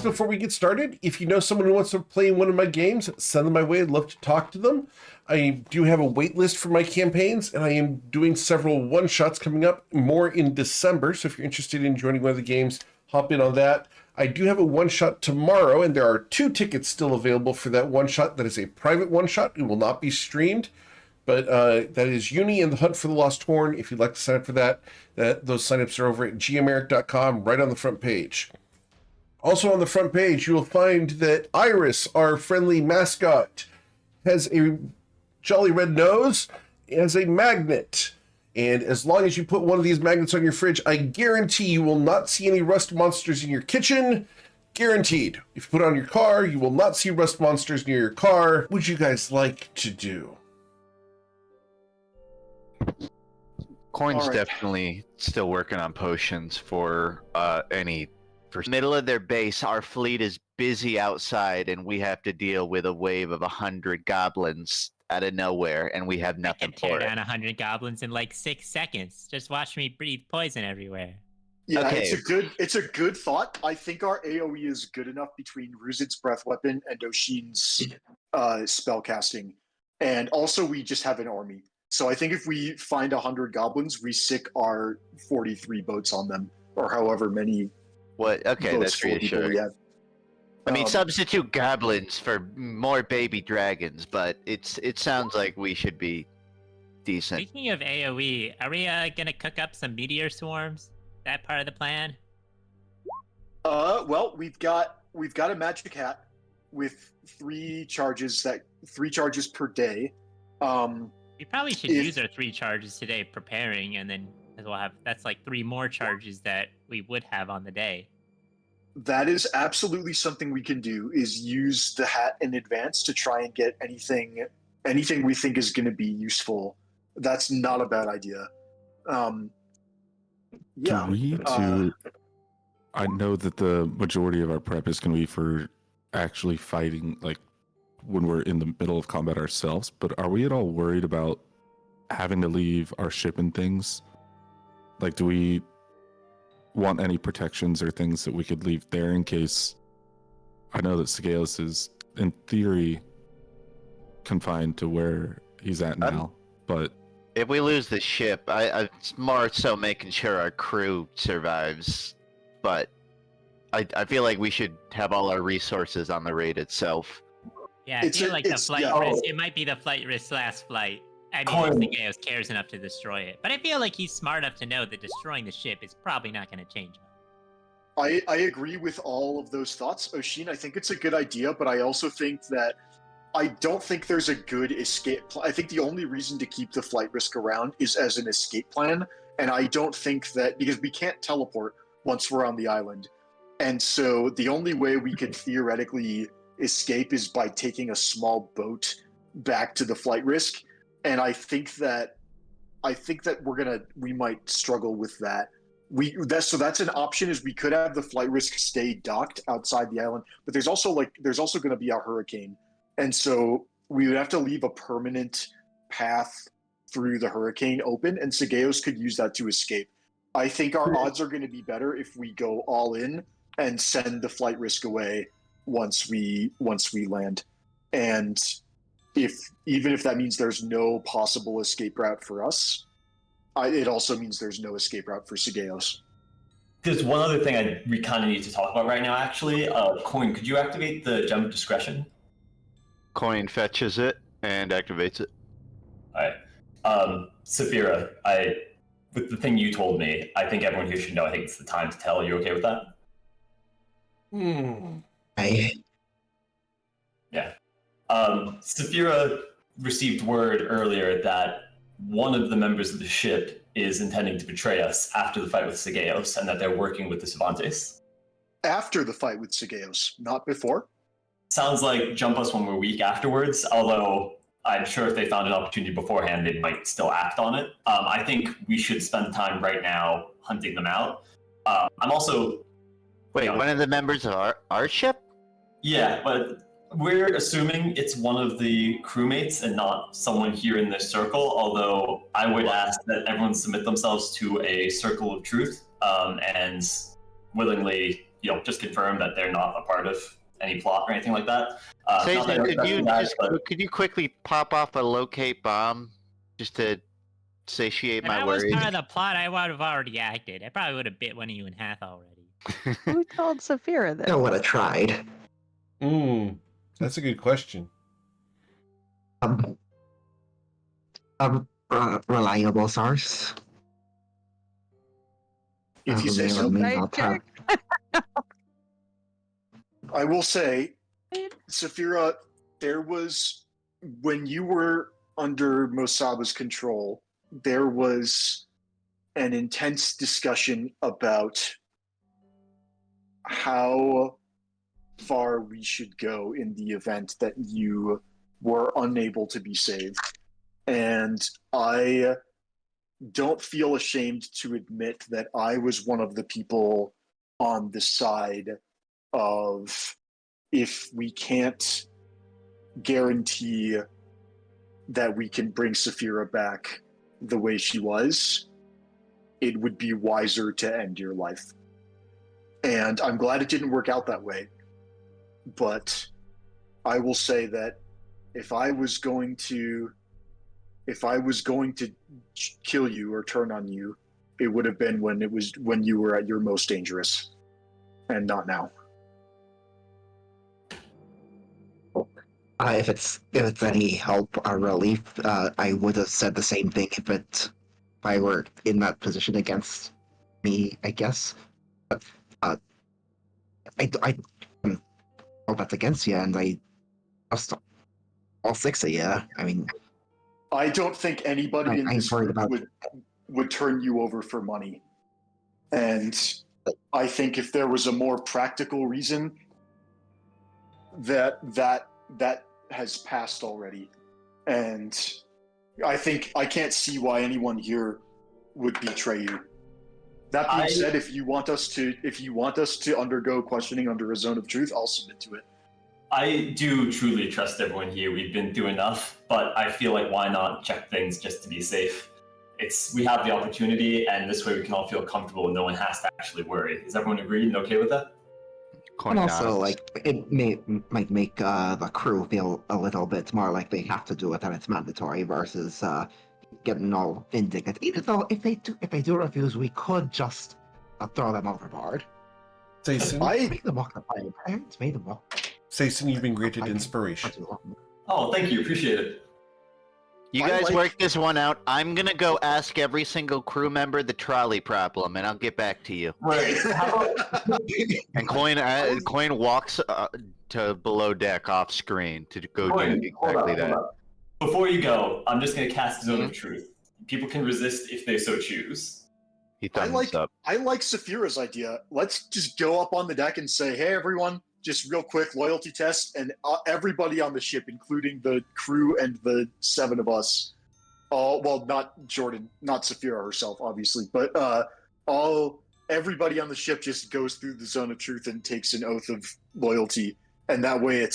things before we get started. If you know someone who wants to play one of my games, send them my way. I'd love to talk to them. I do have a wait list for my campaigns, and I am doing several one-shots coming up, more in December. So if you're interested in joining one of the games, hop in on that. I do have a one-shot tomorrow, and there are 2 tickets still available for that one-shot. That is a private one-shot. It will not be streamed. But that is Uni and the Hunt for the Lost Horn. If you'd like to sign up for that, those signups are over at gameric.com, right on the front page. Also on the front page, you will find that Iris, our friendly mascot, has a jolly red nose, as a magnet. And as long as you put one of these magnets on your fridge, I guarantee you will not see any rust monsters in your kitchen. Guaranteed. If you put it on your car, you will not see rust monsters near your car. What would you guys like to do? Coin's definitely still working on potions for middle of their base. Our fleet is busy outside, and we have to deal with a wave of 100 goblins out of nowhere, and we have nothing for it. I can tear down 100 goblins in like 6 seconds. Just watch me breathe poison everewhere. Yeah, okay. It's a good thought. I think our AoE is good enough between Ruzid's breath weapon and Oshin's spell casting, and also we just have an army. So I think if we find 100 goblins, we sick our 43 boats on them, or however many. What? Okay, that's reassuring. I mean, substitute goblins for more baby dragons, but it sounds like we should be decent. Speaking of AoE, are we gonna cook up some meteor swarms? That part of the plan? Well, we've got a magic hat with 3 charges per day. We probably should use our 3 charges today preparing, and then we'll have that's like 3 more charges that we would have on the day. That is absolutely something we can do, is use the hat in advance to try and get anything we think is going to be useful. That's not a bad idea. Yeah. I know that the majority of our prep is going to be for actually fighting, like when we're in the middle of combat ourselves, but are we at all worried about having to leave our ship and things? Like, do we want any protections or things that we could leave there in case? I know that Sagaeos is, in theory, confined to where he's at now, but if we lose the ship, it's more so making sure our crew survives, but I feel like we should have all our resources on the raid itself. Yeah, I feel like the flight risk, it might be the flight risk last flight. I mean, if Sagaeos cares enough to destroy it. But I feel like he's smart enough to know that destroying the ship is probably not going to change much. I agree with all of those thoughts, Oshin. I think it's a good idea, but I also think that I don't think there's a good escape plan. I think the only reason to keep the flight risk around is as an escape plan, and I don't think that, because we can't teleport once we're on the island, and so the only way we could theoretically escape is by taking a small boat back to the flight risk. And I think that we might struggle with that. So that's an option, is we could have the flight risk stay docked outside the island, but there's also going to be a hurricane, and so we would have to leave a permanent path through the hurricane open, and Sagaeos could use that to escape. I think our odds are going to be better if we go all in and send the flight risk away once we land, and even if that means there's no possible escape route for us, it also means there's no escape route for Sagaeos. There's one other thing we kind of need to talk about right now, actually. Coin, could you activate the Gem of Discretion? Coin fetches it and activates it. Alright. Saphira, with the thing you told me, I think everyone here should know. I think it's the time to tell. Are you okay with that? Yeah. Saphira received word earlier that one of the members of the ship is intending to betray us after the fight with Sagaeos, and that they're working with the Cervantes. After the fight with Sagaeos, not before? Sounds like jump us when we're weak afterwards, although I'm sure if they found an opportunity beforehand, they might still act on it. I think we should spend time right now hunting them out. I'm also... Wait, one of the members of our ship? Yeah, but we're assuming it's one of the crewmates and not someone here in this circle, although I would ask that everyone submit themselves to a circle of truth and willingly just confirm that they're not a part of any plot or anything like that. Jason, could you quickly pop off a locate bomb just to satiate If my I was worries? part of the plot, I would have already acted. I probably would have bit one of you in half already. Who told Saphira this? I would have tried. That's a good question. Reliable source. If you say May or so. may Right, not have- I will say, Saphira, there was, when you were under Mosaba's control, there was an intense discussion about how far we should go in the event that you were unable to be saved. And I don't feel ashamed to admit that I was one of the people on the side of, if we can't guarantee that we can bring Saphira back the way she was, it would be wiser to end your life. And I'm glad it didn't work out that way. But I will say that if I was going to kill you or turn on you, it would have been when you were at your most dangerous, and not now. If it's any help or relief, I would have said the same thing if I were in that position against me, I guess. But I hope that's against you, and I trust all six of you. I mean, I don't think anybody in I'm this worried group about would turn you over for money. And I think if there was a more practical reason, that has passed already. And I can't see why anyone here would betray you. That being said, if you want us to undergo questioning under a zone of truth, I'll submit to it. I do truly trust everyone here. We've been through enough, but I feel like why not check things just to be safe? We have the opportunity, and this way we can all feel comfortable and no one has to actually worry. Is everyone agreed and okay with that? and also, it might make the crew feel a little bit more like they have to do it and it's mandatory versus getting all indignant. Even though if they do refuse, we could just throw them overboard. Jason, Make them walk the plank. I haven't made them walk. Jason, you've been granted inspiration. Oh, thank you. Appreciate it. You guys work this one out. I'm gonna go ask every single crew member the trolley problem, and I'll get back to you. Right. And Coin walks to below deck off screen to go do exactly that. Before you go, I'm just gonna cast Zone of Truth. People can resist if they so choose. He thumbs up. I like Saphira's idea. Let's just go up on the deck and say, "Hey, everyone, just real quick loyalty test," and everybody on the ship, including the crew and the 7 of us, well, not Jordan, not Saphira herself, obviously, but everybody on the ship just goes through the Zone of Truth and takes an oath of loyalty, and that way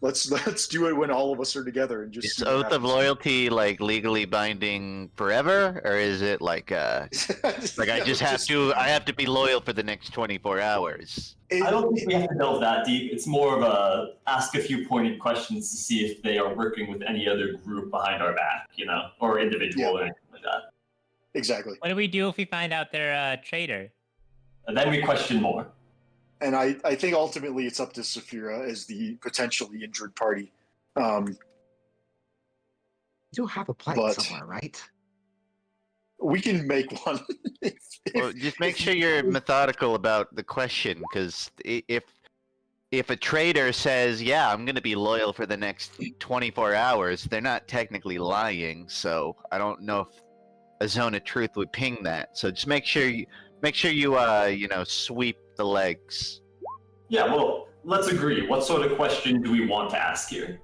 let's do it when all of us are together and just. Is oath of loyalty like legally binding forever, or is it like I have to be loyal for the next 24 hours? I don't think we have to delve that deep. It's more of a ask a few pointed questions to see if they are working with any other group behind our back, or individual or anything like that. Exactly. What do we do if we find out they're a traitor? And then we question more. And I think ultimately it's up to Saphira as the potentially injured party. You do have a plan somewhere, right? We can make one. Well, just make sure you're methodical about the question, because if a traitor says, "Yeah, I'm going to be loyal for the next 24 hours," they're not technically lying. So I don't know if a Zone of Truth would ping that. So just make sure you sweep the legs. Yeah, well, let's agree. What sort of question do we want to ask here?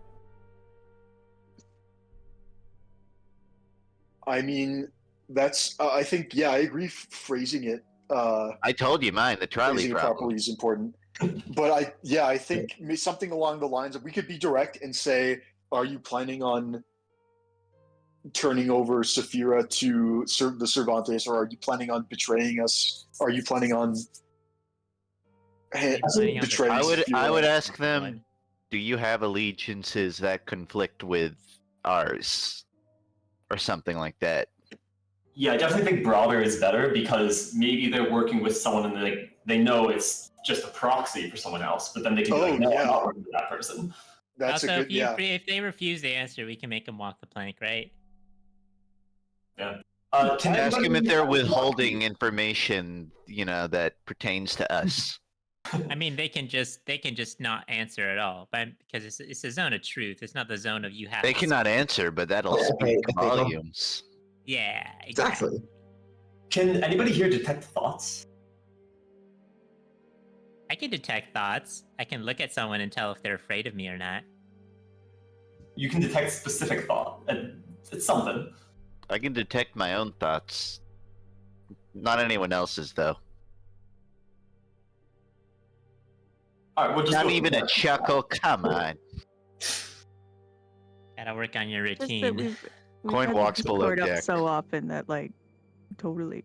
I mean, that's. I think. Yeah, I agree. Phrasing it. I told you mine. The trolley problem properly is important. But I think something along the lines of, we could be direct and say, "Are you planning on turning over Saphira to the Cervantes, or are you planning on betraying us? Are you planning on Planning on betraying I would Saphira. ask them, Blood. do you have allegiances that conflict with ours? Or something like that. Yeah, I definitely think broader is better because maybe they're working with someone and they know it's just a proxy for someone else, but then they can be like, no, I'm not working with that person. That's Also, a good, yeah. if they refuse the answer, we can make them walk the plank, right? Yeah. Can ask them if they're withholding information, that pertains to us. I mean, they can just not answer at all, but because it's a zone of truth. It's not the zone of you have. They to cannot answer, but that'll Well, speak if they don't- volumes. Yeah, Exactly. Can anybody here detect thoughts? I can detect thoughts. I can look at someone and tell if they're afraid of me or not. You can detect specific thought. It's something. I can detect my own thoughts. Not anyone else's, though. All right, we'll just Not go even from a chuckle. Come on. Gotta work on your Just that routine. we've Coin had walks the below Discord up deck. so often that totally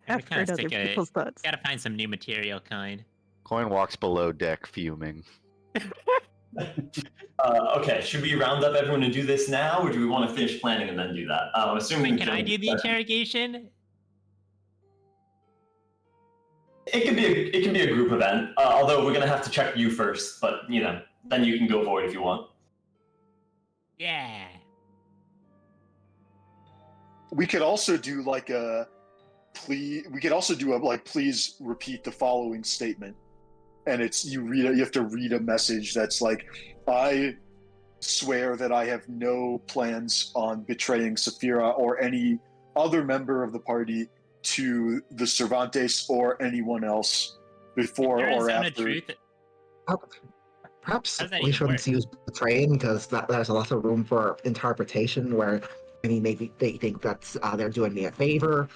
And we I've heard kinda other stick a- people's thoughts. Gotta find some new material, kind. Coin walks below deck, fuming. Okay, should we round up everyone and do this now, or do we want to finish planning and then do that? I'm assuming. Can I do the interrogation? It can be a group event. Although we're gonna have to check you first, but then you can go for it if you want. Yeah. We could also do like a please. We could also do a like please repeat the following statement, and it's you have to read a message that's like, I swear that I have no plans on betraying Saphira or any other member of the party to the Cervantes or anyone else before There is or zone of after. truth. Perhaps How does that we even shouldn't work? use betraying because there's a lot of room for interpretation where maybe they think that they're doing me a favor,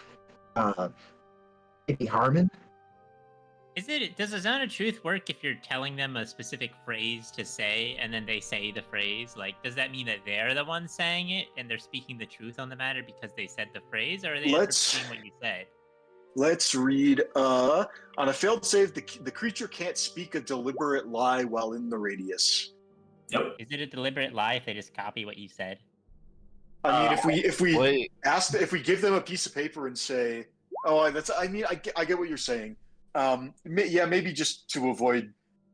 maybe harming. Does a zone of truth work if you're telling them a specific phrase to say and then they say the phrase? Like, does that mean that they're the ones saying it and they're speaking the truth on the matter because they said the phrase, or are they interpreting what you said? Let's read. On a failed save, the creature can't speak a deliberate lie while in the radius. Yep. Is it a deliberate lie if they just copy what you said? I mean, if we Wait. if we give them a piece of paper and say, "Oh, that's," I get what you're saying. Maybe just to avoid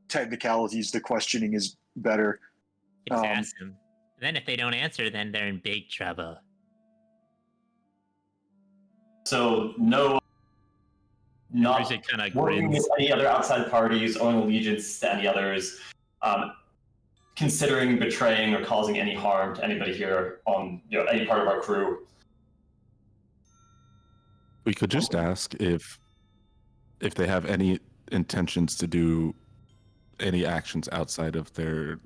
technicalities, the questioning is better. You just ask them. And then if they don't answer, then they're in big trouble. So no, not Or is it kind of working grins? with any other outside parties, owing allegiance to any others, considering betraying or causing any harm to anybody here on any part of our crew. We could just ask if they have any intentions to do any actions outside of their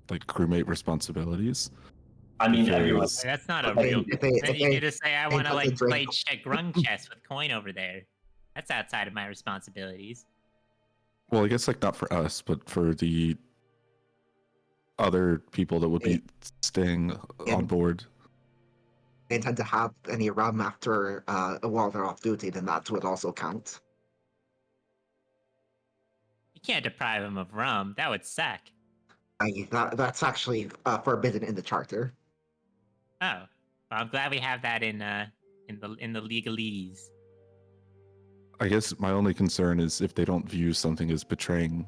crewmate responsibilities. I mean, Because- everyone. That's not a If they- real. if they- Then if you they- could just say, I they want to put the play drink- grung chess with Coin over there. That's outside of my responsibilities. Well, I guess not for us, but for the other people that would be staying on board. They intend to have any rum after while they're off duty, then that would also count. You can't deprive them of rum. That would suck. That's actually forbidden in the charter. Oh, well, I'm glad we have that in the legalese. I guess my only concern is if they don't view something as betraying,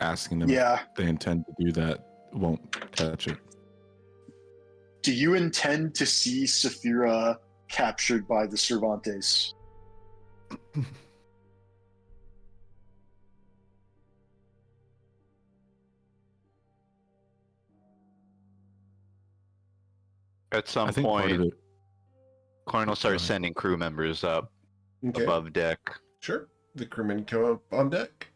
asking them Yeah. if they intend to do that won't touch it. Do you intend to see Saphira captured by the Cervantes? At some I think part of point, it. Coin will start ahead. sending crew members up Okay. above deck. Sure. The crewmen come up on deck.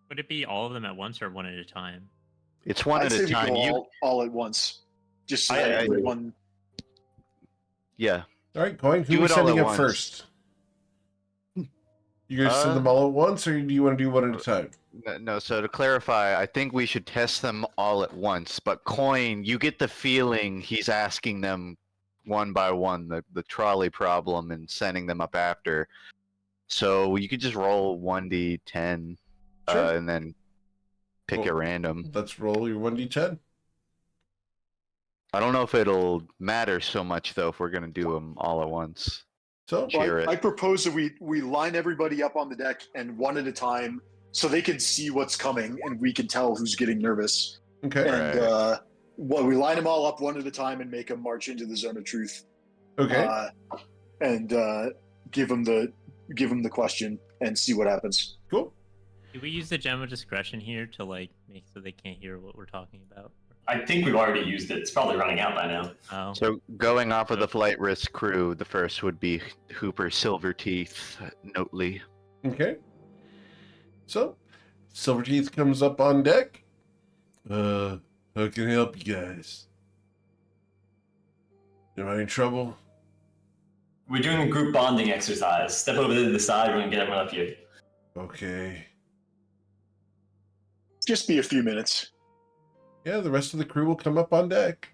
Would it be all of them at once or one at a time? It's one I'd at say a we time. go all at once. Just so I- that I- everyone. Yeah. All right, Coin. Who Do are we it all sending at up once. first? You guys send them all at once, or do you want to do one at a time? No, so to clarify, I think we should test them all at once. But Coin, you get the feeling he's asking them one by one the trolley problem and sending them up after. So you could just roll 1d10 Sure. and then pick a random. Let's roll your 1d10. I don't know if it'll matter so much though if we're gonna do them all at once. So Cheer it. I propose that we line everybody up on the deck and one at a time, so they can see what's coming and we can tell who's getting nervous. okay. And we line them all up one at a time and make them march into the zone of truth. Okay. And give them the question and see what happens. Cool. Do we use the gem of discretion here to like make so they can't hear what we're talking about? I think we've already used it. It's probably running out by now. Oh. So going off of the flight risk crew, the first would be Hooper Silverteeth Notley. Okay. So, Silverteeth comes up on deck. How can I help you guys? Am I in trouble? We're doing a group bonding exercise. Step over to the side. We're gonna get everyone up here. Okay. Just be a few minutes. Yeah, the rest of the crew will come up on deck.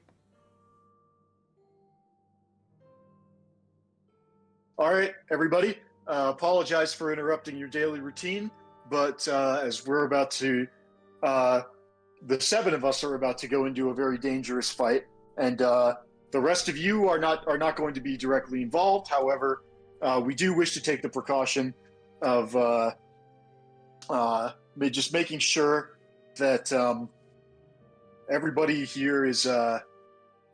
All right, everybody. Apologize for interrupting your daily routine, but as we're about to, the 7 of us are about to go into a very dangerous fight, and the rest of you are not going to be directly involved. However, we do wish to take the precaution of just making sure that everybody here is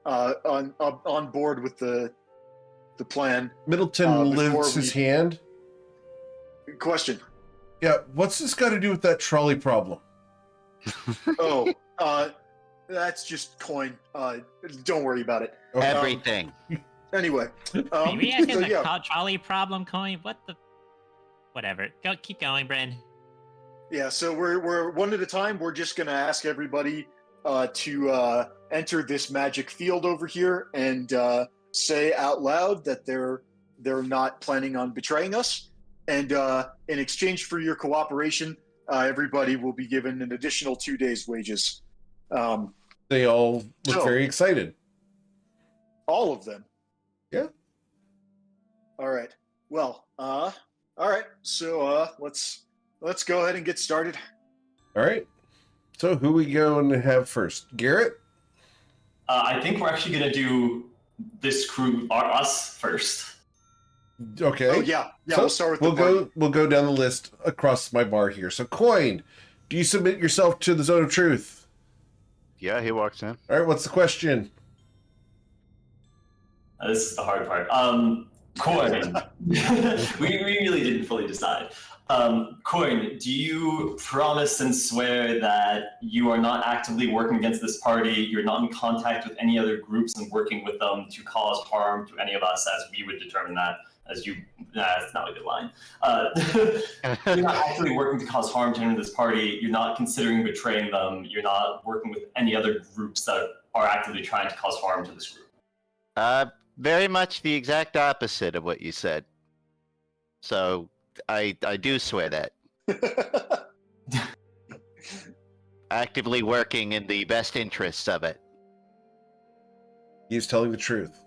on board with the plan. Middleton lifts his hand. Question. Yeah, what's this got to do with that trolley problem? Oh, that's just coin. Don't worry about it. Okay. Everything. Anyway, Wait, we asking so the yeah, trolley problem coin? What the? Whatever. Keep going, Bren. yeah. So we're one at a time. We're just gonna ask everybody to enter this magic field over here and say out loud that they're not planning on betraying us. And in exchange for your cooperation, everybody will be given an additional 2 days' wages. They all look very excited. All of them. Yeah. All right. Well, all right. So let's go ahead and get started. All right. So who we going to have first? Garrett? I think we're actually gonna do this crew, us first. Okay. Oh yeah. So we'll start with we'll go down the list across my bar here. So Coin, do you submit yourself to the zone of truth? Yeah, he walks in. All right, what's the question? This is the hard part. Coin. we really didn't fully decide. Coin, do you promise and swear that you are not actively working against this party, you're not in contact with any other groups and working with them to cause harm to any of us as we would determine that? That's not a good line. You're not actively working to cause harm to anyone in this party, you're not considering betraying them, you're not working with any other groups that are actively trying to cause harm to this group? Very much the exact opposite of what you said. So I do swear that. Actively working in the best interests of it. He's telling the truth.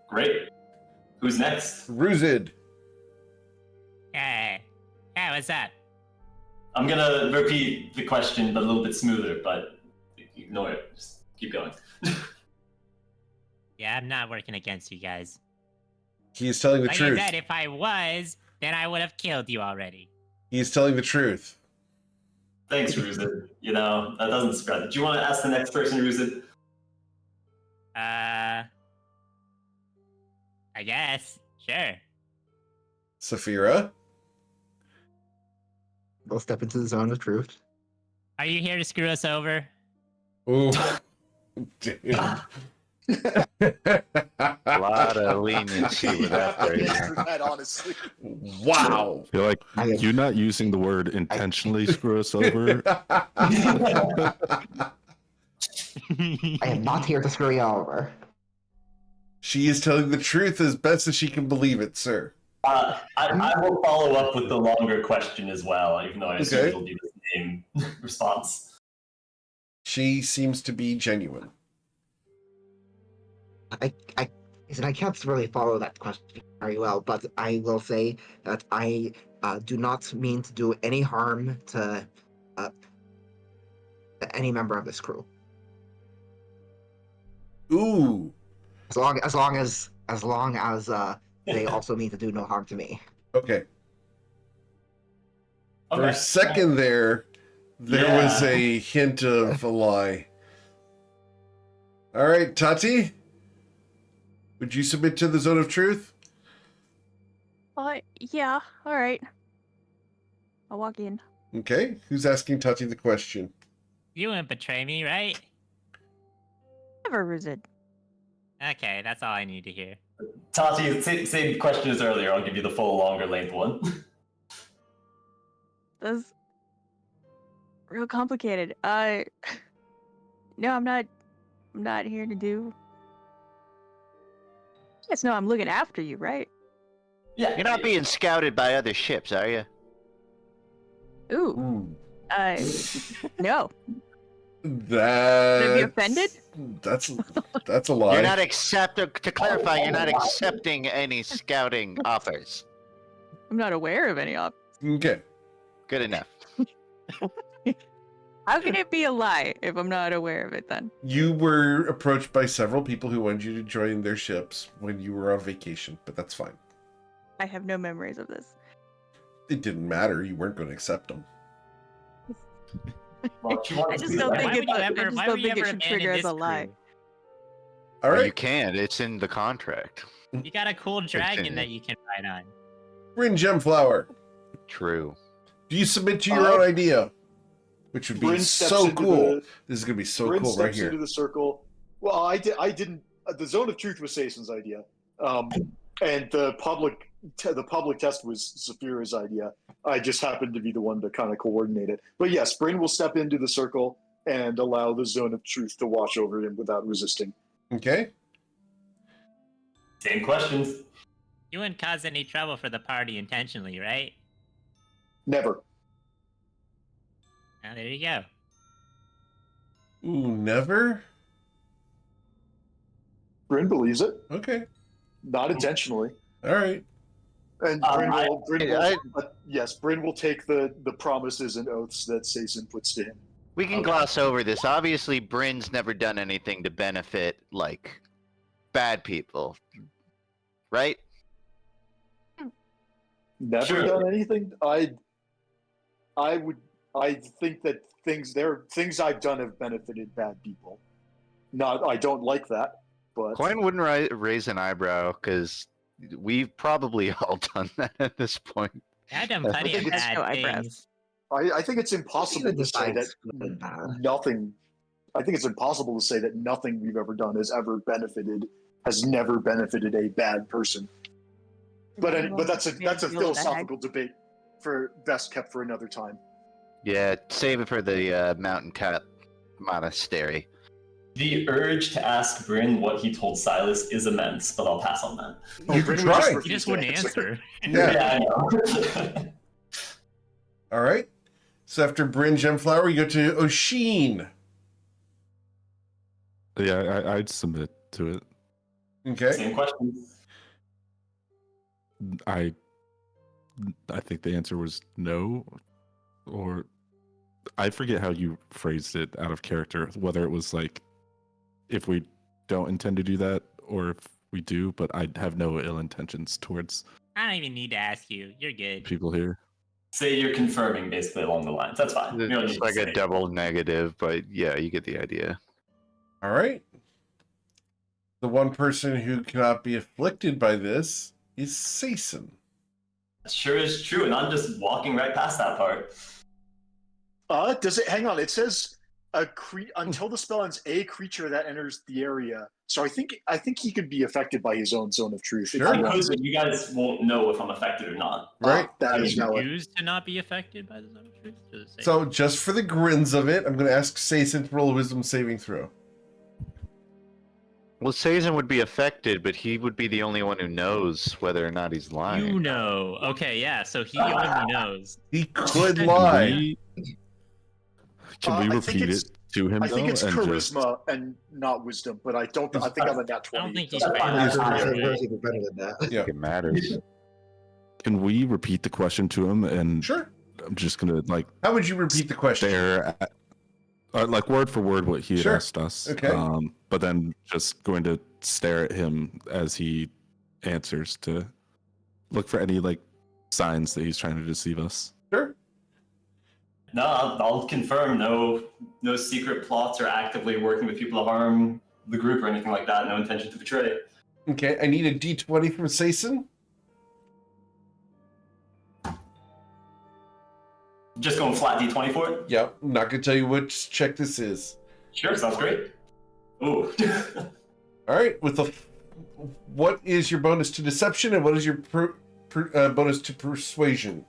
Great. Who's next? Ruzid. Hey. Yeah, what's that? I'm gonna repeat the question, but a little bit smoother, but ignore it. Just keep going. Yeah, I'm not working against you guys. He is telling the Like truth. I said, if I was, then I would have killed you already. He is telling the truth. Thanks, Ruzid. You know, that doesn't spread. Do you want to ask the next person, Ruzid? I guess. Sure. Saphira. We'll step into the zone of truth. Are you here to screw us over? Ooh. Dude. A lot of leniency with that phrase. That, honestly. Wow. I feel like you're not using the word intentionally screw us over. I am not here to screw you over. She is telling the truth as best as she can believe it, sir. I will follow up with the longer question as well, even though I assume Okay. it'll be the same response. She seems to be genuine. I And I can't really follow that question very well, but I will say that I do not mean to do any harm to any member of this crew. Ooh. As long as they also mean to do no harm to me. Okay. For Okay. a second there was a hint of a lie. All right, Tati, would you submit to the zone of truth? Yeah, alright. I'll walk in. Okay, who's asking Tati the question? You wouldn't betray me, right? Never visit. Okay, that's all I need to hear. Tati, same question as earlier. I'll give you the full longer length one. That's real complicated. No, I'm not here to do. Yes, no, I'm looking after you, right? Yeah. You're not being scouted by other ships, are you? Ooh. No. Would That. I be offended? That's a lie. You're not to clarify, you're not accepting any scouting offers. I'm not aware of any op. Okay. Good enough. How can it be a lie if I'm not aware of it then? You were approached by several people who wanted you to join their ships when you were on vacation, but that's fine. I have no memories of this. It didn't matter. You weren't going to accept them. Well, she wants I to just be don't there. think Why would you I ever- just why don't would you think it ever should abandon trigger as this a lie. crew? All Well, right. you can. It's in the contract. You got a cool dragon Continue. that you can ride on. Bryn Gemflower, True. do you submit to your own idea? Which would be Bryn steps so into cool. This is going to be so Bryn cool steps right here. into the circle. Well, I didn't. The zone of truth was Saison's idea, and the public test was Saphira's idea. I just happened to be the one to kind of coordinate it. But yes, Bryn will step into the circle and allow the zone of truth to watch over him without resisting. Okay. Same questions. You wouldn't cause any trouble for the party intentionally, right? Never. Now there you go. Ooh, never? Bryn believes it, Okay. not intentionally. All right. And Bryn will take the promises and oaths that Saison puts to him. We can gloss over this. Obviously, Bryn's never done anything to benefit, like, bad people. Right? Never Sure. done anything. I think that things I've done have benefited bad people. I don't like that, but Coin wouldn't raise an eyebrow, because we've probably all done that at this point. I've done plenty of think it's bad no eyebrows. things. I think it's impossible to say that Good and bad. nothing. I think it's impossible to say that nothing we've ever done has never benefited a bad person. But that's a philosophical debate for best kept for another time. Yeah, save it for the Mountain Top Monastery. The urge to ask Bryn what he told Silas is immense, but I'll pass on that. You Bryn can would try. You refuse just to wouldn't answer. Yeah. I know. All right. So after Bryn Gemflower, you go to Oshin. Yeah, I'd submit to it. Okay. Same questions. I think the answer was no, or I forget how you phrased it out of character, whether it was like if we don't intend to do that or if we do, but I have no ill intentions towards I don't even need to ask you. You're good. people here. Say you're confirming basically along the lines. That's fine. We don't It's need like to a say. double negative, but yeah, you get the idea. All right. The one person who cannot be afflicted by this is Saison. Sure is true, and I'm just walking right past that part. Does it? Hang on. It says until the spell ends, a creature that enters the area. So I think he could be affected by his own zone of truth. if Sure. he I wants. could, but you guys won't know if I'm affected or not. Right. That Can is you valid. choose to not be affected by the zone of truth? Does it say So just for the grins of it, I'm going to ask Saison to roll a wisdom saving throw. Well, Saison would be affected, but he would be the only one who knows whether or not he's lying. You know. Okay, yeah, so he only knows. He could lie. Can we I think repeat it's it to him. I think though, it's and charisma and not wisdom, but I think I'm a nat 20. I don't think It he's doesn't bad. matter. Charisma's even better than that. Yeah. It matters. Can we repeat the question to him? And Sure. I'm just gonna like How would you repeat the question? stare at, like word for word, what he had Sure. asked us. Okay. But then just going to stare at him as he answers to look for any like signs that he's trying to deceive us. Sure. No, I'll confirm. No secret plots or actively working with people to harm the group or anything like that. No intention to betray. Okay, I need a D20 from Sason. Just going flat D20 for it? Yeah, I'm not gonna tell you which check this is. Sure, sounds great. Ooh. All right, what is your bonus to deception and what is your bonus to persuasion?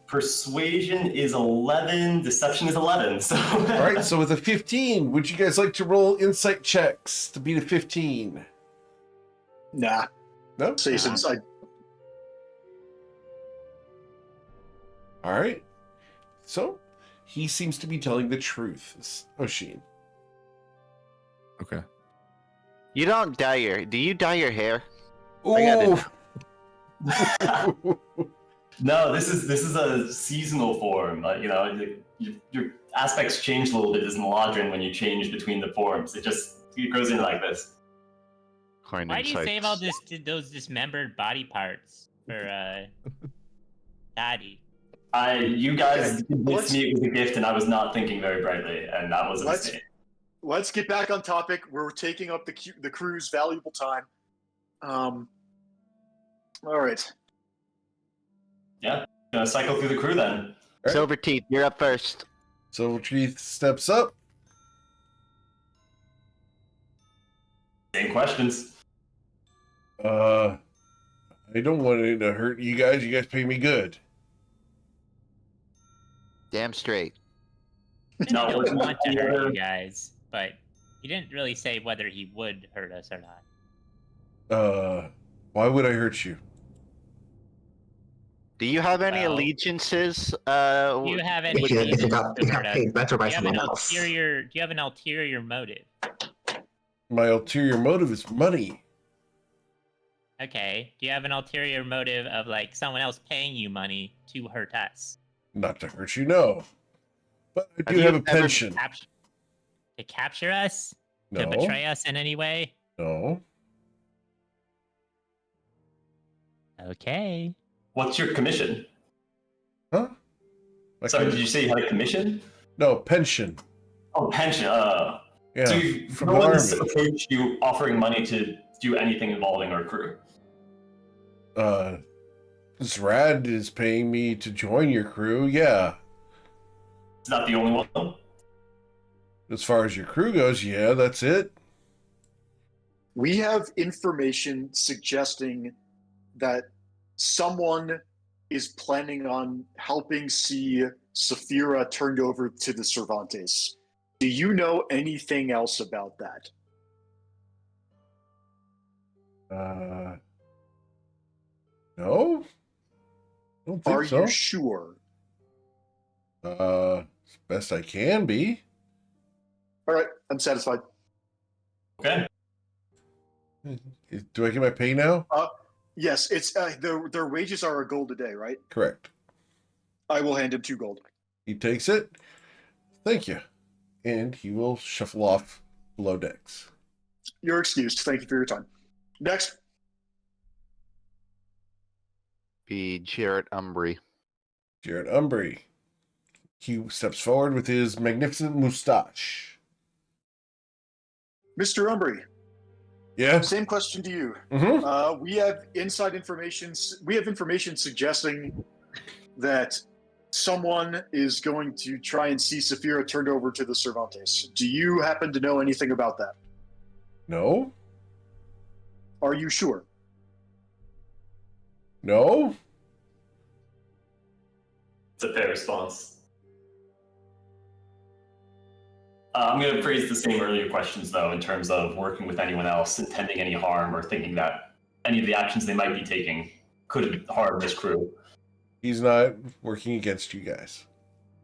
Persuasion is 11, deception is 11. So All right, so with a 15, would you guys like to roll insight checks to beat a 15? Nah. No? Say since I All right. So, he seems to be telling the truth, Oshin. Okay. You don't dye your. Do you dye your hair? Ooh. no, this is a seasonal form. Your aspects change a little bit as Meladrin when you change between the forms. It goes in like this. Why do you save all those dismembered body parts for Daddy? You guys convinced me it was a gift, and I was not thinking very brightly, and that was a mistake. Let's get back on topic. We're taking up the crew's valuable time. All right. Yeah, gonna cycle through the crew then. Right. Silverteeth, you're up first. Silverteeth steps up. Same questions. I don't want it to hurt you guys. You guys pay me good. Damn straight. I don't want to hurt you guys, but he didn't really say whether he would hurt us or not. Why would I hurt you? Do you have any allegiances? Do you have any If you got paid better by do you have someone an else. do you have an ulterior motive? My ulterior motive is money. Okay. Do you have an ulterior motive of like someone else paying you money to hurt us? Not to hurt you, no. But I do Have have you a pension. To capture us? No. To betray us in any way? No. Okay. What's your commission? Huh? Sorry, did you say you had a commission? No, pension. Oh, pension. Yeah, So from no the one's army. approached you offering money to do anything involving our crew. Zrad is paying me to join your crew, yeah. It's not the only one, though. As far as your crew goes, yeah, that's it. We have information suggesting that someone is planning on helping see Saphira turned over to the Cervantes. Do you know anything else about that? No? I don't think Are so. you sure? As best I can be. All right, I'm satisfied. Okay. Do I get my pay now? Yes, it's their wages are a gold a day, right? Correct. I will hand him 2 gold. He takes it. Thank you. And he will shuffle off below decks. You're excused. Thank you for your time. Next. Be Jarrett Umbry. Jared Umbry. He steps forward with his magnificent moustache. Mr. Umbry, Yeah? same question to you. Mm-hmm. We have inside information. We have information suggesting that someone is going to try and see Saphira turned over to the Cervantes. Do you happen to know anything about that? No? Are you sure? No? It's a fair response. I'm going to phrase the same earlier questions, though, in terms of working with anyone else, intending any harm, or thinking that any of the actions they might be taking could harm this crew. He's not working against you guys.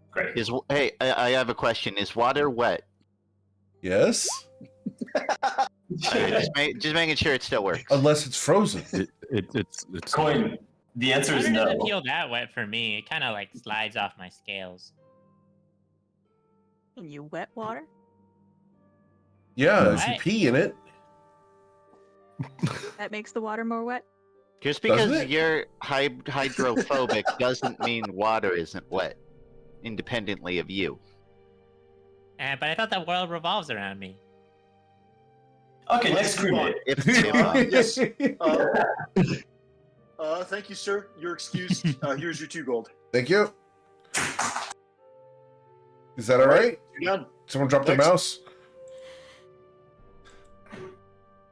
Great. Hey, I have a question. Is water wet? Yes. Just making sure it still works. Unless it's frozen. It's Coin. The answer is Water no. doesn't feel that wet for me. It kind of like slides off my scales. Can you wet water? Yeah, if you What? pee in it. That makes the water more wet? Just Doesn't because it? you're hydrophobic doesn't mean water isn't wet, independently of you. But I thought the world revolves around me. Okay, next crewmate. If Yes. Thank you, sir. You're excused. Here's your 2 gold. Thank you. Is that all right? You're done. Someone drop their Next. mouse.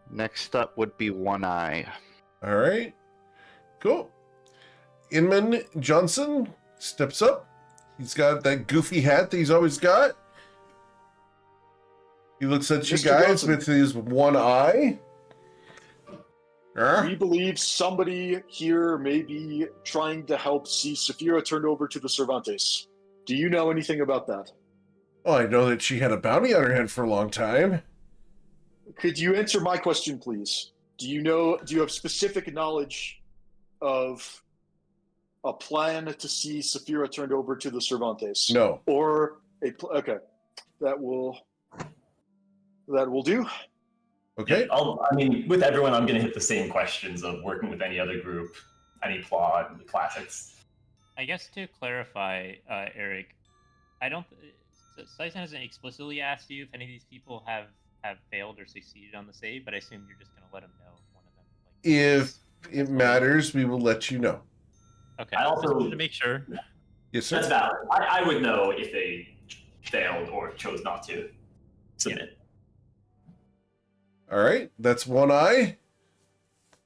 Next up would be One Eye. All right. Cool. Inman Johnson steps up. He's got that goofy hat that he's always got. He looks at you Mr. guys Johnson. with his one eye. We believe somebody here may be trying to help see Saphira turned over to the Cervantes. Do you know anything about that? Well, I know that she had a bounty on her head for a long time. Could you answer my question, please? Do you have specific knowledge of a plan to see Saphira turned over to the Cervantes? No. Or okay. That will do. Okay. I mean, with everyone, I'm going to hit the same questions of working with any other group, any plot, the classics. I guess to clarify, Eric, I don't. Syson hasn't explicitly asked you if any of these people have failed or succeeded on the save, but I assume you're just going to let him know if one of them. If it matters, we will let you know. Okay. I also just wanted to make sure. Yes, sir. That's valid. I would know if they failed or chose not to submit. All right. That's One Eye.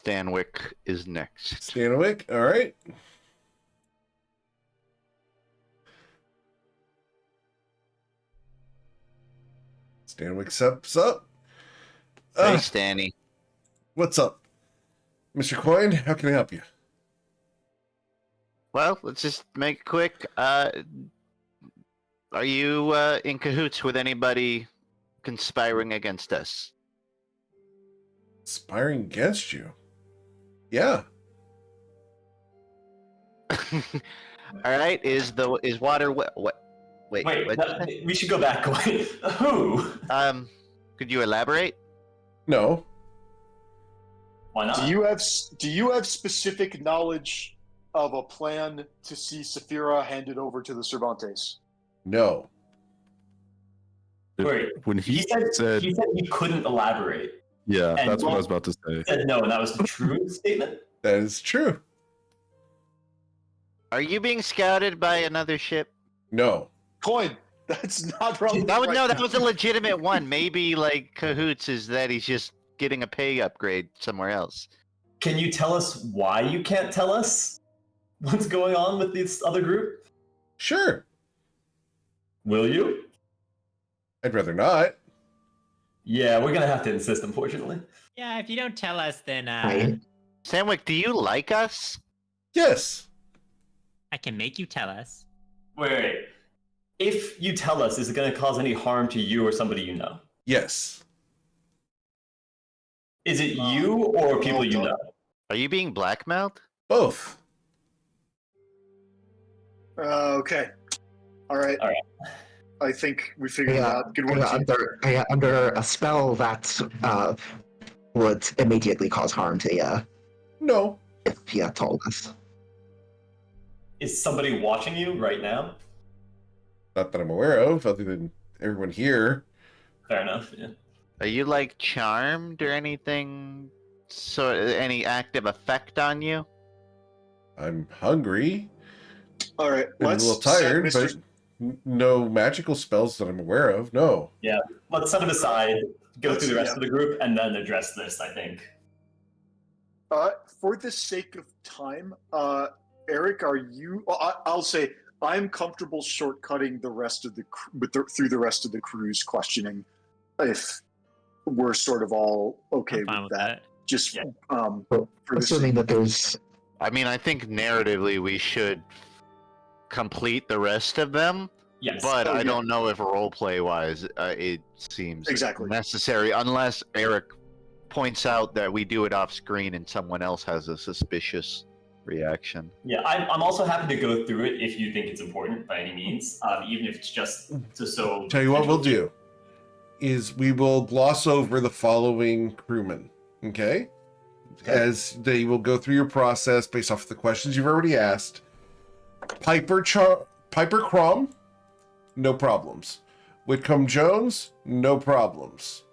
Stanwyck is next. Stanwyck. All right. Stanwyck steps up. Hey, Stanny. What's up? Mr. Coin, how can I help you? Well, let's just make it quick. Are you in cahoots with anybody conspiring against us? Conspiring against you? Yeah. All right. Is water wet? Wait. Wait, what? we should go back. Who? Could you elaborate? No. Why not? Do you have specific knowledge of a plan to see Saphira handed over to the Cervantes? No. Wait, When he said he couldn't elaborate. Yeah, And that's what I was about to say. He said no, and that was the true statement. That is true. Are you being scouted by another ship? No. Coin. That's not relevant. That right was a legitimate one. Maybe like cahoots is that he's just getting a pay upgrade somewhere else. Can you tell us why you can't tell us what's going on with this other group? Sure. Will you? I'd rather not. Yeah, we're gonna have to insist, unfortunately. Yeah, if you don't tell us, then Right? Stanwyck, do you like us? Yes. I can make you tell us. Wait. If you tell us, is it gonna cause any harm to you or somebody you know? Yes. Is it you or people you know? Are you being blackmailed? Both. Okay. All right. All right. I think we figured it Yeah, out. Good one. team. under a spell that would immediately cause harm to you No. if you told us. Is somebody watching you right now? Not that I'm aware of, other than everyone here. Fair enough. Yeah. Are you like charmed or anything? So any active effect on you? I'm hungry. All right. I'm a Let's little tired, set but no magical spells that I'm aware of. No. Let's set it aside, go through the rest of the group, and then address this, I think. For the sake of time, Eric, are you? I'll say I'm comfortable shortcutting the rest of through the rest of the crew's questioning, if we're sort of all okay I'm fine with with that. Just Yeah. for the Assuming sake- that there's I mean, I think narratively we should complete the rest of them. Yes. But I yeah. don't know if roleplay wise it seems Exactly. necessary unless Eric points out that we do it off screen and someone else has a suspicious reaction. Yeah, I'm also happy to go through it if you think it's important by any means, even if it's just so. Tell you what we'll do is we will gloss over the following crewmen, okay? As they will go through your process based off the questions you've already asked. Piper Crom, no problems. Whitcomb Jones, no problems.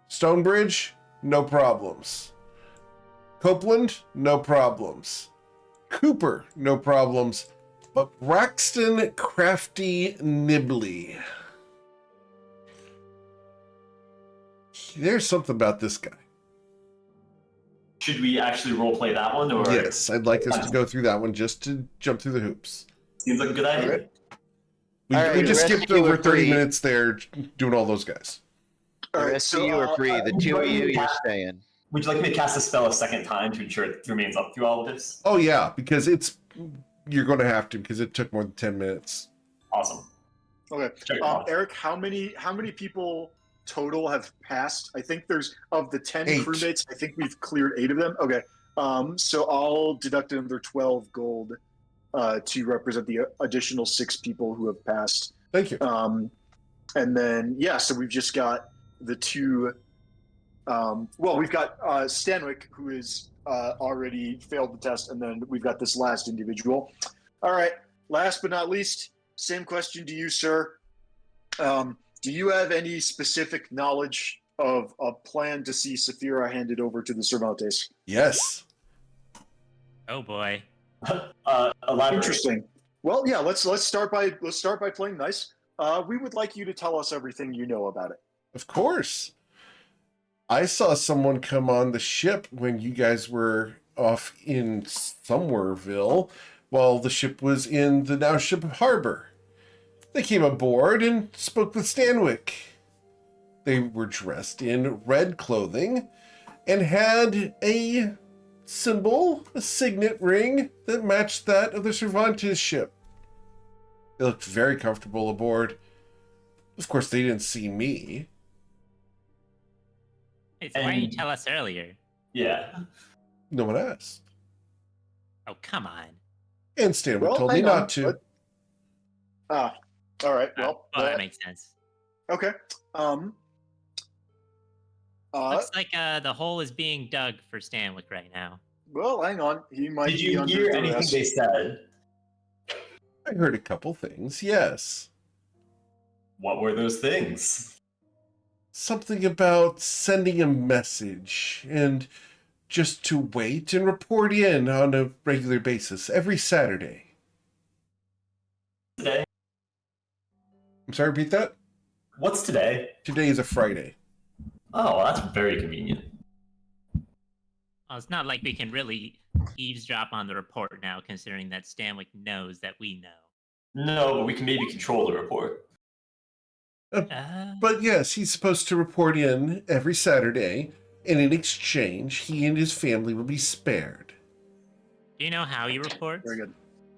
Stonebridge, no problems. Copeland, no problems. Cooper, no problems. But Braxton Crafty Nibley. There's something about this guy. Should we actually roleplay that one, or Yes, I'd like us to go through that one just to jump through the hoops. seems like a good idea? Alright. We All right, just the rest skipped of you over are 30 free. minutes there doing all those guys. The All right, rest so of you are free. The two of you, you're uh, staying. Would you like me to cast a spell a second time to ensure it remains up through all of this? Oh yeah, because you're going to have to because it took more than 10 minutes. Awesome. Okay. Check it out. Eric, how many people total have passed? I think there's of the 10 8. crewmates. I think we've cleared 8 of them. Okay. So I'll deduct another 12 gold to represent the additional 6 people who have passed. Thank you. And then so we've just got the 2. We've got Stanwyck, who has already failed the test, and then we've got this last individual. All right. Last but not least, same question to you, sir. Do you have any specific knowledge of a plan to see Saphira handed over to the Cervantes? Yes. Oh boy. Elaborate. Interesting. Well, yeah. Let's start by playing nice. We would like you to tell us everything you know about it. Of course. I saw someone come on the ship when you guys were off in Somewhereville while the ship was in the now ship harbor. They came aboard and spoke with Stanwyck. They were dressed in red clothing and had a symbol, a signet ring that matched that of the Cervantes ship. They looked very comfortable aboard. Of course, they didn't see me. Hey, so why didn't you tell us earlier? Yeah. No one asked. Oh, come on. And Stanwyck Well, told me hang on, not to. All right. Well, That makes sense. okay. Looks like the hole is being dug for Stanwyck right now. Well, hang on. He might. Did be you under hear anything duress. they said? I heard a couple things, yes. What were those things? Something about sending a message and just to wait and report in on a regular basis every Saturday. Today? I'm sorry, repeat that? What's today? Today is a Friday. Oh, well, that's very convenient. Well, it's not like we can really eavesdrop on the report now, considering that Stanwyck knows that we know. No, but we can maybe control the report. But yes, he's supposed to report in every Saturday, and in exchange, he and his family will be spared. Do you know how he reports? Very good.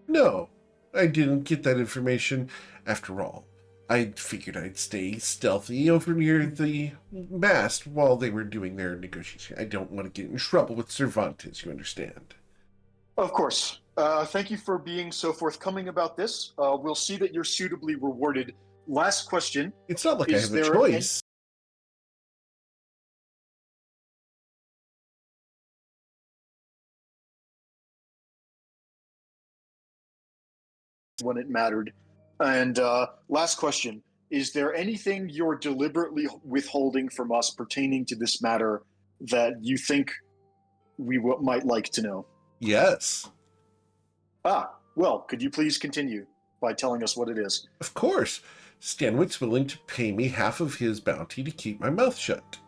No, I didn't get that information after all. I figured I'd stay stealthy over near the mast while they were doing their negotiation. I don't want to get in trouble with Cervantes, you understand. Of course. Thank you for being so forthcoming about this. We'll see that you're suitably rewarded. Last question. It's not like I Is have a there choice. When it mattered. And last question. Is there anything you're deliberately withholding from us pertaining to this matter that you think we might like to know? Yes, Well, could you please continue by telling us what it is? of course. Stanwyck's willing to pay me half of his bounty to keep my mouth shut.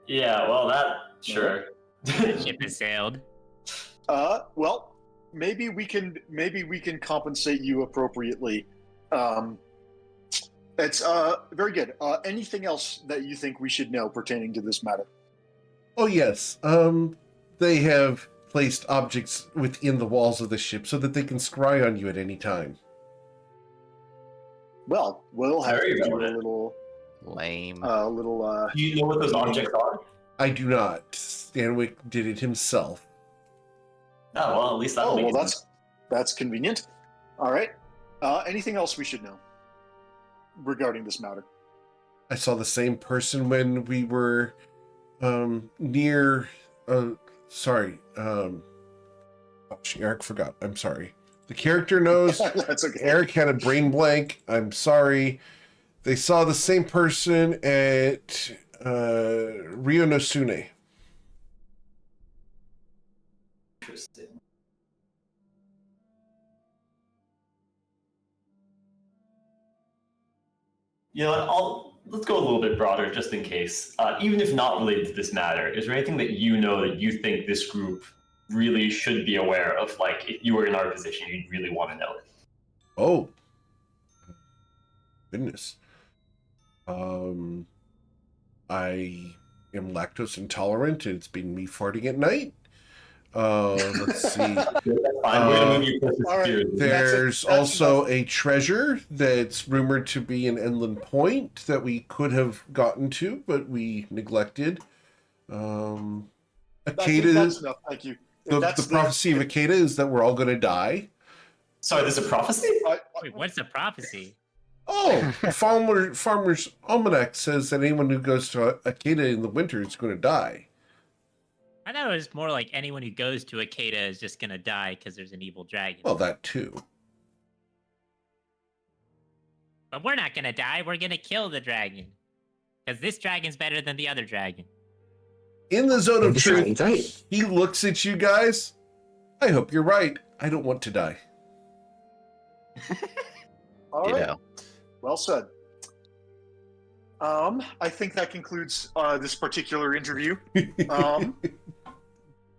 Yeah, well, sure. The ship has sailed. Well, maybe we can compensate you appropriately. It's very good. Anything else that you think we should know pertaining to this matter? Oh yes, they have placed objects within the walls of the ship so that they can scry on you at any time. Well, we'll have Very to do a relevant. little, Lame. Do you know what those objects are? I do not. Stanwyck did it himself. Oh, well, at least that'll Oh, make well, it that's convenient. All right. Anything else we should know regarding this matter? I saw the same person when we were near. Sorry. Eric forgot. I'm sorry. The character knows. That's okay. Eric had a brain blank. I'm sorry. They saw the same person at Rio no Sune. interesting. You know what, let's go a little bit broader just in case. Even if not related to this matter, is there anything that you know that you think this group really should be aware of? Like, if you were in our position, you'd really want to know it. Oh. Goodness. I am lactose intolerant and it's been me farting at night. Let's see. Fine, we're gonna move you closer to all right. security. There's That's also enough. a treasure that's rumored to be in Inland Point that we could have gotten to, but we neglected. I think Akeda, that's enough. Thank you. the prophecy of Akeda is that we're all going to die. Sorry, there's a prophecy? Wait, what's the prophecy? Oh, Farmer's Almanac says that anyone who goes to Akeda in the winter is going to die. I thought it was more like anyone who goes to Akeda is just gonna die because there's an evil dragon. Well, that too. But we're not gonna die. We're gonna kill the dragon. Because this dragon's better than the other dragon. In the zone of truth, Right. he looks at you guys. I hope you're right. I don't want to die. All You right. know. Well said. I think that concludes this particular interview.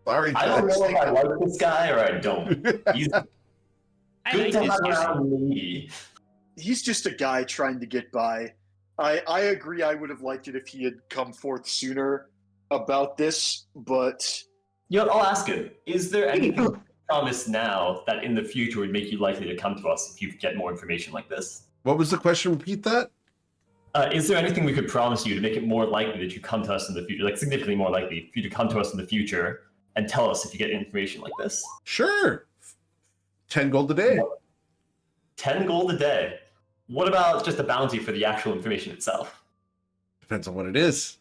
Sorry, I don't guys. know if I like this guy or I don't. He's I good like to this have guy. around me. He's just a guy trying to get by. I agree. I would have liked it if he had come forth sooner about this, but You know what, I'll ask him. Is there anything you promise now that in the future would make you likely to come to us if you get more information like this? What was the question? Repeat that. Is there anything we could promise you to make it more likely that you come to us in the future, like significantly more likely for you to come to us in the future and tell us if you get information like this? Sure. 10 gold a day. 10 gold a day. What about just a bounty for the actual information itself? Depends on what it is.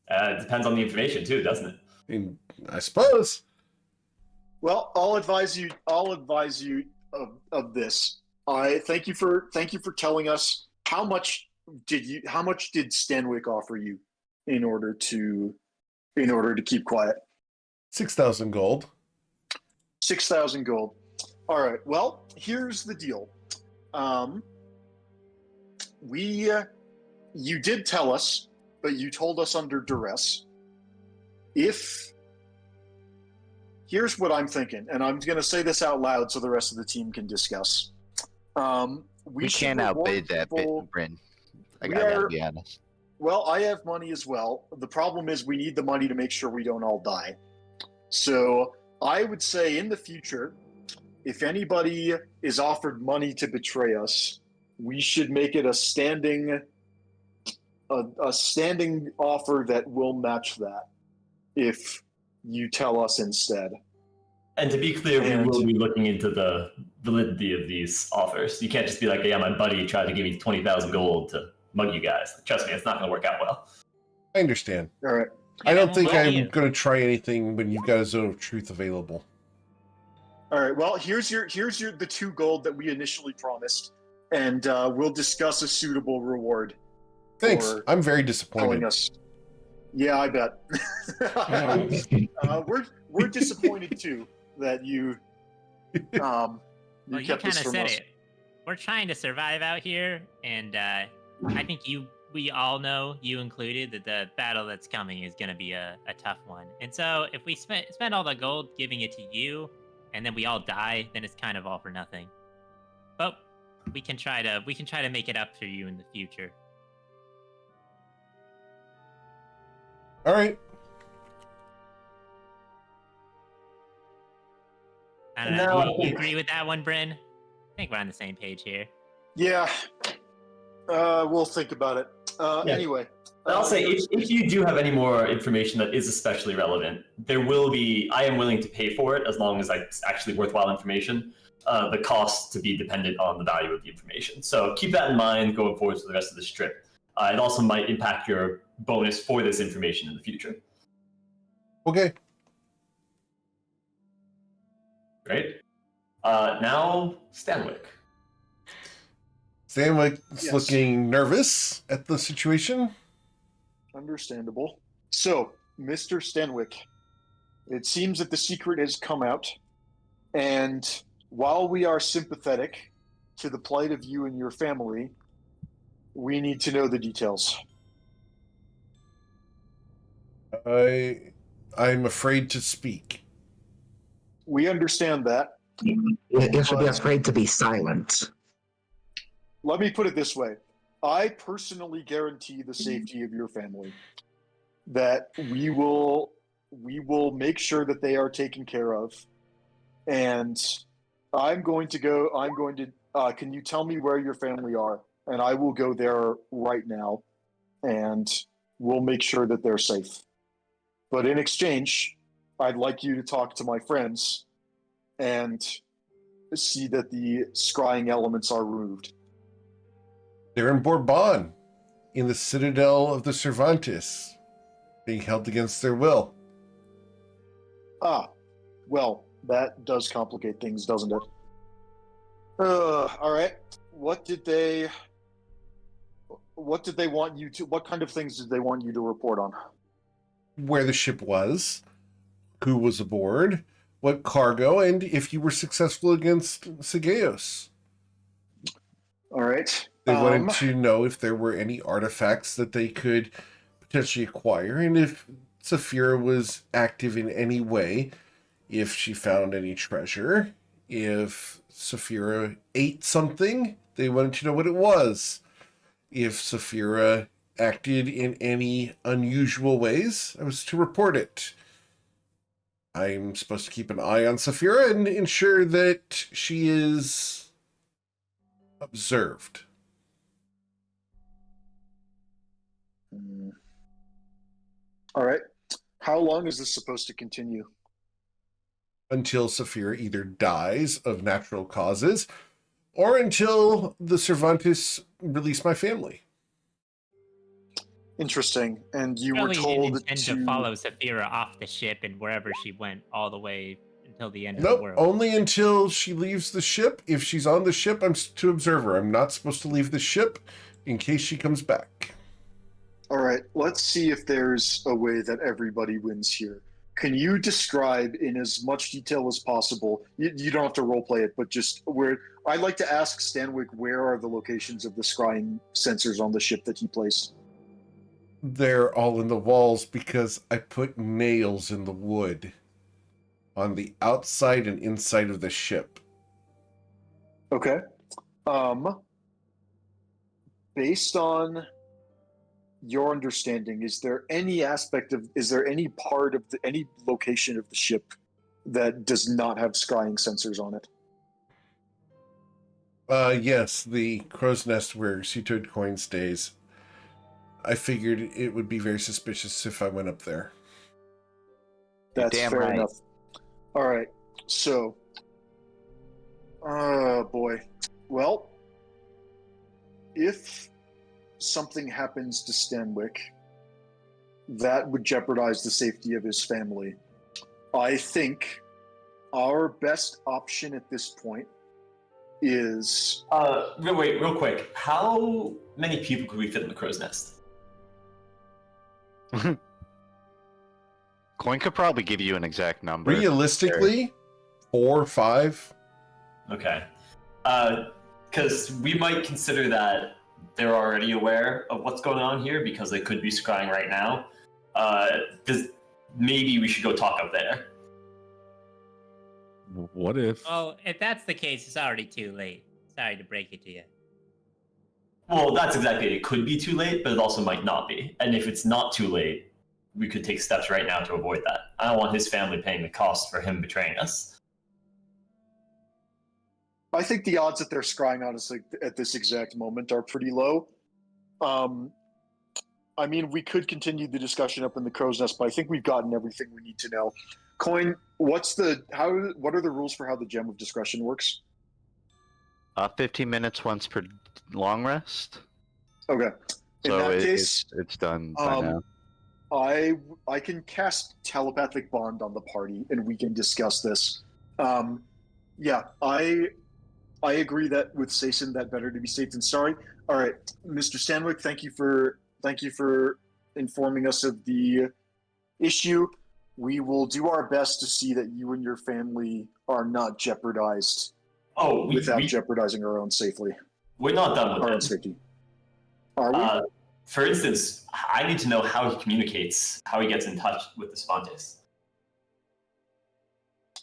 It depends on the information too, doesn't it? I mean, I suppose. well, I'll advise you. I'll advise you of this. I thank you for telling us how much did Stanwyck offer you in order to keep quiet? 6,000 gold. 6,000 gold. All right. Well, here's the deal. You did tell us, but you told us under duress. Here's what I'm thinking, and I'm going to say this out loud so the rest of the team can discuss. We should can't reward outbid that bit, people- Bryn. I We gotta are- be honest. Well, I have money as well. The problem is we need the money to make sure we don't all die. So I would say in the future, if anybody is offered money to betray us, we should make it a standing offer that will match that if you tell us instead. And to be clear, And- we will be looking into the validity of these offers. You can't just be like, yeah, my buddy tried to give me 20,000 gold to mug you guys. Trust me, it's not going to work out well. I understand. All right. I don't think well, I'm yeah. going to try anything when you've got a zone of truth available. All right. Well, here's the 2 gold that we initially promised, and we'll discuss a suitable reward. Thanks. for I'm very telling disappointed. us. Yeah, I bet. We're disappointed too that you Well, you kept kind this of from said us. it. We're trying to survive out here, and I think we all know, you included, that the battle that's coming is going to be a tough one. And so if we spend all the gold giving it to you, and then we all die, then it's kind of all for nothing. But we can try to make it up for you in the future. All right. I don't No, know. I Do you think- agree with that one, Bryn? I think we're on the same page here. Yeah, We'll think about it. Yeah. Anyway. I'll say, if you do have any more information that is especially relevant, I am willing to pay for it as long as it's actually worthwhile information. The cost to be dependent on the value of the information. So keep that in mind going forward for the rest of this trip. It also might impact your bonus for this information in the future. Okay. Great. Now, Stanwyck. Stanwyck's looking nervous at the situation. Understandable. So, Mr. Stanwyck, it seems that the secret has come out, and while we are sympathetic to the plight of you and your family, we need to know the details. I'm afraid to speak. We understand that. You should be afraid to be silent. Let me put it this way. I personally guarantee the safety of your family. That we will make sure that they are taken care of. And can you tell me where your family are? And I will go there right now, and we'll make sure that they're safe. But in exchange, I'd like you to talk to my friends and see that the scrying elements are removed. They're in Bourbon, in the citadel of the Cervantes, being held against their will. Well, that does complicate things, doesn't it? All right. What kind of things did they want you to report on? Where the ship was, who was aboard, what cargo, and if you were successful against Segeos. All right. They wanted to know if there were any artifacts that they could potentially acquire, and if Saphira was active in any way, if she found any treasure, if Saphira ate something, they wanted to know what it was. If Saphira acted in any unusual ways, I was to report it. I'm supposed to keep an eye on Saphira and ensure that she is observed. All right. How long is this supposed to continue? Until Saphira either dies of natural causes or until the Cervantes release my family. Interesting. And you Probably were told didn't intend to follow Saphira off the ship and wherever she went all the way until the end of the Nope, world. only until she leaves the ship. If she's on the ship, I'm to observe her. I'm not supposed to leave the ship in case she comes back. All right, let's see if there's a way that everybody wins here. Can you describe in as much detail as possible, you don't have to roleplay it, but just where, I'd like to ask Stanwyck, where are the locations of the scrying sensors on the ship that he placed? They're all in the walls because I put nails in the wood on the outside and inside of the ship. Okay. Based on your understanding, is there any part of any location of the ship that does not have scrying sensors on it? Yes, the crow's nest where Seatoad Coin stays. I figured it would be very suspicious if I went up there. That's damn fair right. enough. All right, so, oh boy. Well, if something happens to Stanwyck, that would jeopardize the safety of his family. I think our best option at this point is... Wait, real quick. How many people could we fit in the crow's nest? Coin could probably give you an exact number. Realistically, 4 or 5. Okay. Because we might consider that they're already aware of what's going on here because they could be scrying right now. Maybe we should go talk up there. What if? Oh, if that's the case, it's already too late. Sorry to break it to you. Well, that's exactly it. It could be too late, but it also might not be. And if it's not too late, we could take steps right now to avoid that. I don't want his family paying the cost for him betraying us. I think the odds that they're scrying, honestly, at this exact moment are pretty low. I mean, we could continue the discussion up in the crow's nest, but I think we've gotten everything we need to know. Coin, what are the rules for how the gem of discretion works? 15 minutes once per long rest. Okay. In So that case, it's done by now. I can cast telepathic bond on the party, and we can discuss this. Yeah, I agree that with Sason, that better to be safe than sorry. All right, Mr. Stanwyck, thank you for informing us of the issue. We will do our best to see that you and your family are not jeopardized. Without jeopardizing our own safely. We're not done with our it. own safety. Are we? For instance, I need to know how he communicates, how he gets in touch with the Spontes.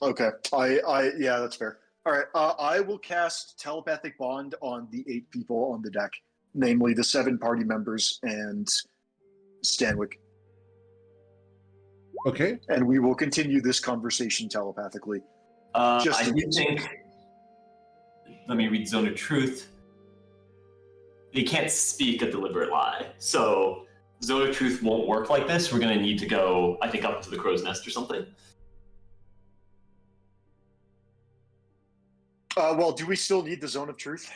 Okay. Yeah, that's fair. All right. I will cast telepathic bond on the 8 people on the deck, namely the 7 party members and Stanwyck. Okay. And we will continue this conversation telepathically. I do think. Let me read Zone of Truth. They can't speak a deliberate lie. So Zone of Truth won't work like this. We're going to need to go, I think, up to the crow's nest or something. Well, do we still need the Zone of Truth?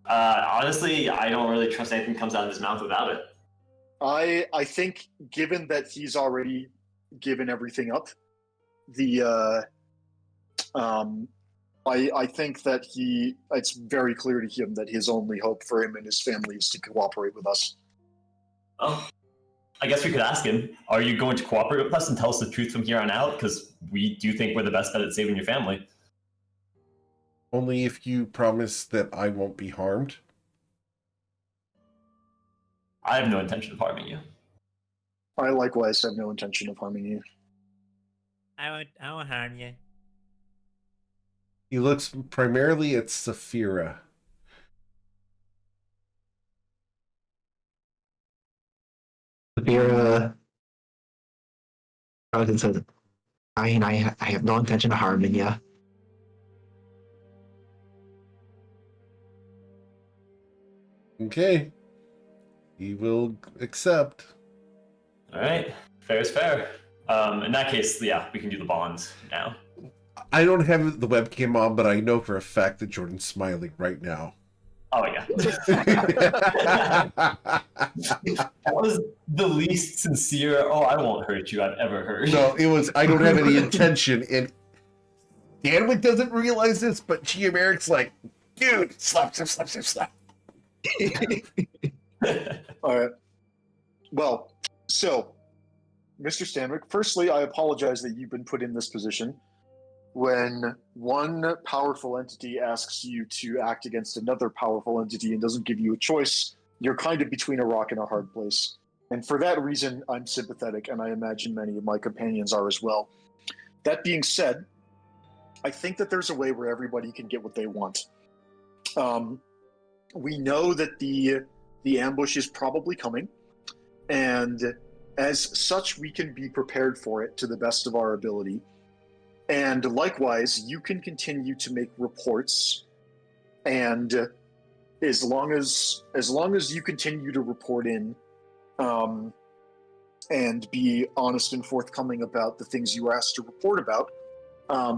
Honestly, I don't really trust anything comes out of his mouth without it. I think, given that he's already given everything up, I think that it's very clear to him that his only hope for him and his family is to cooperate with us. Oh, I guess we could ask him, are you going to cooperate with us and tell us the truth from here on out? Because we do think we're the best bet at saving your family. Only if you promise that I won't be harmed. I have no intention of harming you. I likewise have no intention of harming you. I won't harm you. He looks primarily at Saphira. Saphira says, I have no intention of harming you. Okay. He will accept. All right. Fair is fair. In that case, yeah, we can do the bonds now. I don't have the webcam on, but I know for a fact that Jordan's smiling right now. Oh, yeah. That was the least sincere, oh, I won't hurt you I've ever heard. No, it was, I don't have any intention. And Danwick doesn't realize this, but GM Eric's like, dude, slap. All right. Well, so, Mr. Stanwyck, firstly, I apologize that you've been put in this position. When one powerful entity asks you to act against another powerful entity and doesn't give you a choice, you're kind of between a rock and a hard place. And for that reason, I'm sympathetic, and I imagine many of my companions are as well. That being said, I think that there's a way where everybody can get what they want. We know that the ambush is probably coming, and as such, we can be prepared for it to the best of our ability. And likewise, you can continue to make reports, and as long as you continue to report in, and be honest and forthcoming about the things you were asked to report about. I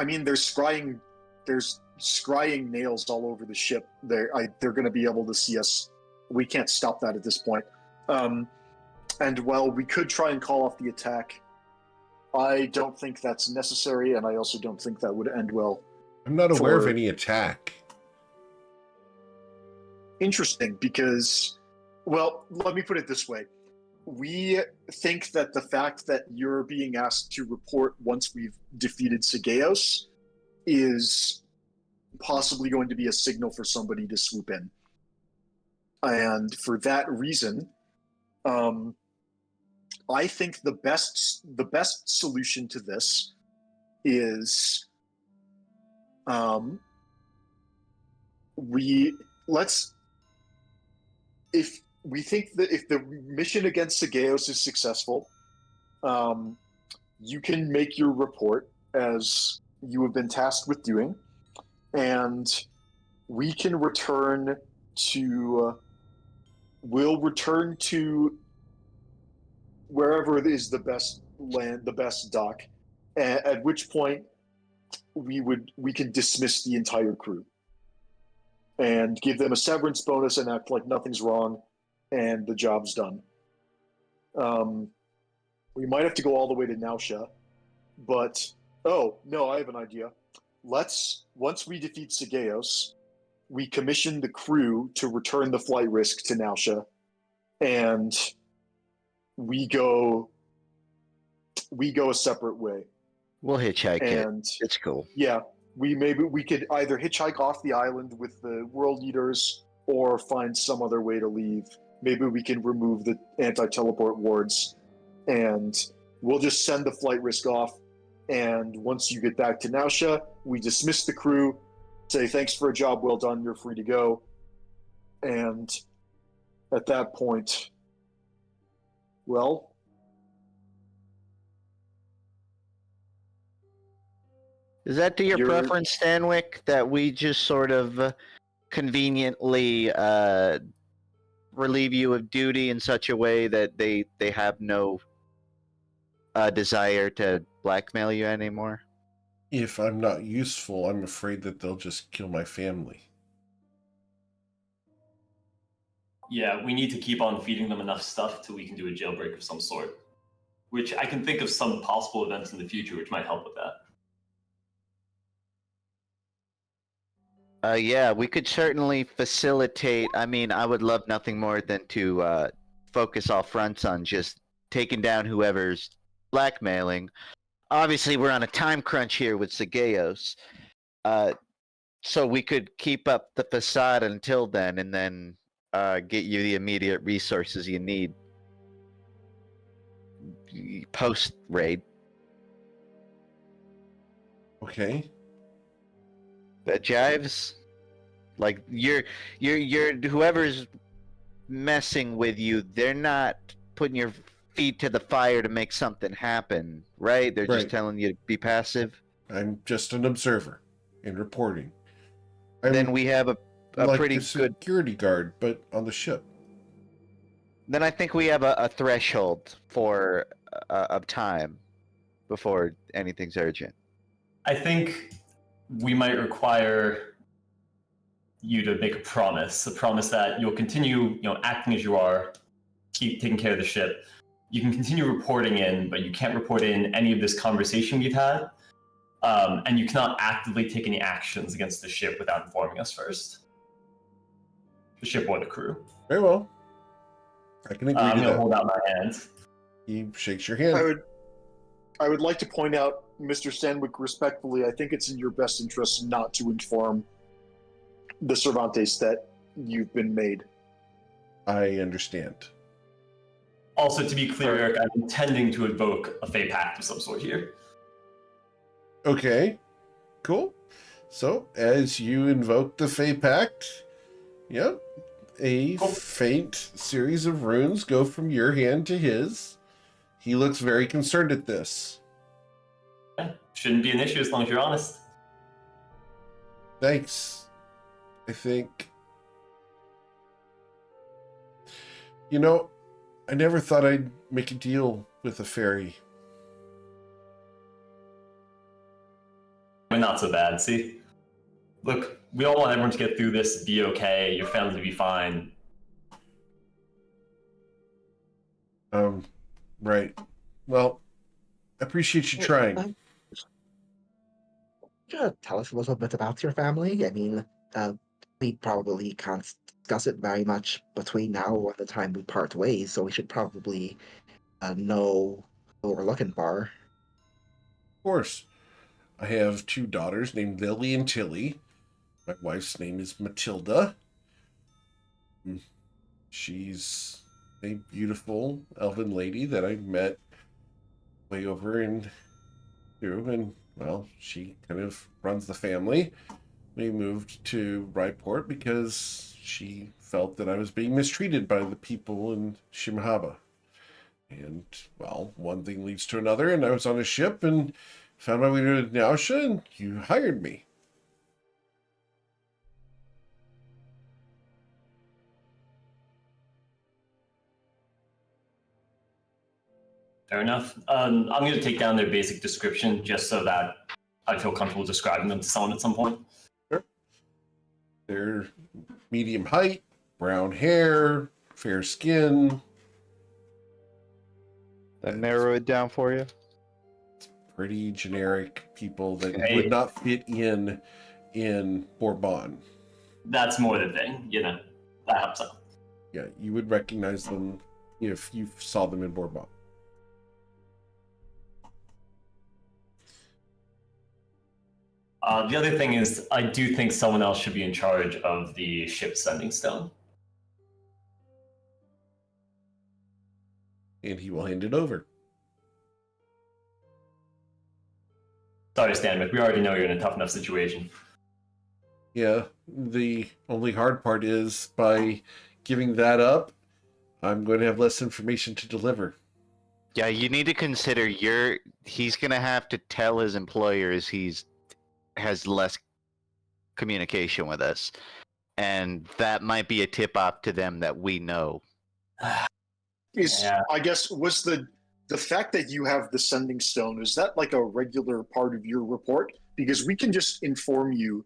mean, there's scrying nails all over the ship. They're going to be able to see us. We can't stop that at this point. And while we could try and call off the attack, I don't think that's necessary, and I also don't think that would end well. I'm not aware of any attack. Interesting, because, well, let me put it this way. We think that the fact that you're being asked to report once we've defeated Sigeos is possibly going to be a signal for somebody to swoop in. And for that reason, I think the best solution to this is if we think that if the mission against Sigeos is successful, you can make your report as you have been tasked with doing, and we can return to we'll return to wherever it is the best land, the best dock. At which point we can dismiss the entire crew and give them a severance bonus and act like nothing's wrong, and the job's done. We might have to go all the way to Nausea, but oh no, I have an idea. Once we defeat Sigeos, we commission the crew to return the flight risk to Nausea, and we go a separate way. We'll hitchhike And it. It's cool. yeah, we could either hitchhike off the island with the world leaders or find some other way to leave. Maybe we can remove the anti-teleport wards, and we'll just send the flight risk off. And once you get back to Nausea, we dismiss the crew, say thanks for a job well done, you're free to go. And at that point, well, Is that to your preference, Stanwyck, that we just sort of conveniently relieve you of duty in such a way that they have no desire to blackmail you anymore? If I'm not useful, I'm afraid that they'll just kill my family. Yeah, we need to keep on feeding them enough stuff till we can do a jailbreak of some sort. Which I can think of some possible events in the future which might help with that. Yeah, we could certainly facilitate. I mean, I would love nothing more than to focus all fronts on just taking down whoever's blackmailing. Obviously, we're on a time crunch here with Sigeos, so we could keep up the facade until then, and then get you the immediate resources you need post raid. Okay. That jives. Like you're whoever's messing with you, they're not putting your feet to the fire to make something happen, right? They're just telling you to be passive. I'm just an observer and reporting. Then we have a like pretty a security guard, but on the ship. Then I think we have a threshold for of time before anything's urgent. I think we might require you to make a promise that you'll continue, acting as you are, keep taking care of the ship. You can continue reporting in, but you can't report in any of this conversation we've had, and you cannot actively take any actions against the ship without informing us first. The ship or the crew. Very well. I can agree to that. I'm gonna hold out my hand. He shakes your hand. I would like to point out, Mr. Stanwyck, respectfully, I think it's in your best interest not to inform the Cervantes that you've been made. I understand. Also, to be clear, Eric, I'm intending to invoke a Fey Pact of some sort here. Okay, cool. So, as you invoke the Fey Pact, a faint series of runes go from your hand to his. He looks very concerned at this. Yeah, shouldn't be an issue as long as you're honest. Thanks. I think... I never thought I'd make a deal with a fairy. I mean, not so bad, see? Look, we all want everyone to get through this, be okay, your family to be fine. Right. Well, I appreciate you trying. Tell us a little bit about your family. I mean, we probably can't discuss it very much between now and the time we part ways, so we should probably know what we're looking for. Of course. I have 2 daughters named Lily and Tilly. My wife's name is Matilda. She's a beautiful elven lady that I met way over in Peru, and well, she kind of runs the family. We moved to Ryport because she felt that I was being mistreated by the people in Shimahaba. And, well, one thing leads to another, and I was on a ship and found my way to Nausea, and you hired me. Fair enough. I'm going to take down their basic description just so that I feel comfortable describing them to someone at some point. Sure. They're medium height, brown hair, fair skin. That narrow it down for you. Pretty generic people that Hey. would not fit in Bourbon. That's more the thing, that helps out. Yeah, you would recognize them if you saw them in Bourbon. The other thing is, I do think someone else should be in charge of the ship sending stone. And he will hand it over. Sorry, Stanwick, we already know you're in a tough enough situation. Yeah, the only hard part is by giving that up, I'm going to have less information to deliver. Yeah, you need to consider he's gonna have to tell his employers has less communication with us. And that might be a tip off to them that we know. I guess, was the fact that you have the sending stone, is that like a regular part of your report? Because we can just inform you.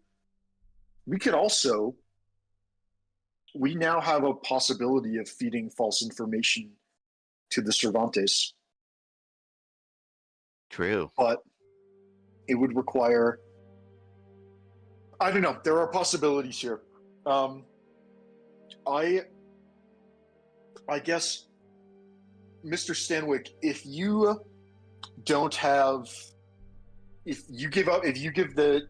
We could also, we now have a possibility of feeding false information to the Cervantes. True. But it would require, I don't know, there are possibilities here. I guess, Mr. Stanwick, if you don't have, if you give the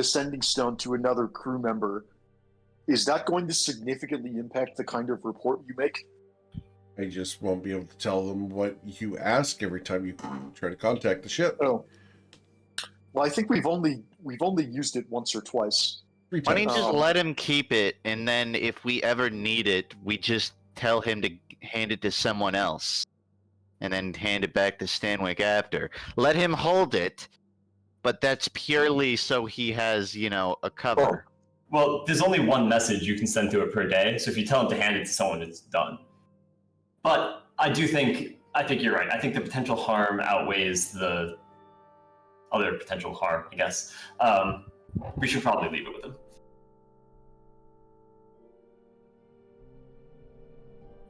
sending stone to another crew member, is that going to significantly impact the kind of report you make? I just won't be able to tell them what you ask every time you try to contact the ship. Oh, well, I think we've only used it once or twice. Three Why don't you times. just let him keep it, and then if we ever need it, we just tell him to hand it to someone else, and then hand it back to Stanwick after. Let him hold it, but that's purely so he has, a cover. Well, there's only one message you can send to it per day, so if you tell him to hand it to someone, it's done. But I think you're right. I think the potential harm outweighs the other potential harm, I guess. We should probably leave it with him.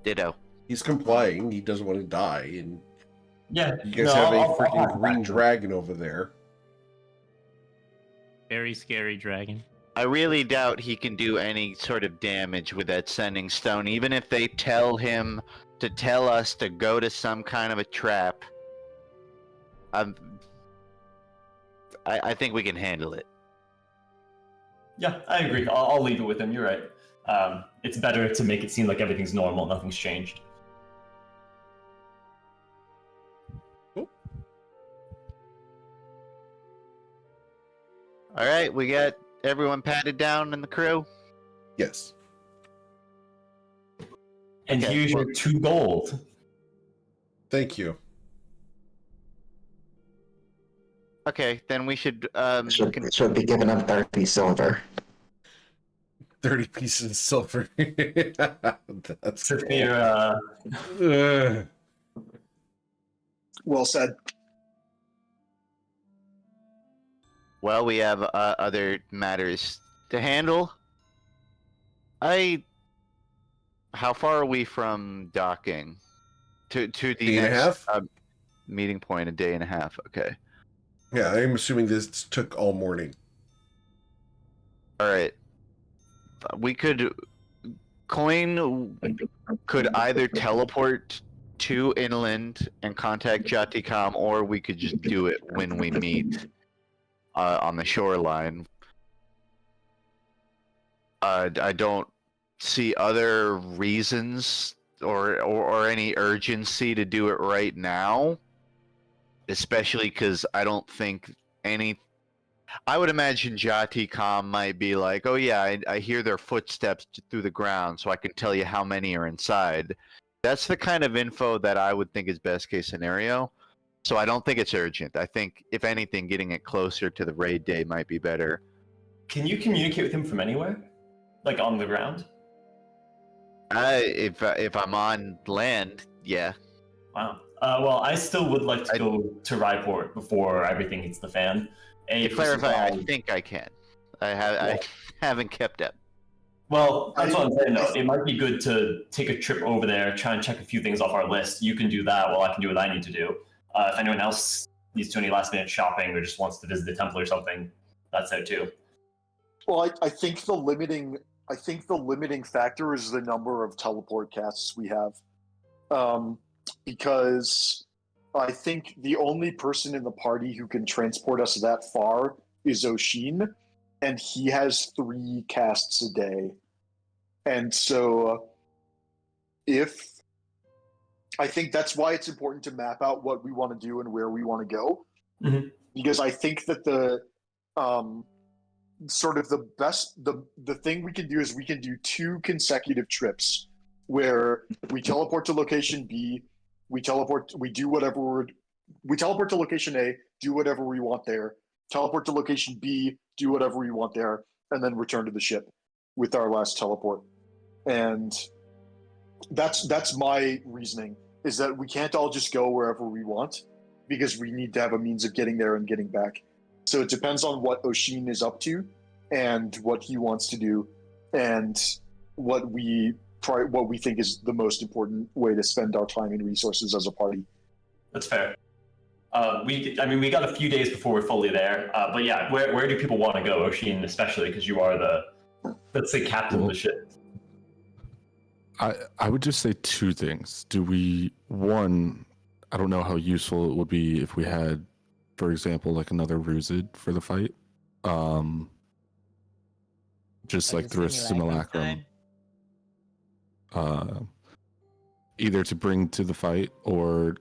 Ditto. He's complying. He doesn't want to die. And Yeah. you guys have a freaking green dragon over there. Very scary dragon. I really doubt he can do any sort of damage with that sending stone, even if they tell him to tell us to go to some kind of a trap. I think we can handle it. Yeah, I agree. I'll leave it with him. You're right. It's better to make it seem like everything's normal, nothing's changed. All right, we got everyone patted down in the crew? Yes. And Okay, here's your 2 gold. Thank you. Okay, then we should Should be giving them 30 silver. 30 pieces of silver. That's So your, Well said. Well, we have other matters to handle. How far are we from docking? To the Day and a half? Meeting point, a day and a half. Okay. Yeah, I'm assuming this took all morning. All right. Coin could either teleport to inland and contact Jaticom, or we could just do it when we meet on the shoreline. I don't see other reasons or any urgency to do it right now, especially because I don't think I would imagine Jaticom might be like, oh yeah, I hear their footsteps through the ground, so I can tell you how many are inside. That's the kind of info that I would think is best case scenario. So I don't think it's urgent. I think, if anything, getting it closer to the raid day might be better. can you communicate with him from anywhere? Like on the ground? If I'm on land, yeah. Wow. Well, I still would like to go to Ryport before everything hits the fan. To clarify, I think I can. I haven't kept up. Well, that's what I'm saying, though. It might be good to take a trip over there, try and check a few things off our list. You can do that while I can do what I need to do. If anyone else needs to do any last-minute shopping or just wants to visit the temple or something, that's out too. Well, I think the limiting factor is the number of teleport casts we have, because I think the only person in the party who can transport us that far is Oshin, and he has 3 casts a day. And so I think that's why it's important to map out what we want to do and where we want to go. Mm-hmm. Because I think that the sort of the thing we can do is we can do 2 consecutive trips where we teleport to location B, we teleport to location A, do whatever we want there, teleport to location B, do whatever we want there, and then return to the ship with our last teleport. And that's my reasoning, is that we can't all just go wherever we want because we need to have a means of getting there and getting back. So it depends on what Oshin is up to and what he wants to do and what we think is the most important way to spend our time and resources as a party. That's fair. We got a few days before we're fully there. But yeah, where do people want to go, Oshin, especially because you are let's say, captain of the ship? I would just say 2 things. One, I don't know how useful it would be if we had, for example, like another Ruzid for the fight. Just like through a simulacrum. Either to bring to the fight or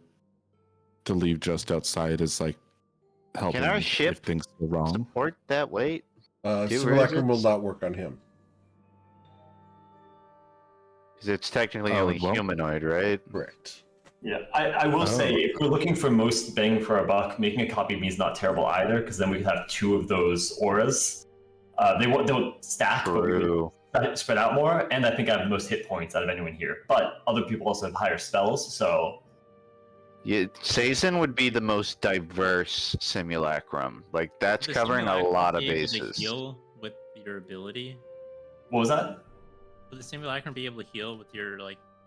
to leave just outside as like helping. Can our ship if things go wrong. Support that weight? Simulacrum will not work on him. Because it's technically only humanoid, right? Right. Yeah, I will say, if we're looking for most bang for our buck, making a copy of me is not terrible either, because then we could have 2 of those auras. They won't stack, True. but we spread out more, and I think I have the most hit points out of anyone here. But other people also have higher spells, so... Yeah, Sazin would be the most diverse simulacrum. Like, that's covering a lot of bases. Heal with your ability? What was that? Would the simulacrum be able to heal with your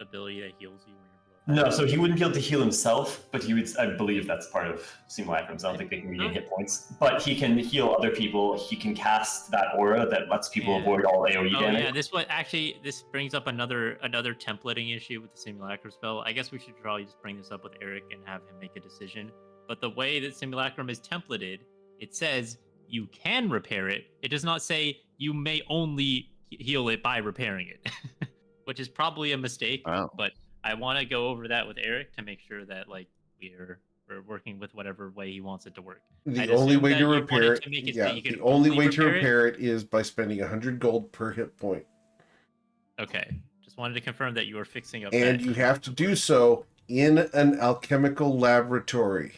ability that heals you when No, so he wouldn't be able to heal himself, but he would. I believe that's part of simulacrums. I don't think they can regain hit points, but he can heal other people. He can cast that aura that lets people avoid all AOE damage. Yeah, this brings up another templating issue with the simulacrum spell. I guess we should probably just bring this up with Eric and have him make a decision. But the way that simulacrum is templated, it says you can repair it. It does not say you may only heal it by repairing it, which is probably a mistake. Wow. But I want to go over that with Eric to make sure that we're working with whatever way he wants it to work. The only way to repair it, the only way to repair it is by spending 100 gold per hit point. Okay, just wanted to confirm that you were fixing up. And you have to do so in an alchemical laboratory.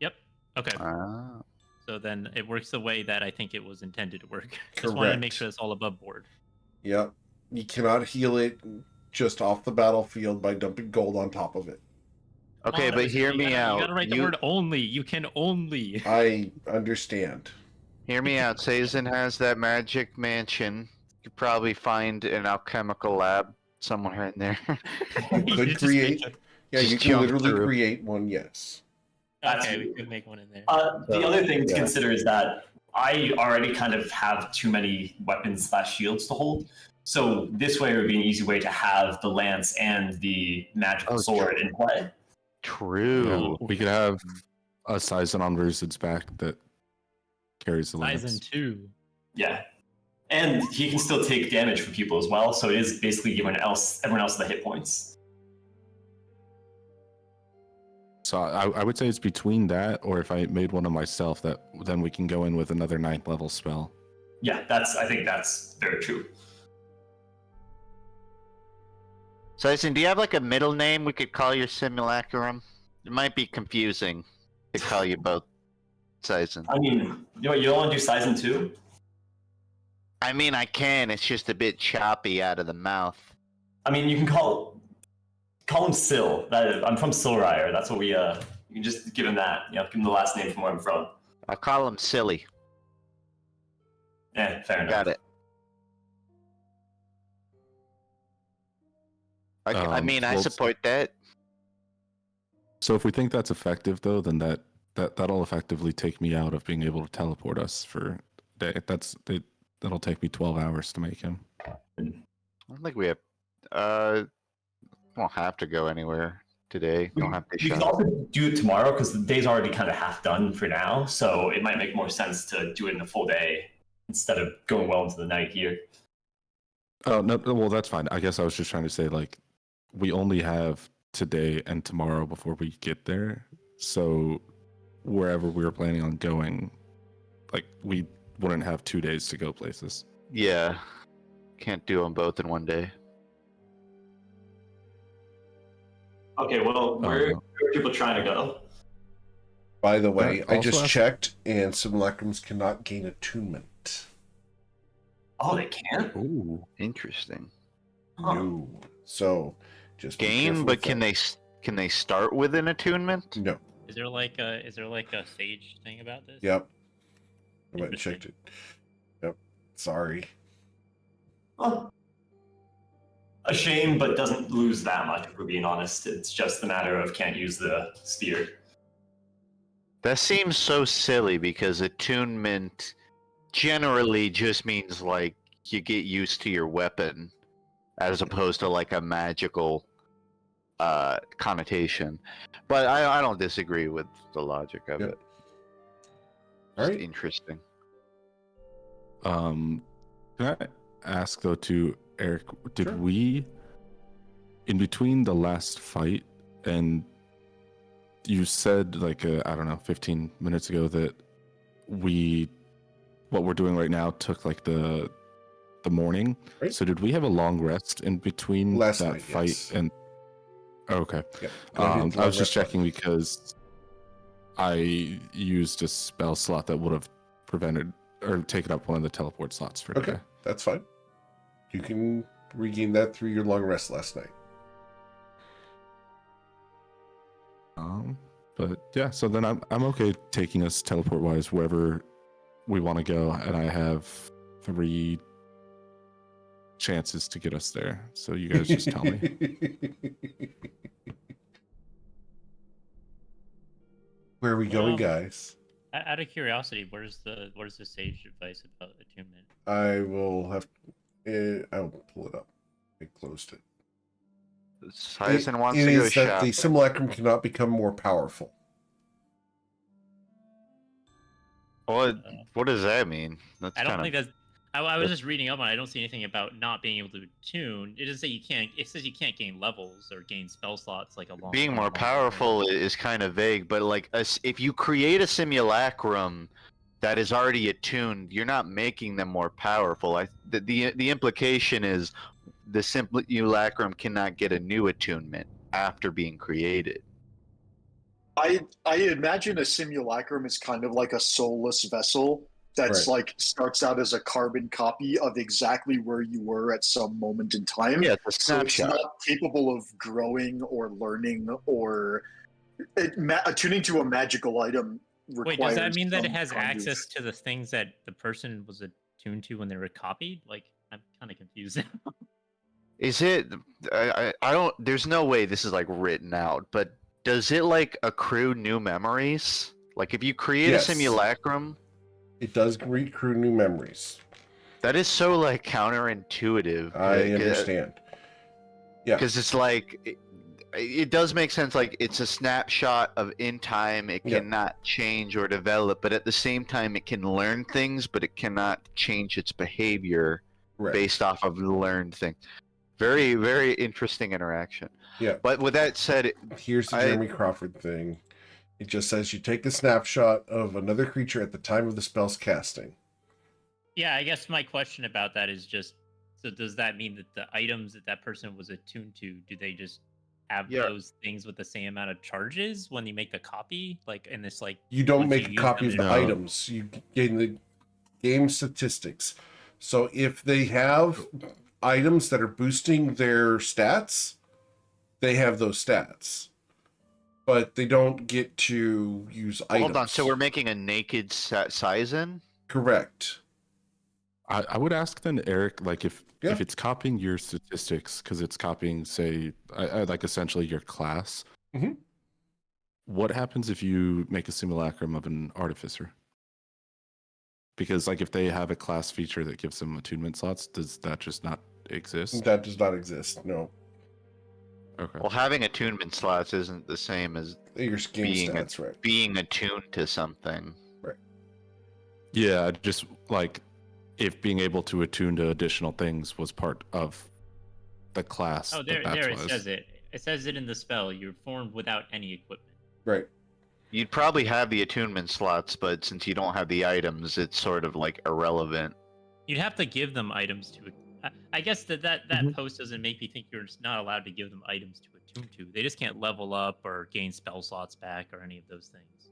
Yep. Okay. Ah. So then it works the way that I think it was intended to work. Correct. Just wanted to make sure it's all above board. Yep. You cannot heal it just off the battlefield by dumping gold on top of it. Okay, but hear me out. You gotta write the word only. You can only. I understand. Hear me out. Sazin has that magic mansion. You could probably find an alchemical lab somewhere in there. You could create. Yeah, you can literally create one, yes. Okay, we could make one in there. The other thing to consider is that I already kind of have too many weapons / shields to hold. So this way would be an easy way to have the lance and the magical sword in play. True. Yeah, we could have a Saizen on Rusid's back that carries the lance. Saizen 2. Yeah. And he can still take damage from people as well, so it is basically everyone else the hit points. So I would say it's between that, or if I made one of myself, that then we can go in with another 9th level spell. Yeah, I think that's very true. Saizen, do you have like a middle name we could call your simulacrum? It might be confusing to call you both Saizen. I mean, you don't want to do Saizen 2? I mean, I can. It's just a bit choppy out of the mouth. I mean, you can call Call him Sil. I'm from Silrire. That's what we. You can just give him that. You know, give him the last name from where I'm from. I'll call him Silly. Yeah, fair enough. Got it. I mean, I support that. So if we think that's effective, though, then that'll effectively take me out of being able to teleport us for day. That'll take me 12 hours to make him. I don't think we have. Won't have to go anywhere today. We don't have to. We can also do it tomorrow because the day's already kind of half done for now. So it might make more sense to do it in a full day instead of going well into the night here. Oh no, well that's fine. I guess I was just trying to say like we only have today and tomorrow before we get there. So wherever we were planning on going, like we wouldn't have 2 days to go places. Yeah, can't do them both in one day. Okay, well, where are people trying to go? By the way, I Also just ask- checked, and simulacrums cannot gain attunement. Oh, they can't? Ooh. Interesting. Huh. No. So, just be Game, careful but with can that. they start with an attunement? No. Is there like a sage thing about this? Yep. I went and checked it. Yep. Sorry. Huh. A shame, but doesn't lose that much, if we're being honest. It's just a matter of can't use the spear. That seems so silly because attunement generally just means like you get used to your weapon as opposed to like a magical connotation. But I don't disagree with the logic of Yep. it. All Just right. interesting. Can I ask though to Eric, did Sure. we in between the last fight and you said like I don't know 15 minutes ago that what we're doing right now took like the morning. Right. So did we have a long rest in between Last that night, fight yes. and okay. Yep. I was just checking because I used a spell slot that would have prevented or taken up one of the teleport slots for Okay, today. that's fine. You can regain that through your long rest last night. But yeah, so then I'm okay taking us teleport wise wherever we want to go, and I have 3 chances to get us there. So you guys just tell me. Where are we going, guys? Out of curiosity, where's the sage advice about attunement? I will have. I'll pull it up. I closed it. Sizen wants it to go is that shopping. the simulacrum cannot become more powerful. What does that mean? That's I don't kind think that's. I was just reading up on it. I don't see anything about not being able to attune. It doesn't say you can't. It says you can't gain levels or gain spell slots like a long. being more long- powerful is kind of vague, but like if you create a simulacrum that is already attuned, you're not making them more powerful. The implication is the simulacrum cannot get a new attunement after being created. I imagine a simulacrum is kind of like a soulless vessel that's Right. like starts out as a carbon copy of exactly where you were at some moment in time. Yeah, it's a So it's snapshot. not capable of growing or learning or attuning to a magical item. Wait, does that requires mean that it some has kind of- access to the things that the person was attuned to when they were copied? Like, I'm kind of confused. Is it? I don't. There's no way this is like written out, but does it like accrue new memories? Like if you create Yes. a simulacrum, It does recruit new memories. that is so like counterintuitive. I understand. Yeah. Because it's like it does make sense. Like it's a snapshot of in time. It Yeah. cannot change or develop, but at the same time, it can learn things, but it cannot change its behavior Right. based off of the learned thing. Very, very interesting interaction. Yeah. But with that said, Here's the Jeremy Crawford thing. It just says you take a snapshot of another creature at the time of the spell's casting. Yeah, I guess my question about that is just, so does that mean that the items that person was attuned to, do they just have Yeah. those things with the same amount of charges when you make the copy? Like in this, like, You don't once make you a use copy them, of the No. items. You gain the game statistics. So if they have items that are boosting their stats, they have those stats, but they don't get to use items. Hold on, so we're making a naked Sizen? Correct. I would ask then, Eric, like if it's copying your statistics, because it's copying, say, like essentially your class, what happens if you make a simulacrum of an artificer? Because like if they have a class feature that gives them attunement slots, does that just not exist? That does not exist, no. Okay. Well, having attunement slots isn't the same as Your skin stats, right? being attuned to something. Right. Yeah, just like if being able to attune to additional things was part of the class. Oh, there it says it. It says it in the spell. You're formed without any equipment. Right. You'd probably have the attunement slots, but since you don't have the items, it's sort of like irrelevant. You'd have to give them items to. I guess that post doesn't make me think you're not allowed to give them items to attune to. They just can't level up or gain spell slots back or any of those things.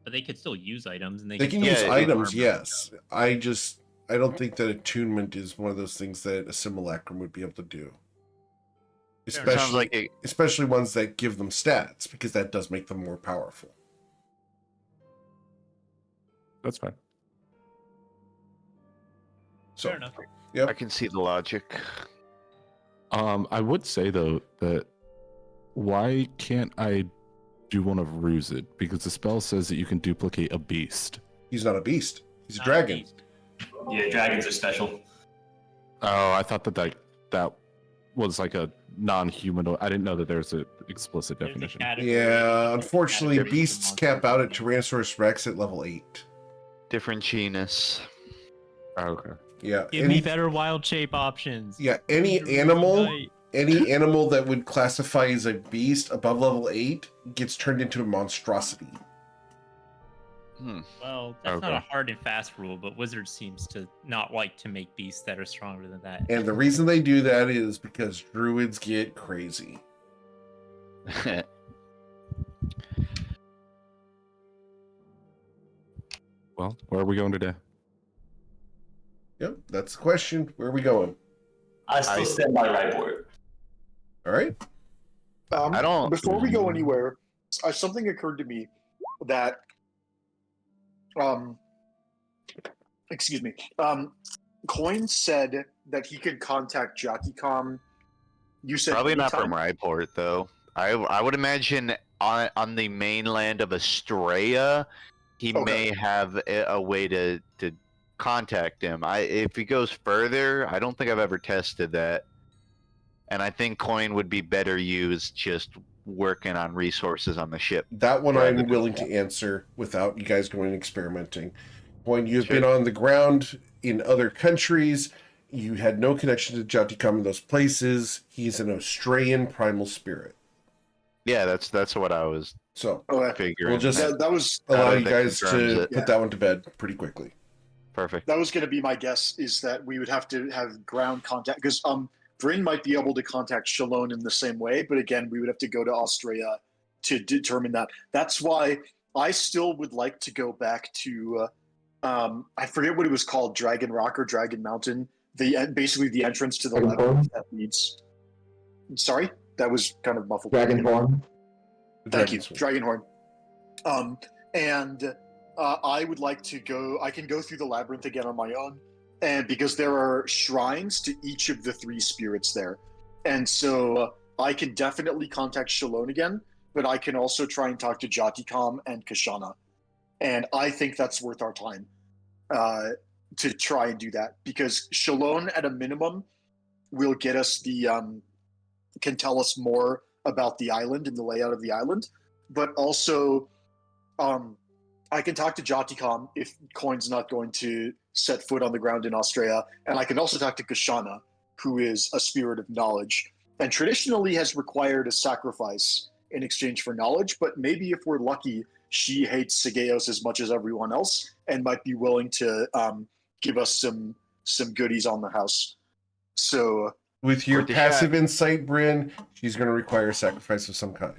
But they could still use items, and they can use items. Yes, I don't think that attunement is one of those things that a simulacrum would be able to do. Especially ones that give them stats, because that does make them more powerful. That's fine. So, fair enough. I can see the logic. I would say though that why can't I do one of Rused? Because the spell says that you can duplicate a beast. He's not a beast. He's a dragon. Yeah, dragons are special. Oh, I thought that was like a non-humanoid. I didn't know that there's an explicit definition. Yeah, unfortunately, beasts cap out at Tyrannosaurus Rex at level 8. Different genus. Oh, okay. Yeah. Give me better wild shape options. Yeah, any animal that would classify as a beast above level 8 gets turned into a monstrosity. Well, that's not a hard and fast rule, but Wizards seems to not like to make beasts that are stronger than that. And the reason they do that is because druids get crazy. Well, where are we going today? Yep, that's the question. Where are we going? I still stand by Ryport. All right. I don't. Before we go anywhere, something occurred to me that, excuse me. Coin said that he could contact Jockeycom. You said Probably not anytime? from Ryport though. I would imagine on the mainland of Estrella, he may have a way to contact him. If he goes further, I don't think I've ever tested that. And I think Coin would be better used just working on resources on the ship. That one I'm willing to answer without you guys going experimenting. When you've been on the ground in other countries, you had no connection to Joticum in those places. He's an Australian primal spirit. Yeah, that's what I was figuring. We'll just allow you guys to put that one to bed pretty quickly. Perfect. That was going to be my guess, is that we would have to have ground contact, because Bryn might be able to contact Shalone in the same way, but again, we would have to go to Australia to determine that. That's why I still would like to go back to, I forget what it was called, Dragon Rock or Dragon Mountain, basically the entrance to the labyrinth that leads. Sorry, that was kind of muffled. Dragonborn. Thank you, Dragonhorn. I would like to go. I can go through the labyrinth again on my own, and because there are shrines to each of the 3 spirits there, and so I can definitely contact Shalone again. But I can also try and talk to Joticom and Kashana, and I think that's worth our time to try and do that, because Shalone, at a minimum, will get us can tell us more about the island and the layout of the island, but also I can talk to Joticom if Coin's not going to set foot on the ground in Australia, and I can also talk to Kashana, who is a spirit of knowledge, and traditionally has required a sacrifice in exchange for knowledge, but maybe if we're lucky, she hates Sigeos as much as everyone else, and might be willing to give us some goodies on the house. So, with your passive insight, Bryn, she's going to require a sacrifice of some kind.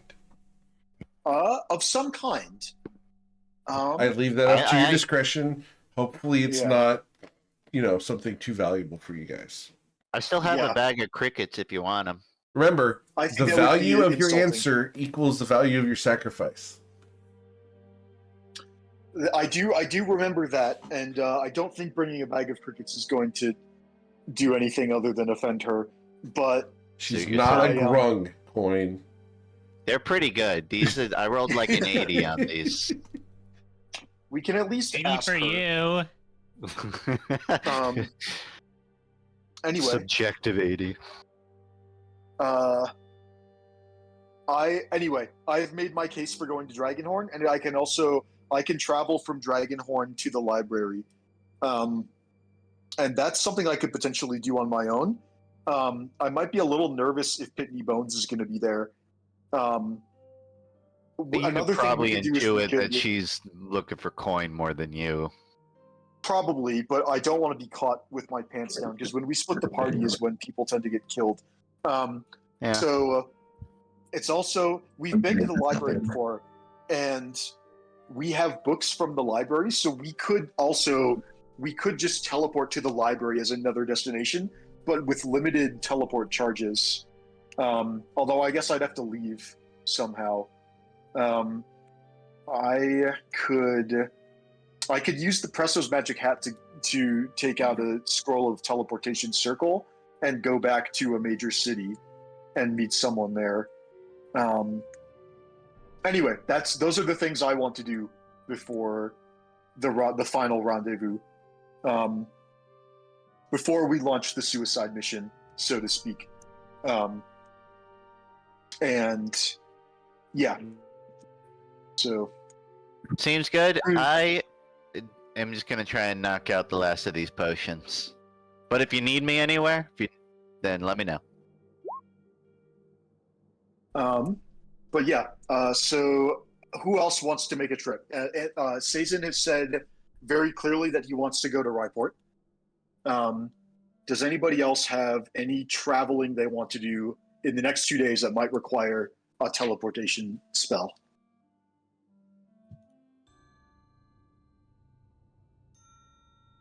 Of some kind. I leave that up to your discretion. Hopefully it's not, something too valuable for you guys. I still have a bag of crickets if you want them. Remember, I think the that would be value of your insulting. answer equals the value of your sacrifice. I do remember that, and I don't think bringing a bag of crickets is going to do anything other than offend her. But She's So you're not a saying- grung, Coin. They're pretty good. These I rolled like an 80 on these. we can at least 80 ask for her. you. Anyway, Subjective 80. I've made my case for going to Dragonhorn, and I can travel from Dragonhorn to the library, and that's something I could potentially do on my own. I might be a little nervous if Pitney Bones is going to be there. But you could probably intuit that she's looking for coin more than you. Probably, but I don't want to be caught with my pants down, because when we split the party is when people tend to get killed. Yeah. So it's also, we've been to the library before, and we have books from the library, so we could just teleport to the library as another destination, but with limited teleport charges. Although I guess I'd have to leave somehow. I could use the Presso's magic hat to take out a scroll of teleportation circle and go back to a major city and meet someone there. Anyway, those are the things I want to do before the final rendezvous. Before we launch the suicide mission, so to speak. And yeah. So Seems good. I am just gonna try and knock out the last of these potions. But if you need me anywhere, then let me know. But yeah, so who else wants to make a trip? Sazin has said very clearly that he wants to go to Ryport. Does anybody else have any traveling they want to do in the next 2 days that might require a teleportation spell?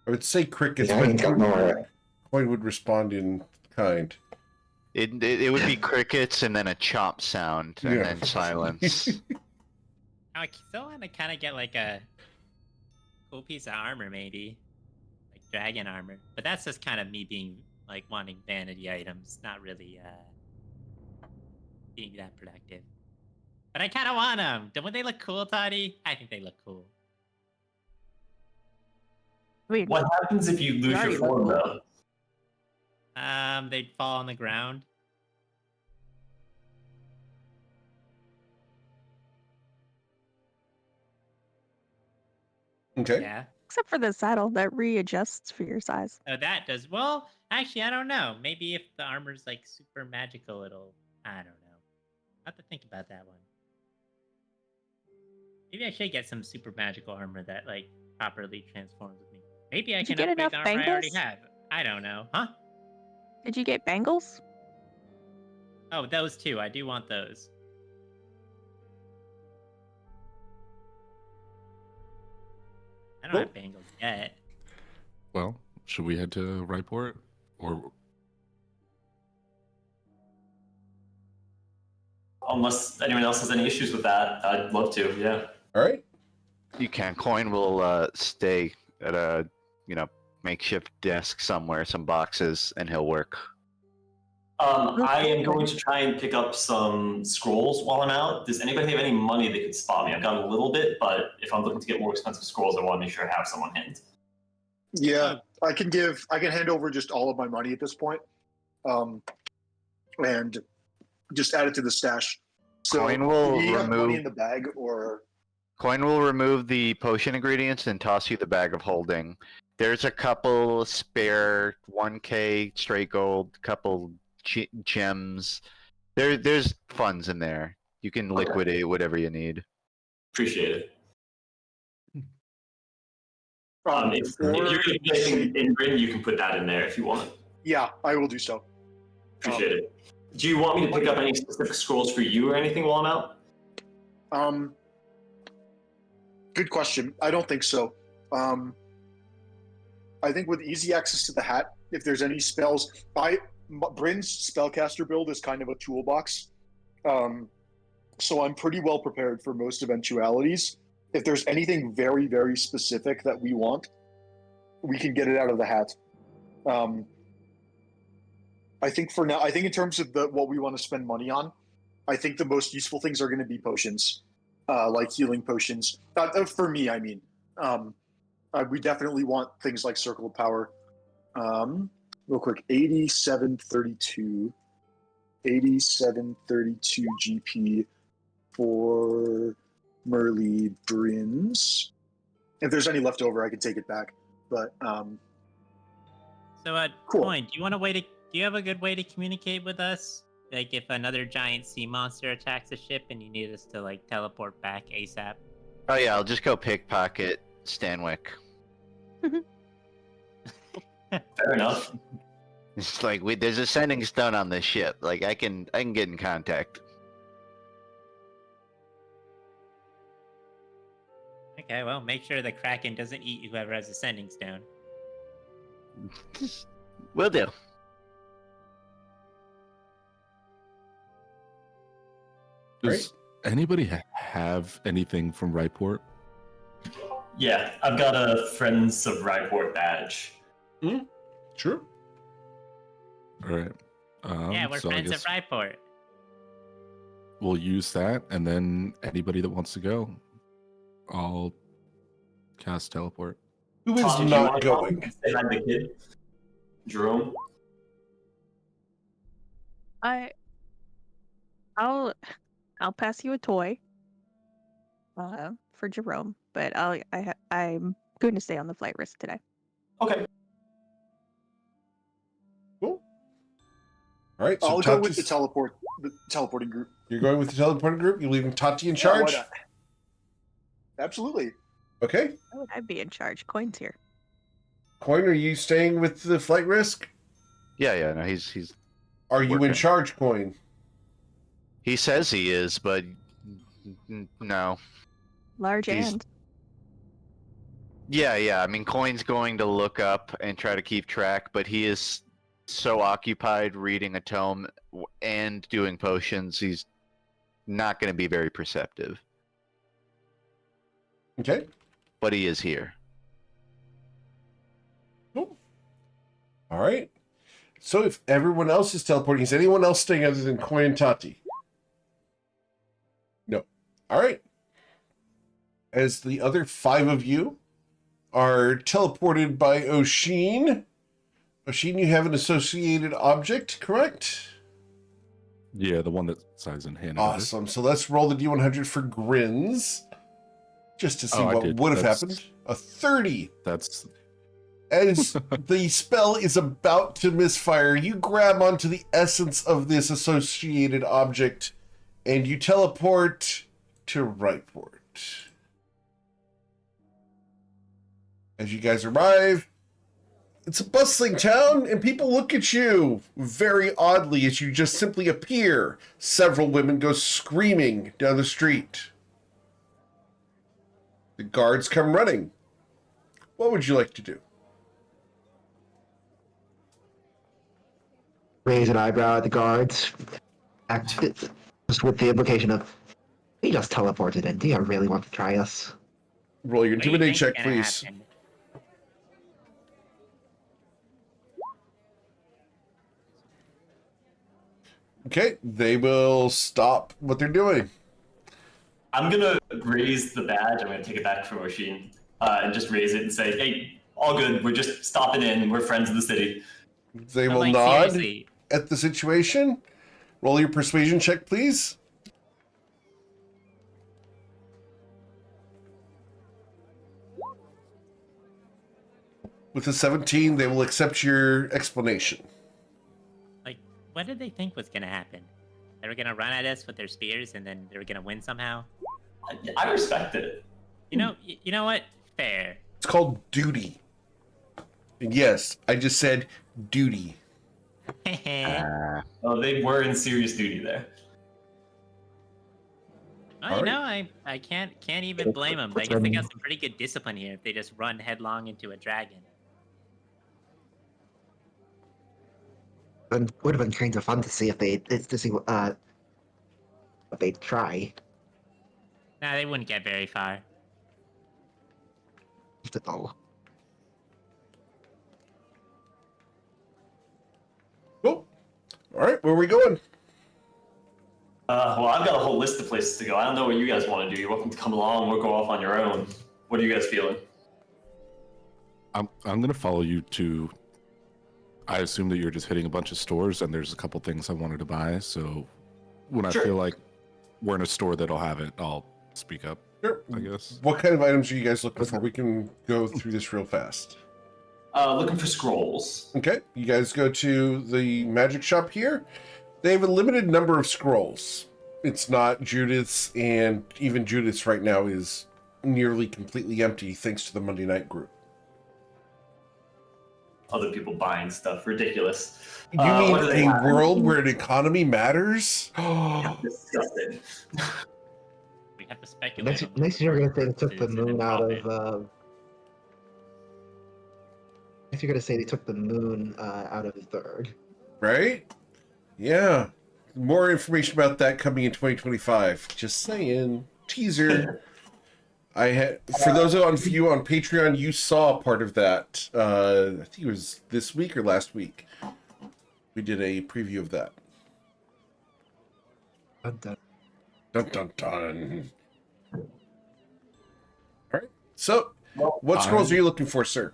I would say crickets, Yeah, I ain't got nowhere. Coin would respond in kind. It would be crickets and then a chomp sound and then silence. I still want to kind of get like a cool piece of armor, maybe. Like dragon armor. But that's just kind of me being, like, wanting vanity items, not really being that productive. But I kind of want them. Don't they look cool, Toddy? I think they look cool. Wait, What happens if you lose already your look form, cool. though? They'd fall on the ground. Okay. Yeah. except for the saddle that readjusts for your size. Oh, that does. Well, actually, I don't know. Maybe if the armor's like super magical, it'll. I don't know. I'll have to think about that one. Maybe I should get some super magical armor that like properly transforms with me. Maybe I Did you can get upgrade enough the armor I already bangles? have. I don't know. Huh? Did you get bangles? Oh, those two. I do want those. I don't have bangles yet. Well, should we head to Ryport? Or Unless anyone else has any issues with that, I'd love to. Yeah. All right. You can. Coin will stay at a makeshift desk somewhere, some boxes, and he'll work. I am going to try and pick up some scrolls while I'm out. Does anybody have any money that could spot me? I've got a little bit, but if I'm looking to get more expensive scrolls, I want to make sure I have some on hand. Yeah, I can hand over just all of my money at this point, and just add it to the stash. So Coin will do you have money remove- in the bag, or Coin will remove the potion ingredients and toss you the bag of holding. There's a couple spare 1K straight gold, couple gems. There's funds in there. You can liquidate whatever you need. Appreciate it. If or- you're going to be anything in Grin, you can put that in there if you want. yeah, I will do so. Appreciate it. Do you want me to pick up any specific scrolls for you or anything while I'm out? Good question. I don't think so. I think with easy access to the hat, if there's any spells, Bryn's spellcaster build is kind of a toolbox. So I'm pretty well prepared for most eventualities. If there's anything very, very specific that we want, we can get it out of the hat. I think for now, I think in terms of what we want to spend money on, I think the most useful things are going to be potions, like healing potions. For me, I mean. We definitely want things like Circle of Power. Real quick, 8732 GP for Merly Brins. If there's any left over, I can take it back. But So, cool. Coin, do you have a good way to communicate with us? Like, if another giant sea monster attacks a ship and you need us to like teleport back ASAP? Oh yeah, I'll just go pickpocket Stanwyck. Fair enough. It's like there's a sending stone on this ship. Like I can get in contact. Okay, well, make sure the Kraken doesn't eat whoever has a sending stone. Will do. Does anybody have anything from Ryport? Yeah, I've got a Friends of Ryport badge. Sure. All right. Yeah, we're so I friends guess of Ryport. we'll use that, and then anybody that wants to go, I'll cast teleport. Who is Tom, did you not want to going? say hi to the kid? Jerome? I'll pass you a toy. For Jerome, but I'm going to stay on the flight risk today. Okay. Cool. All right. So I'll go with the Tati's- teleporting group. You're going with the teleporting group. You're leaving Tati in Yeah, charge. why not? Absolutely. Okay. Why would I be in charge? Coin's here. Coin, are you staying with the flight risk? Yeah. No, he's. Are you in Working. charge, Coin? He says he is, but no. Large He's- and. Yeah. I mean, Coin's going to look up and try to keep track, but he is so occupied reading a tome and doing potions, he's not going to be very perceptive. Okay. But he is here. Cool. All right. So if everyone else is teleporting, is anyone else staying other than Coin and Tati? No. All right. As the other 5 of you are teleported by Oshin. Oshin, you have an associated object, correct? Yeah, the one that size in hand. Awesome. So let's roll the D100 for grins. Just to see Oh, I what did. would have That's- happened. A 30. That's As the spell is about to misfire, you grab onto the essence of this associated object and you teleport to Ryport. As you guys arrive, it's a bustling town and people look at you very oddly as you just simply appear. Several women go screaming down the street. The guards come running. What would you like to do? Raise an eyebrow at the guards. Act just with the implication of, he just teleported in. Do you really want to try us? Roll your What do you intimidate think's check, gonna please. happen? Okay, they will stop what they're doing. I'm gonna raise the badge. I'm gonna take it back from Oshin and just raise it and say, "Hey, all good. We're just stopping in. We're friends of the city." They But, will like, nod seriously, at the situation. Roll your persuasion check, please. With a 17, they will accept your explanation. like, what did they think was gonna happen? They were gonna run at us with their spears, and then they were gonna win somehow. I respect it. You know what? Fair. It's called duty. And yes, I just said duty. Oh, they were in serious duty there. Well, you know, I can't even blame them. I guess they got some pretty good discipline here if they just run headlong into a dragon. And would have been kind of fun to see if to see what they'd try. Nah, they wouldn't get very far. Oh. Cool. All right, where are we going? Well, I've got a whole list of places to go. I don't know what you guys want to do. You're welcome to come along or go off on your own. What are you guys feeling? I'm gonna follow you to. I assume that you're just hitting a bunch of stores, and there's a couple things I wanted to buy. So when I feel like we're in a store that'll have it, I'll speak up. Sure. I guess. What kind of items are you guys looking for? We can go through this real fast. Looking for scrolls. Okay, you guys go to the magic shop here. They have a limited number of scrolls. It's not Judith's, and even Judith's right now is nearly completely empty thanks to the Monday night group. Other people buying stuff. Ridiculous. You mean what do they a have? world where an economy matters? Disgusting. We have to speculate. Next year, you're gonna say they took the moon out of. If you're gonna say they took the moon out of the third, Right? Yeah. More information about that coming in 2025. Just saying. Teaser. I had, for those of you on Patreon, you saw part of that. I think it was this week or last week. We did a preview of that. dun, dun. Dun dun dun. All right. So, what scrolls are you looking for, sir?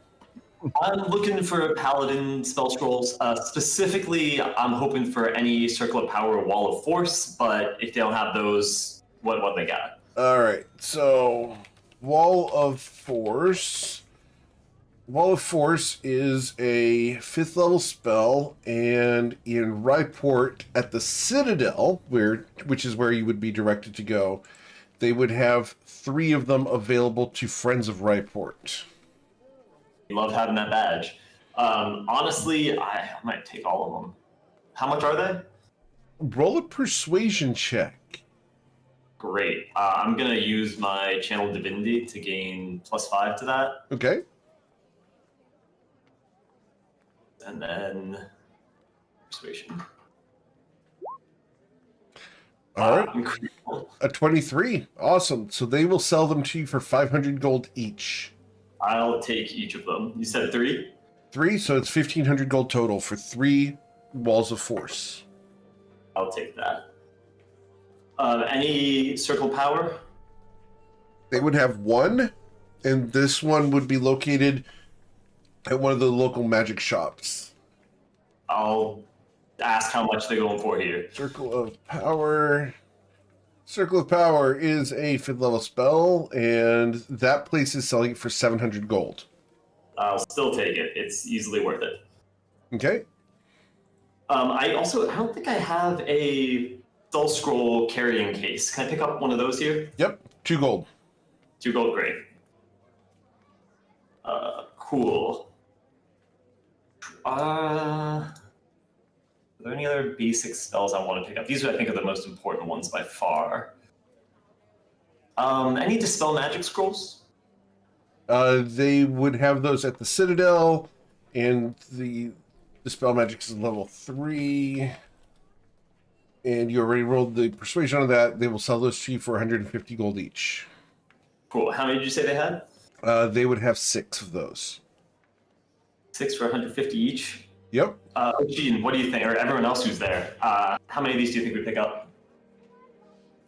I'm looking for paladin spell scrolls. Specifically, I'm hoping for any circle of power or wall of force. But if they don't have those, what they got? All right. So, Wall of Force. Wall of Force is a 5th level spell, and in Ryport at the Citadel, which is where you would be directed to go, they would have 3 of them available to Friends of Ryport. Love having that badge. Honestly, I might take all of them. How much are they? Roll a persuasion check. Great. I'm gonna use my channel divinity to gain +5 to that, Okay. and then persuasion. All right. Incredible. A 23. Awesome. So they will sell them to you for 500 gold each. I'll take each of them. You said 3? 3, so it's 1,500 gold total for 3 Walls of Force. I'll take that. Any circle power? They would have 1, and this one would be located at one of the local magic shops. I'll ask how much they're going for here. Circle of Power. Circle of Power is a 5th level spell, and that place is selling it for 700 gold. I'll still take it. It's easily worth it. Okay. I don't think I have a Soul Scroll carrying case. Can I pick up one of those here? Yep. 2 gold. 2 gold, great. Cool. Are there any other basic spells I want to pick up? These, I think, are the most important ones by far. Any Dispel Magic Scrolls? They would have those at the Citadel, and the Dispel Magic is level 3. And you already rolled the persuasion on that. They will sell those to you for 150 gold each. Cool. How many did you say they had? They would have 6 of those. 6 for 150 each? Yep. Gene, what do you think? Or everyone else who's there, how many of these do you think we pick up?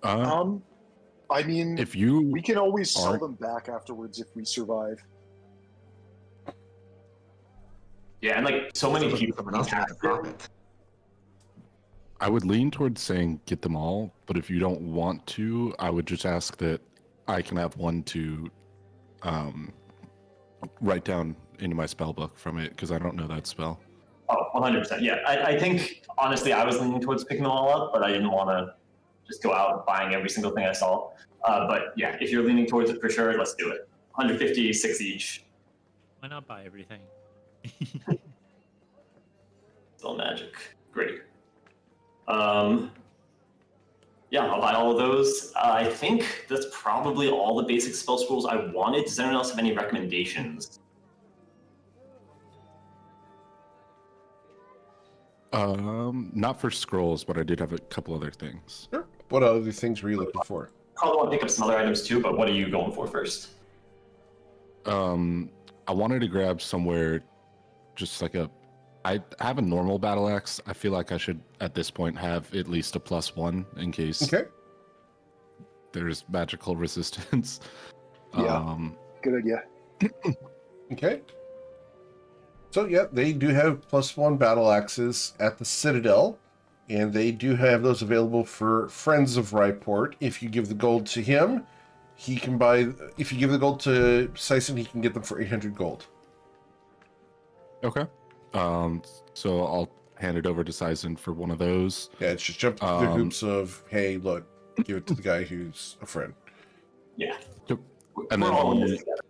I mean, If you we can always sell aren't- them back afterwards if we survive. Yeah, and so many So people. someone else had a profit. I would lean towards saying get them all, but if you don't want to, I would just ask that I can have one to write down into my spell book from it, because I don't know that spell. Oh, 100%. Yeah, I think, honestly, I was leaning towards picking them all up, but I didn't want to just go out buying every single thing I saw. But yeah, if you're leaning towards it for sure, let's do it. 150, 6 each. Why not buy everything? Still magic. Great. Yeah, I'll buy all of those. I think that's probably all the basic spell scrolls I wanted. Does anyone else have any recommendations? Not for scrolls, but I did have a couple other things. Sure. What other things were you looking for? Probably want to pick up some other items too, but what are you going for first? I wanted to grab somewhere just like I have a normal battle axe. I feel like I should, at this point, have at least a +1 in case there's magical resistance. Yeah. Good idea. Okay. So, yeah, they do have +1 battle axes at the Citadel, and they do have those available for Friends of Ryport. If you give the gold to him, he can buy... If you give the gold to Sison, he can get them for 800 gold. Okay. So I'll hand it over to Sison for one of those. Yeah, it's just jump through the hoops of, hey, look, give it to the guy who's a friend. Yeah. And We're then all in this together.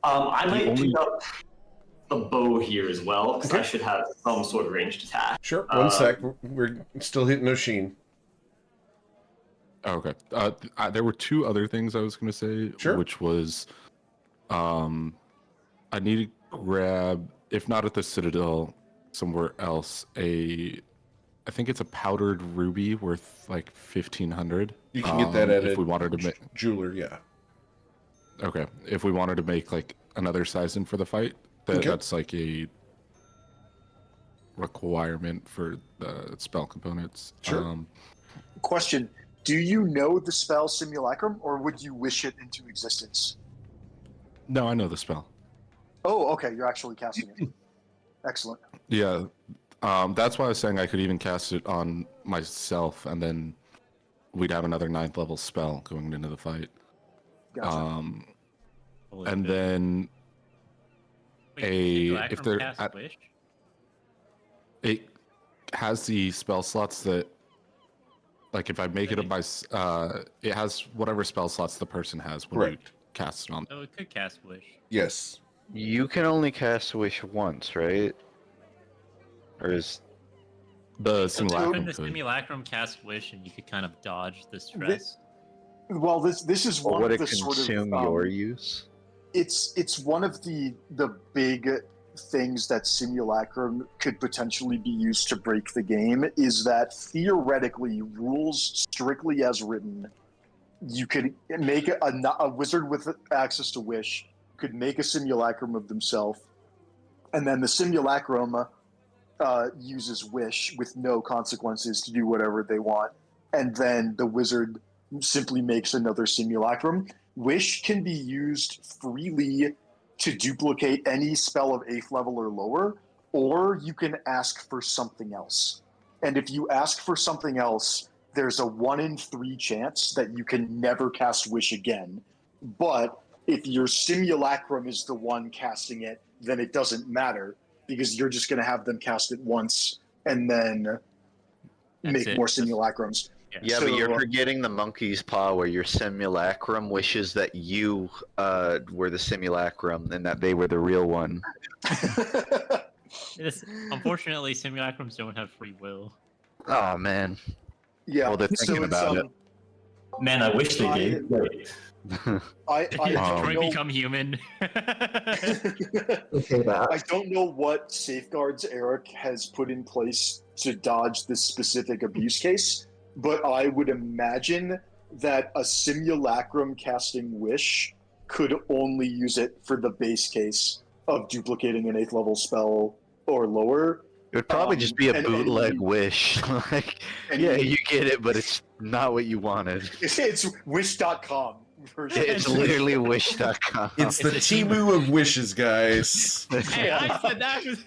I might pick up the bow here as well, because I should have some sort of ranged attack. Sure, one sec. We're still hitting Oshin. Okay. There were two other things I was going to say, which was I need to grab, if not at the Citadel, somewhere else, I think it's a powdered ruby worth like 1,500. You can get that at if we wanted to make jeweler, yeah. Okay, if we wanted to make like another Sison for the fight, that's like a requirement for the spell components. Sure. Question: do you know the spell Simulacrum, or would you wish it into existence? No, I know the spell. Oh, okay. You're actually casting it. Excellent. Yeah, that's why I was saying I could even cast it on myself, and then we'd have another 9th level spell going into the fight. Gotcha. And then if they're at, Wish? it has the spell slots that, like, if I make it it has whatever spell slots the person has when you cast it on. Oh, it could cast Wish. Yes. You can only cast Wish once, right? Or is the Simulacrum? The Simulacrum cast Wish, and you could kind of dodge the stress. Well, this is one would of it the sort consume of your use? It's one of the big things that Simulacrum could potentially be used to break the game, is that theoretically, rules strictly as written, you could make a wizard with access to Wish could make a Simulacrum of themselves, and then the Simulacrum uses Wish with no consequences to do whatever they want, and then the wizard simply makes another Simulacrum. Wish can be used freely to duplicate any spell of 8th level or lower, or you can ask for something else. And if you ask for something else, there's a 1 in 3 chance that you can never cast Wish again. But if your Simulacrum is the one casting it, then it doesn't matter, because you're just going to have them cast it once and then make more Simulacrums. Yeah, but you're forgetting the monkey's paw, where your Simulacrum wishes that you were the Simulacrum and that they were the real one. Unfortunately, Simulacrums don't have free will. Oh, man. Yeah, well, they're thinking about it. Man, I wish they did. I Detroit become human. I don't know what safeguards Eric has put in place to dodge this specific abuse case, but I would imagine that a Simulacrum casting Wish could only use it for the base case of duplicating an 8th level spell or lower. It would probably just be a bootleg Wish. Like, yeah, you get it, but it's not what you wanted. It's wish.com. It's literally wish.com. It's the Timu of wishes, guys. Hey, I said that was...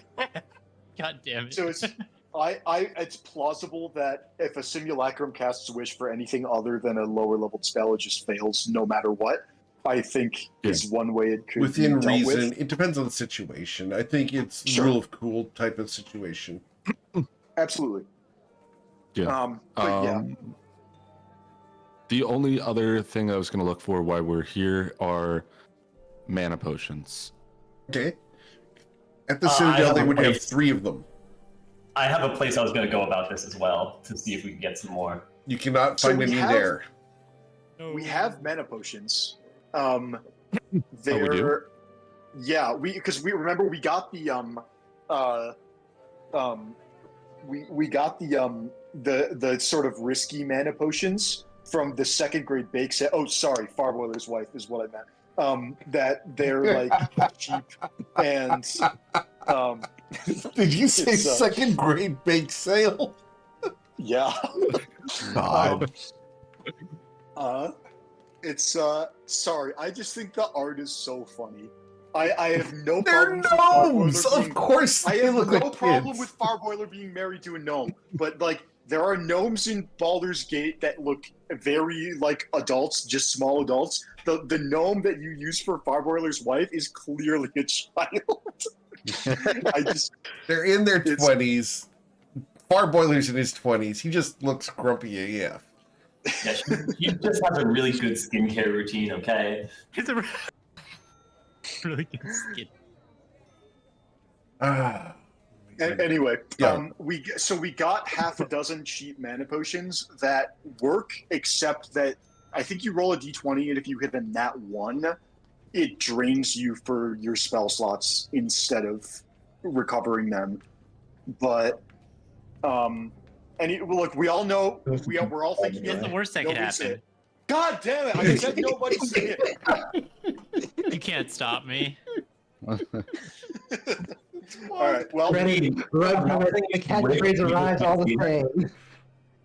God damn it. So it's plausible that if a Simulacrum casts Wish for anything other than a lower level spell, it just fails no matter what. I think is one way it could within be dealt reason. with. It depends on the situation. I think it's rule of cool type of situation. Absolutely. Yeah. But yeah. The only other thing I was going to look for while we're here are mana potions. Okay. At the Citadel, they would have 3 of them. I have a place I was going to go about this as well, to see if we can get some more. You cannot find any there. We have mana potions. We do? Yeah, because we remember we got the we got the sort of risky mana potions from the second grade bake set. Oh, sorry, Farboiler's wife is what I meant. That they're like cheap and Did you say second grade bake sale? Yeah. God. It's sorry, I just think the art is so funny. I have no They're problem with gnomes! Farboiler Of being, course I they have look no like problem kids. with Farboiler being married to a gnome, but like there are gnomes in Baldur's Gate that look very like adults, just small adults. The gnome that you use for Farboiler's wife is clearly a child. They're in their 20s. Farboiler's in his 20s. He just looks grumpy AF. Yeah, he just has a really good skincare routine, okay? It's a really good skin. Anyway, Yeah. we got half a dozen cheap mana potions that work, except that I think you roll a d20, and if you hit a nat 1, it drains you for your spell slots instead of recovering them. But look, we all know we're all thinking What's the worst that could happen? God damn it! I said nobody say it. You can't stop me. All right. Well, Ready, right now, I think the catchphrase arrives all the same.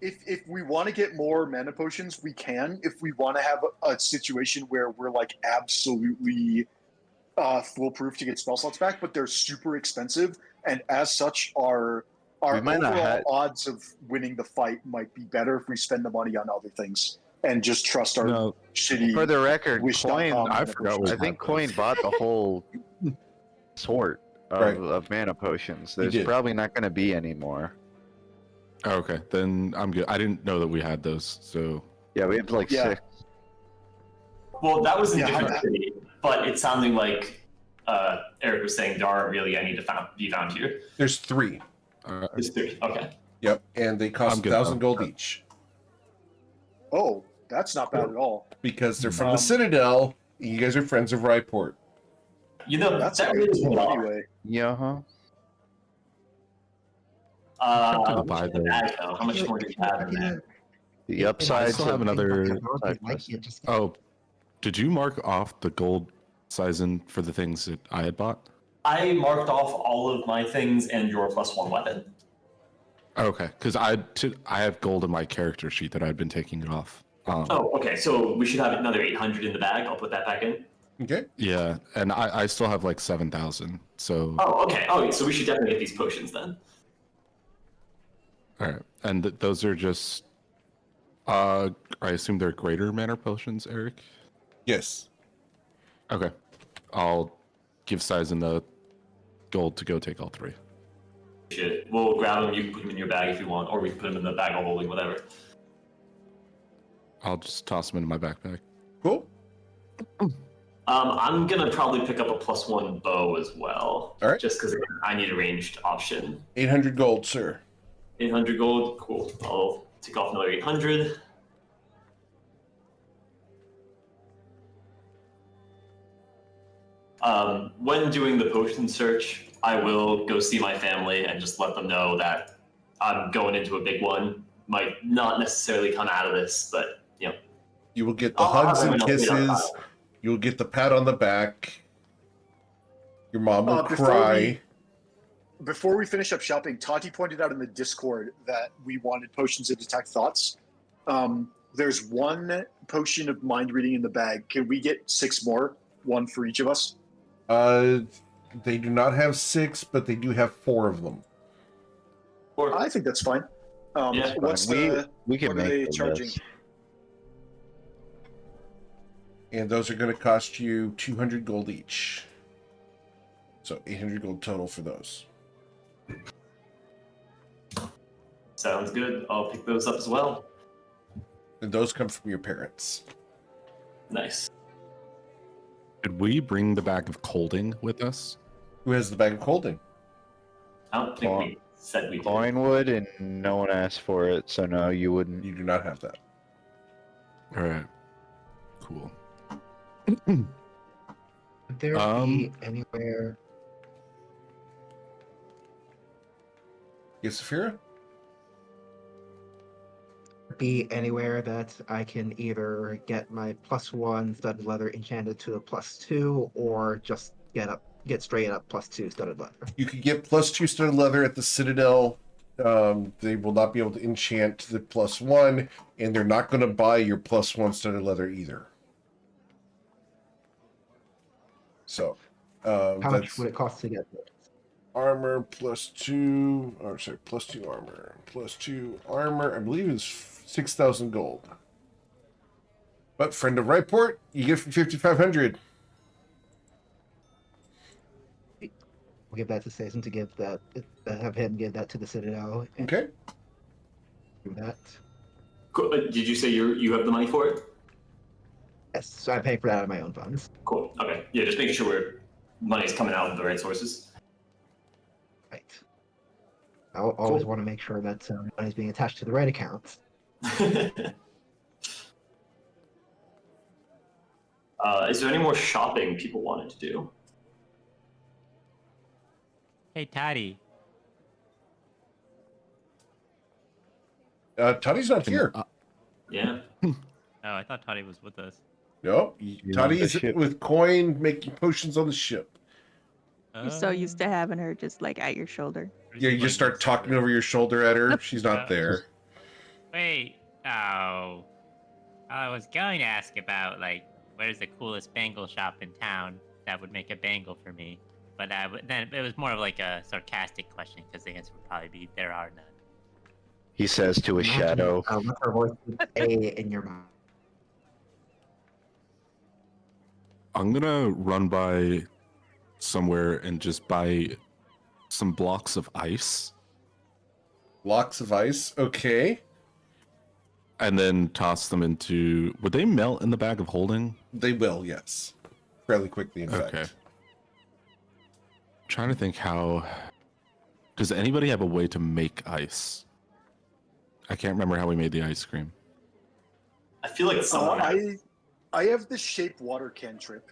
if we want to get more mana potions, we can. If we want to have a situation where we're like absolutely foolproof to get spell slots back, but they're super expensive, and as such, our overall odds of winning the fight might be better if we spend the money on other things and just trust our shitty. For the record, Wish.com Coin. I forgot. I think Coin bought the whole sort of mana potions. There's probably not going to be any more. Oh, okay, then I'm good. I didn't know that we had those, so Yeah, we have like 6. Well, that was in different city, but it sounded like Eric was saying there aren't really any to be found here. There's 3. There's 3. Okay. Yep, and they cost 1,000 gold each. Oh, that's not bad at all. Because they're from the Citadel. You guys are friends of Ryport. You know, that's that really cool anyway. Yeah, huh? How much more do you have in there? The upside. I still have another. Oh, did you mark off the gold sizen for the things that I had bought? I marked off all of my things and your +1 weapon. Okay, because I have gold in my character sheet that I'd been taking it off. Okay. So we should have another 800 in the bag. I'll put that back in. Okay. Yeah, and I still have like 7,000. So. Oh, okay. Oh, so we should definitely get these potions then. All right, and those are just. I assume they're greater mana potions, Eric. Yes. Okay, I'll give Sizen the gold to go take all 3. We'll grab them. You can put them in your bag if you want, or we can put them in the bag of holding, whatever. I'll just toss them into my backpack. Cool. I'm gonna probably pick up a +1 bow as well. All right. Just because I need a ranged option. 800 gold, sir. 800 gold. Cool. I'll take off another 800. When doing the potion search, I will go see my family and just let them know that I'm going into a big one. Might not necessarily come out of this, but you know. You will get the hugs and kisses. You'll get the pat on the back. Your mom will cry. Before we finish up shopping, Tati pointed out in the Discord that we wanted potions to detect thoughts. There's 1 potion of mind reading in the bag. Can we get 6 more? 1 for each of us? They do not have 6, but they do have 4 of them. I think that's fine. Yeah, what's we can what make are they charging? And those are going to cost you 200 gold each. So 800 gold total for those. Sounds good. I'll pick those up as well. And those come from your parents. Nice. Did we bring the bag of colding with us? Who has the bag of holding? I don't think we said we did. Coin would, and no one asked for it, so no, you wouldn't. You do not have that. All right. Cool. Would there be anywhere? Yes, Saphira? be anywhere that I can either get my +1 studded leather enchanted to a +2, or just get straight up +2 studded leather? You could get +2 studded leather at the Citadel. They will not be able to enchant the +1, and they're not going to buy your +1 studded leather either. So, How much would it cost to get this? Armor +2, or sorry, +2 armor, +2 armor. I believe is 6,000 gold. But friend of Ryport, you get for 5,500. We'll give that to Saison to give that. Have him give that to the Citadel. Okay. Do that. Cool. Did you say you have the money for it? Yes, so I'm paying for that out of my own funds. Cool. Okay. Yeah, just making sure money's coming out of the right sources. Right. I always want to make sure that money's being attached to the right accounts. Is there any more shopping people wanted to do? Hey, Toddy. Toddy's not here. Yeah. Oh, I thought Toddy was with us. No, Toddy's with Coin making potions on the ship. You're so used to having her just like at your shoulder. Yeah, you just start talking over your shoulder at her. She's not there. Wait. Oh. I was going to ask about, like, where's the coolest bangle shop in town that would make a bangle for me? But then it was more of like a sarcastic question, because the answer would probably be there are none. He says to a shadow. What her voice would say in your mind. I'm gonna run by somewhere and just buy some blocks of ice. Blocks of ice, okay. And then toss them into... Would they melt in the bag of holding? They will, yes. Fairly quickly, in fact. Okay. Trying to think how... Does anybody have a way to make ice? I can't remember how we made the ice cream. I feel like someone. I have the shape water cantrip.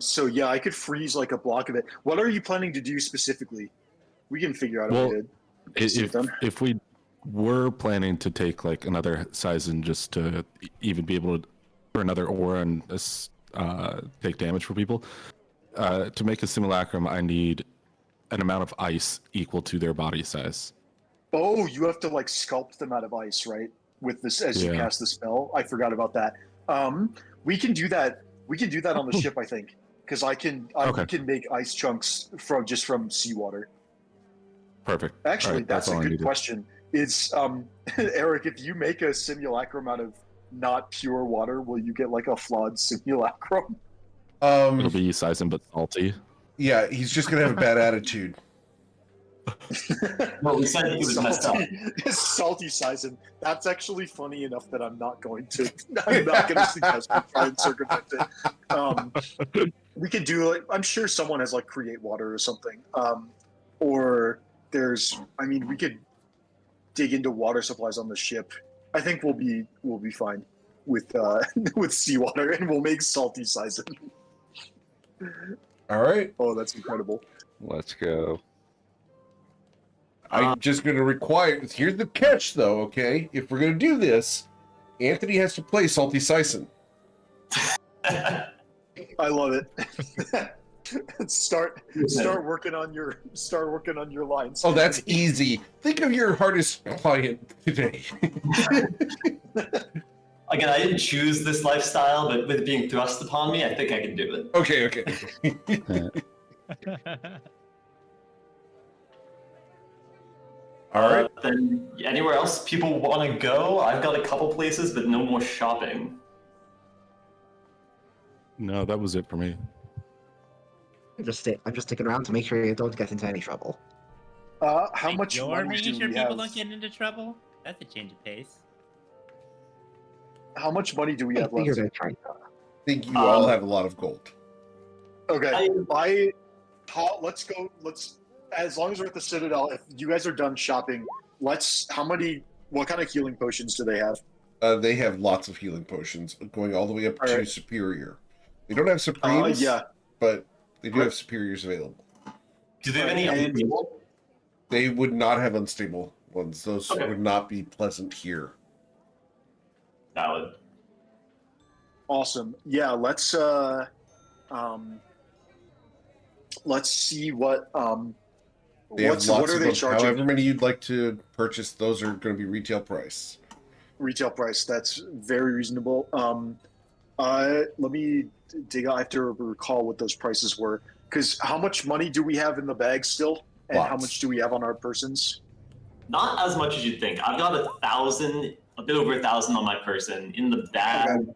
So yeah, I could freeze like a block of it. What are you planning to do specifically? We can figure out a way to if we were planning to take like another Sizen just to even be able to, or another aura and take damage for people, to make a simulacrum, I need an amount of ice equal to their body size. Oh, you have to like sculpt them out of ice, right? With this as you cast the spell. I forgot about that. We can do that. We can do that on the ship, I think, because I can make ice chunks from seawater. Perfect. Actually, right, that's a good question. Is Eric, if you make a simulacrum out of not pure water, will you get like a flawed simulacrum? It'll be Sizen but salty. Yeah, he's just gonna have a bad attitude. Well, we said he was messed up. Salty Sizen. That's actually funny enough that I'm not going to suggest we try and circumvent it. We could do like, I'm sure someone has like create water or something. Or we could dig into water supplies on the ship. I think we'll be fine with with seawater, and we'll make salty Sizen. All right. Oh, that's incredible. Let's go. I'm just going to require... Here's the catch, though, okay? If we're going to do this, Anthony has to play Salty Sizen. I love it. Start working on your lines. Oh, that's easy. Think of your hardest client today. Again, I didn't choose this lifestyle, but with it being thrust upon me, I think I can do it. Okay. All right. Then anywhere else people want to go? I've got a couple places, but no more shopping. No, that was it for me. I'm just sticking around to make sure you don't get into any trouble. How much You're money making do sure we people have? don't get into trouble? That's a change of pace. How much money do we have I figured left? I'd try that. I think you all have a lot of gold. Okay, let's go. As long as we're at the Citadel, if you guys are done shopping, what kind of healing potions do they have? They have lots of healing potions, going all the way up to Superior. They don't have Supremes, but they do have Superiors available. Do they have any They would not have unstable ones. Those would not be pleasant here. valid. Awesome. Yeah, let's see what They have what lots are of they them. charging? However many you'd like to purchase, those are going to be retail price. Retail price. That's very reasonable. Let me dig. I have to recall what those prices were. Because how much money do we have in the bag still, and how Lots. much do we have on our persons? Not as much as you'd think. I've got 1,000, a bit over 1,000 on my person. In the bag, Okay.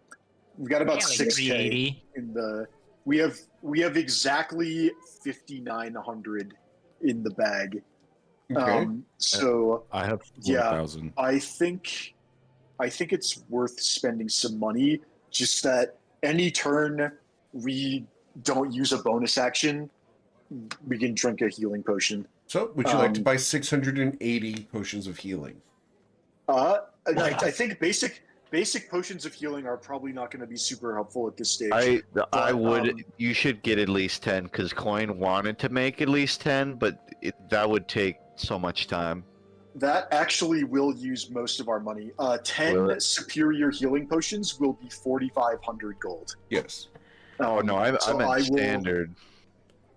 We've got about Yeah, like 6K 380. in the. We have exactly 5,900 in the bag. Okay. So I have yeah, 4,000. I think it's worth spending some money. Just that any turn we don't use a bonus action, we can drink a healing potion. So, would you like to buy 680 potions of healing? I think basic potions of healing are probably not going to be super helpful at this stage. I would. um, You should get at least 10 because Coin wanted to make at least 10, but that would take so much time. That actually will use most of our money. Will 10 it? superior healing potions will be 4,500 gold. Yes. Oh no, I so meant I will- standard.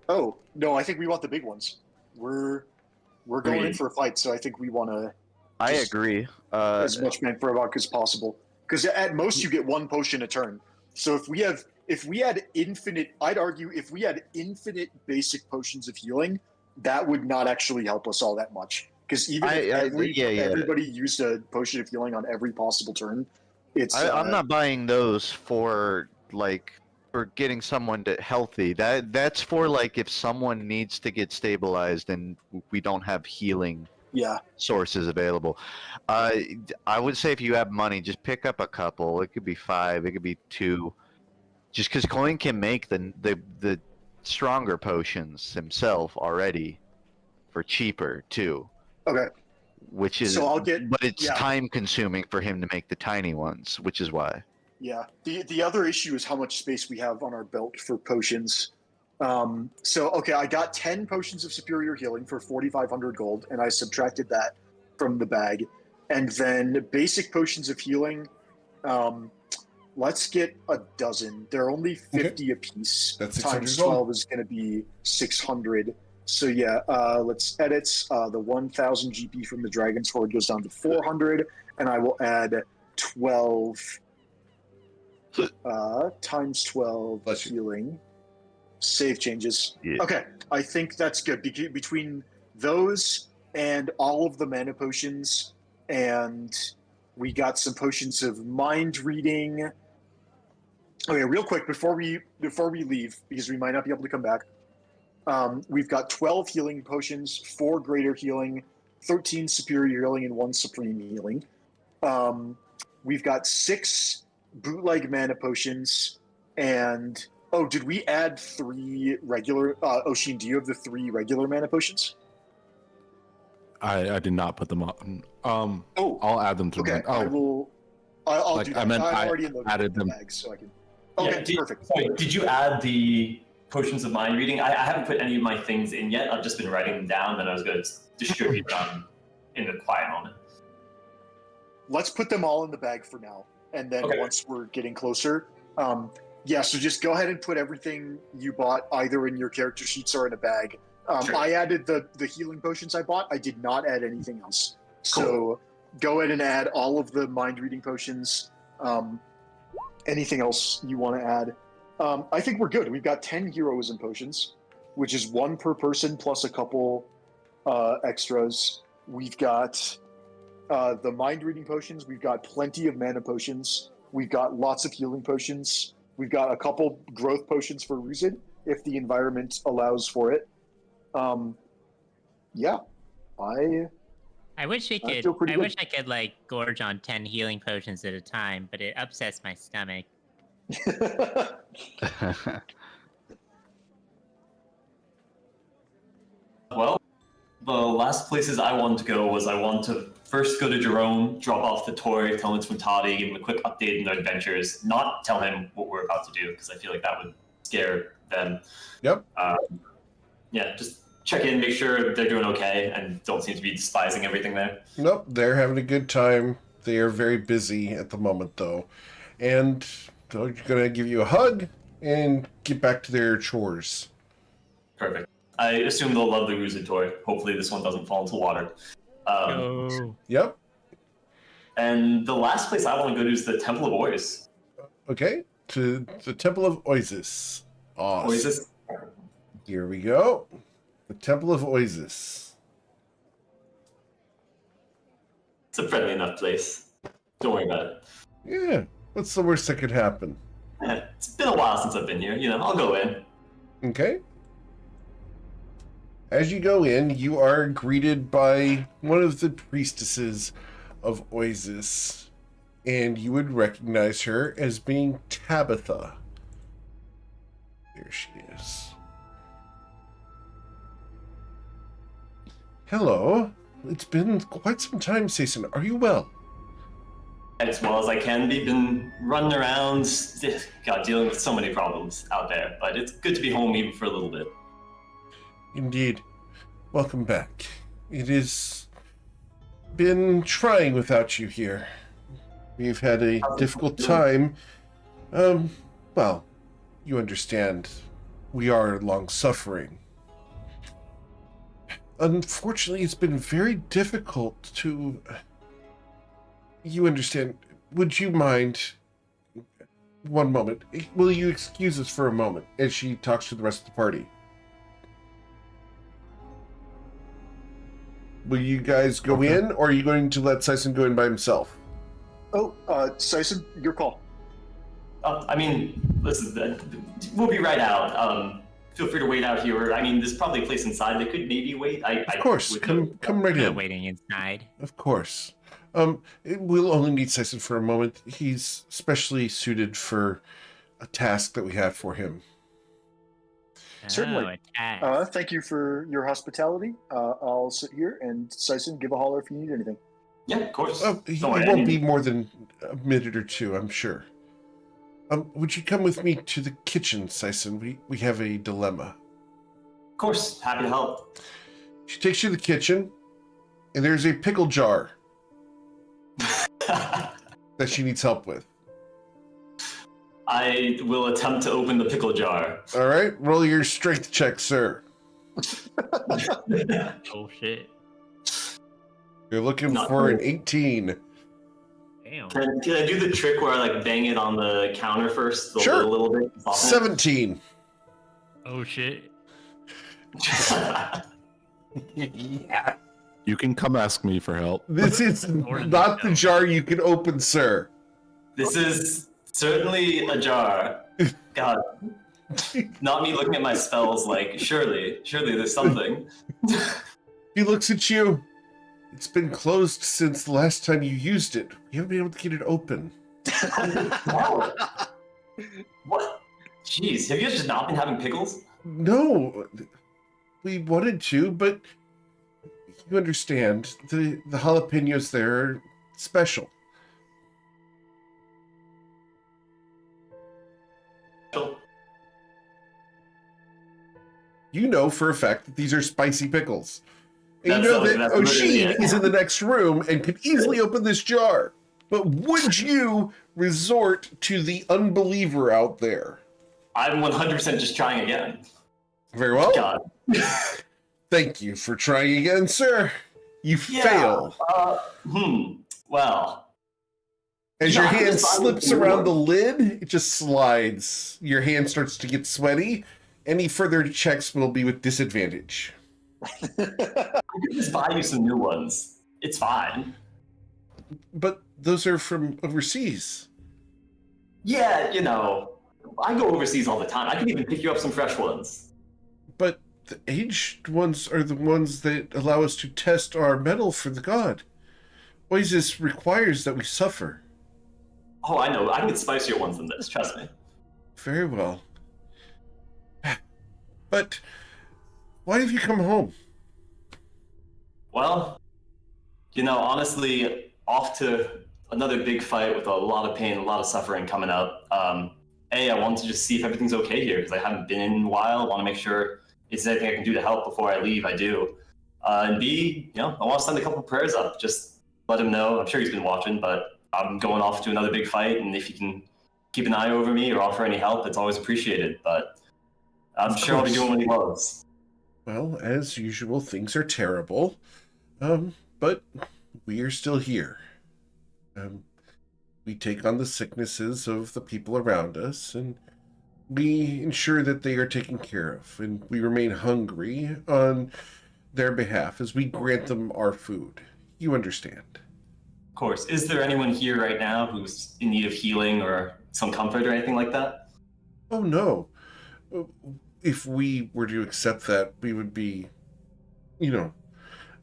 Oh no, I think we want the big ones. We're going in Agreed. for a fight, so I think we want to I just- agree. as much bang for a buck as possible. Because at most you get one potion a turn. So if we had infinite, I'd argue if we had infinite basic potions of healing, that would not actually help us all that much. Because even if everybody used a potion of healing on every possible turn, it's. I'm not buying those for getting someone to healthy. That's for like if someone needs to get stabilized and we don't have healing Yeah. sources available. I would say if you have money, just pick up a couple. It could be 5, it could be 2. Just because Coin can make the stronger potions himself already for cheaper too. Okay. Which is, So I'll get- but it's yeah. time consuming for him to make the tiny ones, which is why. Yeah. The other issue is how much space we have on our belt for potions. Okay, I got 10 potions of superior healing for 4,500 gold, and I subtracted that from the bag. And then basic potions of healing, let's get a dozen. They're only 50 apiece. That's times 600 gold. 12 is going to be 600. So yeah, let's edit the 1,000 GP from the Dragon's Horde goes down to 400, and I will add 12 times 12 Bless you. healing. Save changes. Yeah. Okay, I think that's good. Between those and all of the mana potions, and we got some potions of mind reading. Okay, real quick before we leave, because we might not be able to come back. We've got 12 healing potions, 4 greater healing, 13 superior healing, and 1 supreme healing. We've got 6 bootleg mana potions, and did we add 3 regular? Oshin, do you have the 3 regular mana potions? I did not put them on. I'll add them to Okay, my. I will. I'll Like, do that. I meant I I already loaded added the them. bag, so I can. Okay, perfect. Sorry, did you add the potions of mind reading? I haven't put any of my things in yet. I've just been writing them down, and I was going to distribute them in a quiet moment. Let's put them all in the bag for now, and then Okay. once we're getting closer, so just go ahead and put everything you bought either in your character sheets or in a bag. Sure. I added the healing potions I bought. I did not add anything else. So go ahead and add all of the mind reading potions. Anything else you want to add? I think we're good. We've got 10 heroism potions, which is 1 per person plus a couple extras. We've got the mind reading potions. We've got plenty of mana potions. We've got lots of healing potions. We've got a couple growth potions for Ruzid if the environment allows for it. I wish we I could. feel pretty I good. wish I could like gorge on 10 healing potions at a time, but it upsets my stomach. Well, the last places I wanted to go was I wanted to first go to Jerome, drop off the toy, tell him it's from Toddy, give him a quick update in their adventures, not tell him what we're about to do, because I feel like that would scare them. Yep. Just check in, make sure they're doing okay, and don't seem to be despising everything there. Nope, they're having a good time. They are very busy at the moment, though. And they're going to give you a hug and get back to their chores. Perfect. I assume they'll love the Ruzu toy. Hopefully this one doesn't fall into water. Yep. And the last place I want to go to is the Temple of Ois. Okay. To the Temple of Oasis. Awesome. Oasis. Here we go. The Temple of Oasis. It's a friendly enough place. Don't worry about it. Yeah. What's the worst that could happen? It's been a while since I've been here. I'll go in. Okay. As you go in, you are greeted by one of the priestesses of Oasis, and you would recognize her as being Tabitha. There she is. Hello. It's been quite some time, Sason. Are you well? As well as I can be. Been running around, dealing with so many problems out there. But it's good to be home even for a little bit. Indeed. Welcome back. It has been trying without you here. We've had a difficult time. Well, you understand. We are long-suffering. Unfortunately, it's been very difficult to... You understand. Would you mind... One moment. Will you excuse us for a moment as she talks to the rest of the party? Will you guys go in, or are you going to let Saison go in by himself? Oh, Saison, your call. Listen, we'll be right out. Feel free to wait out here. There's probably a place inside that could maybe wait. Of course, come right in. Waiting inside. Of course. We'll only need Saison for a moment. He's specially suited for a task that we have for him. Certainly. Thank you for your hospitality. I'll sit here, and Saison, give a holler if you need anything. Yeah, of course. It won't be more than a minute or two, I'm sure. Would you come with me to the kitchen, Saison? We have a dilemma. Of course, happy to help. She takes you to the kitchen, and there's a pickle jar that she needs help with. I will attempt to open the pickle jar. All right, roll your strength check, sir. Oh, shit. You're looking for an 18. Damn. Can I do the trick where I bang it on the counter first? Sure. A little bit. 17. Oh, shit. Yeah. You can come ask me for help. This is not the jar you can open, sir. This is certainly a jar. God. Not me looking at my spells surely there's something. He looks at you. It's been closed since the last time you used it. We haven't been able to get it open. What? Jeez, have you guys just not been having pickles? No. We wanted to, but you understand. The jalapenos there are special. You know for a fact that these are spicy pickles. And you know that O'Sheen is in the next room and could easily open this jar. But would you resort to the unbeliever out there? I'm 100% just trying again. Very well. God. Thank you for trying again, sir. You fail. Well. As your hand slips around the lid, it just slides. Your hand starts to get sweaty. Any further checks will be with disadvantage. I could just buy you some new ones. It's fine. But those are from overseas. Yeah, I go overseas all the time. I can even pick you up some fresh ones. But the aged ones are the ones that allow us to test our mettle for the god. Oasis requires that we suffer. Oh, I know. I can get spicier ones than this, trust me. Very well. But why have you come home? Well, honestly, off to another big fight with a lot of pain, a lot of suffering coming up. A, I wanted to just see if everything's okay here, because I haven't been in a while. I want to make sure if there's anything I can do to help before I leave, I do. And B, I want to send a couple prayers up, just let him know. I'm sure he's been watching, but I'm going off to another big fight, and if he can keep an eye over me or offer any help, it's always appreciated. But I'm sure I'll be doing what he loves. Well, as usual, things are terrible. But we are still here. We take on the sicknesses of the people around us, and we ensure that they are taken care of, and we remain hungry on their behalf as we grant them our food. You understand? Of course. Is there anyone here right now who's in need of healing or some comfort or anything like that? Oh, no. If we were to accept that, we would be,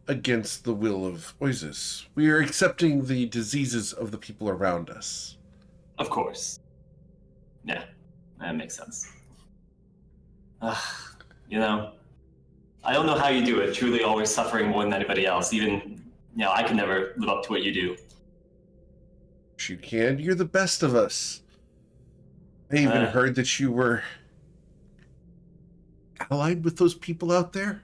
against the will of Oasis. We are accepting the diseases of the people around us. Of course. Yeah, that makes sense. I don't know how you do it, truly always suffering more than anybody else. Even, I could never live up to what you do. You can. You're the best of us. I even heard that you were allied with those people out there.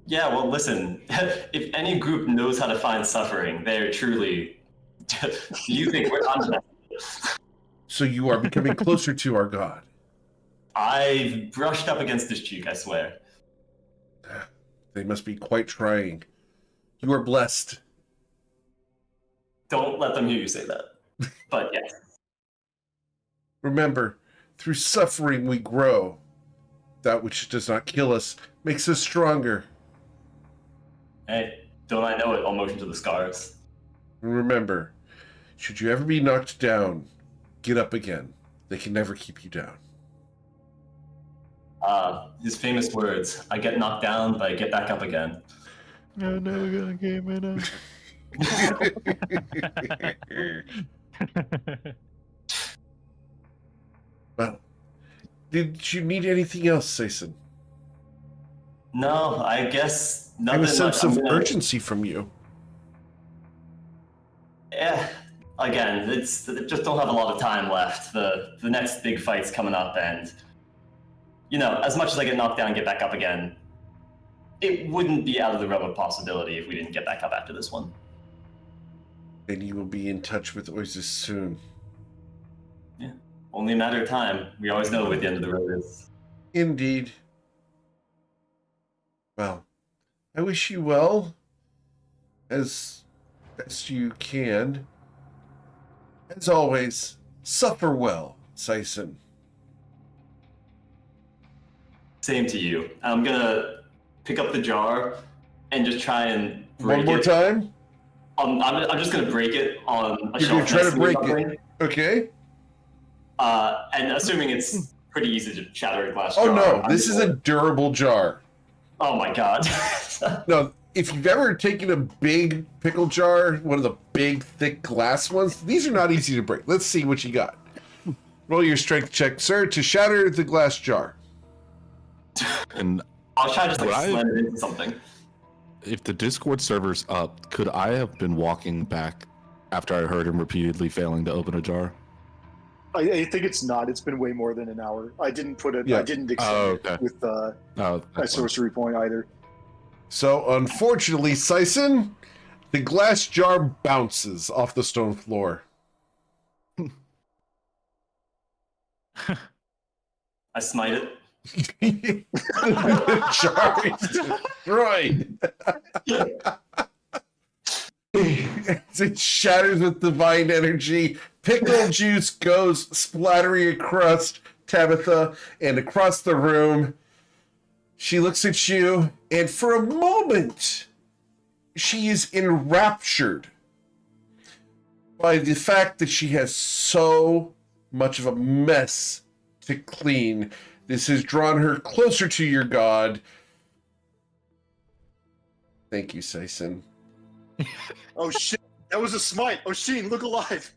Yeah, well, listen, if any group knows how to find suffering, they're truly... Do you think we're on that? So you are becoming closer to our god. I've brushed up against this cheek, I swear. They must be quite trying. You are blessed. Don't let them hear you say that. But yes. Remember, through suffering we grow. That which does not kill us makes us stronger. Hey, don't I know it? I'll motion to the scars. And remember, should you ever be knocked down, get up again. They can never keep you down. His famous words, I get knocked down, but I get back up again. No, never gonna get me now. Well, did you need anything else, Sason? No, I guess I have nothing. a sense of urgency from you. Yeah, again, just don't have a lot of time left. The next big fight's coming up, and as much as I get knocked down and get back up again, it wouldn't be out of the realm of possibility if we didn't get back up after this one. And you will be in touch with Oasis soon. Yeah, only a matter of time. We always know where the end of the road is. Indeed. Well, I wish you well, as best you can. As always, suffer well, Sason. Same to you. I'm gonna pick up the jar and just try and break it. One more time? I'm just gonna break it on a You're shelf. gonna try to break something. it. Okay. And assuming it's pretty easy to shatter a glass jar. Oh no, this is a durable jar. Oh my god. No, if you've ever taken a big pickle jar, one of the big, thick glass ones, these are not easy to break. Let's see what you got. Roll your strength check, sir, to shatter the glass jar. And I'll try to just slam it into something. if the Discord server's up, could I have been walking back after I heard him repeatedly failing to open a jar? I think it's not. It's been way more than an hour. I didn't put it. Yeah. I didn't extend it with a sorcery point either. So, unfortunately, Sason, the glass jar bounces off the stone floor. I smite it. The jar is destroyed. As it shatters with divine energy, pickle juice goes splattering across Tabitha and across the room. She looks at you, and for a moment, she is enraptured by the fact that she has so much of a mess to clean. This has drawn her closer to your god. Thank you, Sason. Oh shit! That was a smite. Oh, Sheen, look alive.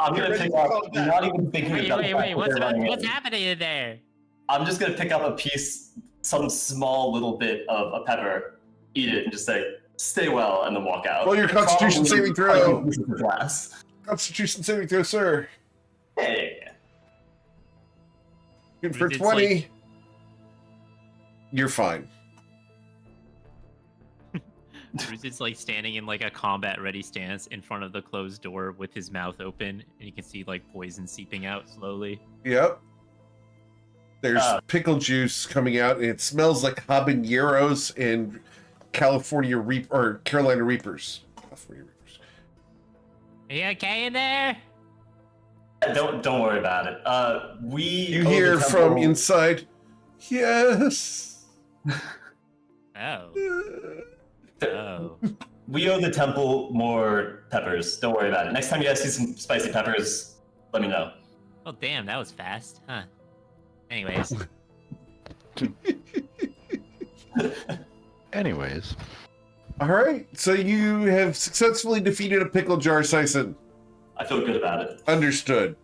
I'm gonna pick up. I'm not even thinking Wait, about wait, wait! What's in. happening in there? I'm just gonna pick up a piece, some small little bit of a pepper, eat it, and just say, "Stay well," and then walk out. Roll your Constitution saving throw. Glass. Constitution saving throw, sir. Hey. Good for It's 20. like- You're fine. Bruce is like standing in like a combat ready stance in front of the closed door with his mouth open, and you can see like poison seeping out slowly. Yep. There's pickle juice coming out, and it smells like habaneros and Carolina Reapers. California Reapers. Are you okay in there? Don't worry about it. You hear from inside. Yes. Oh. Oh. We owe the temple more peppers. Don't worry about it. Next time you guys see some spicy peppers, let me know. Oh, damn, that was fast, huh? Anyways. Anyways. All right. So you have successfully defeated a pickle jar, Sison. I feel good about it. Understood.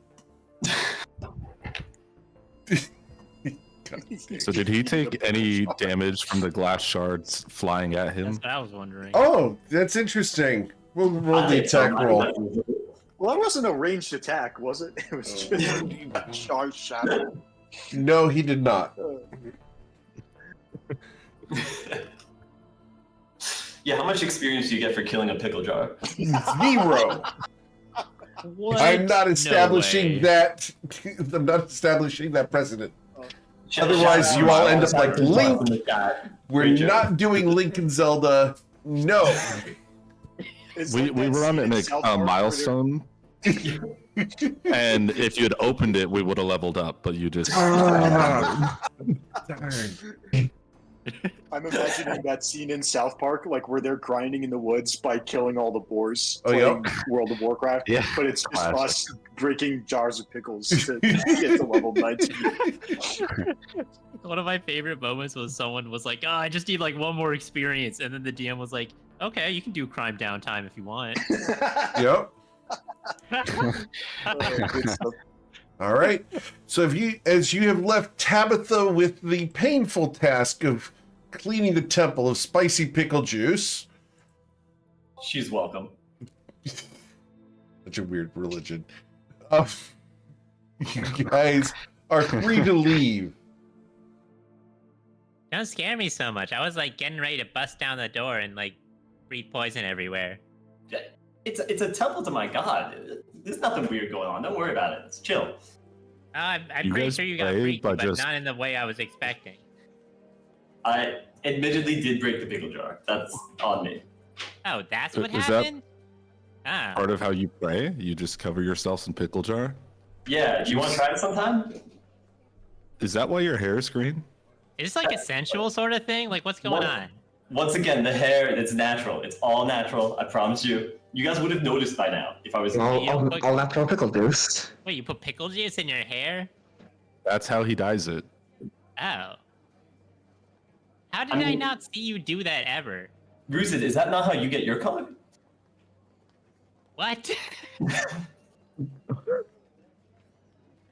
So did he take any damage from the glass shards flying at him? That's what I was wondering. Oh, that's interesting. We'll roll the attack roll. Well, that wasn't a ranged attack, was it? It was just a charge shot. No, he did not. Yeah, how much experience do you get for killing a pickle jar? 0. What? I'm not establishing No way. that. I'm not establishing that precedent. Otherwise, you all end up like Link. We're not doing Link and Zelda. No. We were on a milestone, and if you had opened it, we would have leveled up. But you just. Darn. I'm imagining that scene in South Park, like where they're grinding in the woods by killing all the boars Oh, playing yep. World of Warcraft. Yeah, But it's just classic. us breaking jars of pickles to get to level 19. One of my favorite moments was someone was like, "Oh, I just need like one more experience," and then the DM was like, "Okay, you can do crime downtime if you want." Yep. Good stuff. All right. So as you have left Tabitha with the painful task of cleaning the temple of spicy pickle juice. She's welcome. Such a weird religion. You guys are free to leave. Don't scare me so much. I was like getting ready to bust down the door and like breathe poison everywhere. It's a temple to my god. There's nothing weird going on. Don't worry about it. It's chill. I'm You pretty guys sure you got played freaky, by but just- not in the way I was expecting. I admittedly did break the pickle jar. That's on me. Oh, that's what Is that- happened? Ah. Part of how you pray? You just cover yourself in pickle jar? Yeah, do you want to try it sometime? Is that why your hair is green? Is this like a sensual sort of thing? Like, what's going on? Once again, the hair, it's natural. It's all natural, I promise you. You guys would have noticed by now if I was... All natural pickle juice. Wait, you put pickle juice in your hair? That's how he dyes it. Oh. How did I mean- not see you do that ever? Bruce, is that not how you get your color? What?